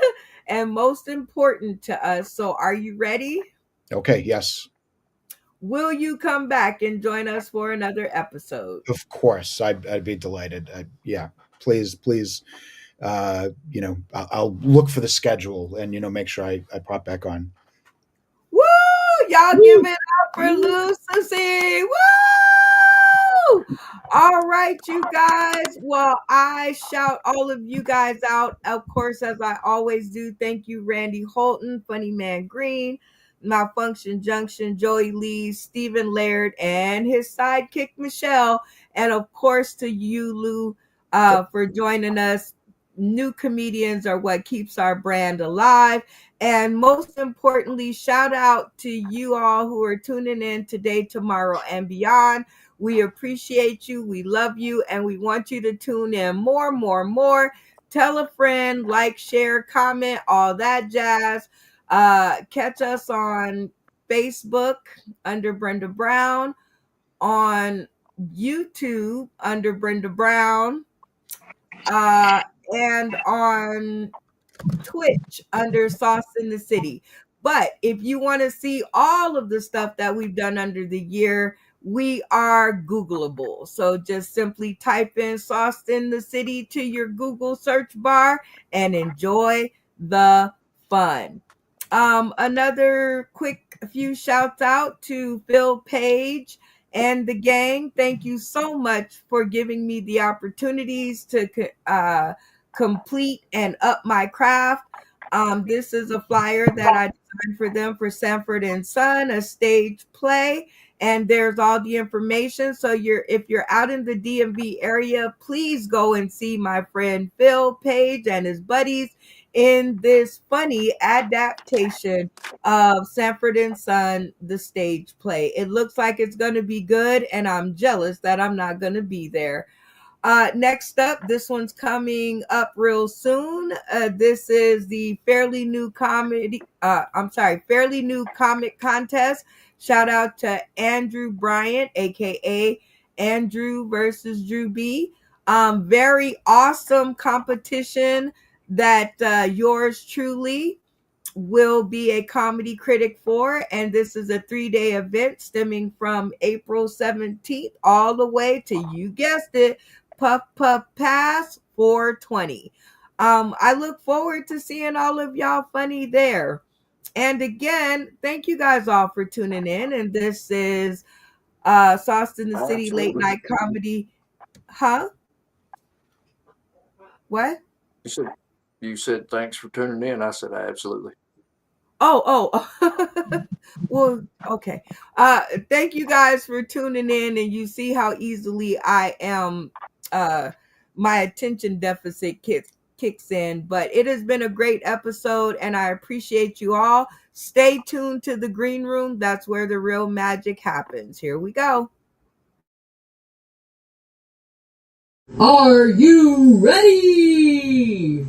and most important to us. So, are you ready? Okay. Yes. Will you come back and join us for another episode? Of course. I'd be delighted. Yeah. Please. I'll look for the schedule and make sure I pop back on. Woo! Y'all give it up for Lucy. Woo! All right, you guys. Well, I shout all of you guys out, of course, as I always do. Thank you, Randy Holton, Funny Man Green, Malfunction Junction, Joey Lee, Stephen Laird, and his sidekick, Michelle. And of course, to you, Lou, for joining us. New comedians are what keeps our brand alive. And most importantly, shout out to you all who are tuning in today, tomorrow, and beyond. We appreciate you. We love you. And we want you to tune in more. Tell a friend, like, share, comment, all that jazz. Catch us on Facebook under Brenda Brown, on YouTube under Brenda Brown, and on Twitch under Sauce in the City. But if you want to see all of the stuff that we've done under the year, we are Googleable. So just simply type in Sauce in the City to your Google search bar and enjoy the fun. Another quick few shouts out to Phil Page and the gang. Thank you so much for giving me the opportunities to complete and up my craft. This is a flyer that I designed for them for Sanford and Son, a stage play, and there's all the information. So if you're out in the DMV area, please go and see my friend Phil Page and his buddies in this funny adaptation of Sanford and Son, the stage play. It looks like it's going to be good, and I'm jealous that I'm not going to be there. Next up, this one's coming up real soon. This is the Fairly New Comic Contest. Shout out to Andrew Bryant, aka Andrew versus Drew B. Very awesome competition that yours truly will be a comedy critic for, and this is a 3-day event stemming from April 17th all the way to, you guessed it, Puff Puff Pass 420. I look forward to seeing all of y'all funny there. And again, thank you guys all for tuning in, and this is Sauce in the City Late Absolutely. Night Comedy. Huh? What? You said thanks for tuning in. I said absolutely. Oh. Well, okay. Thank you guys for tuning in, and you see how easily I am my attention deficit kicks in, but it has been a great episode and I appreciate you all. Stay tuned to the green room. That's where the real magic happens. Here we go. Are you ready?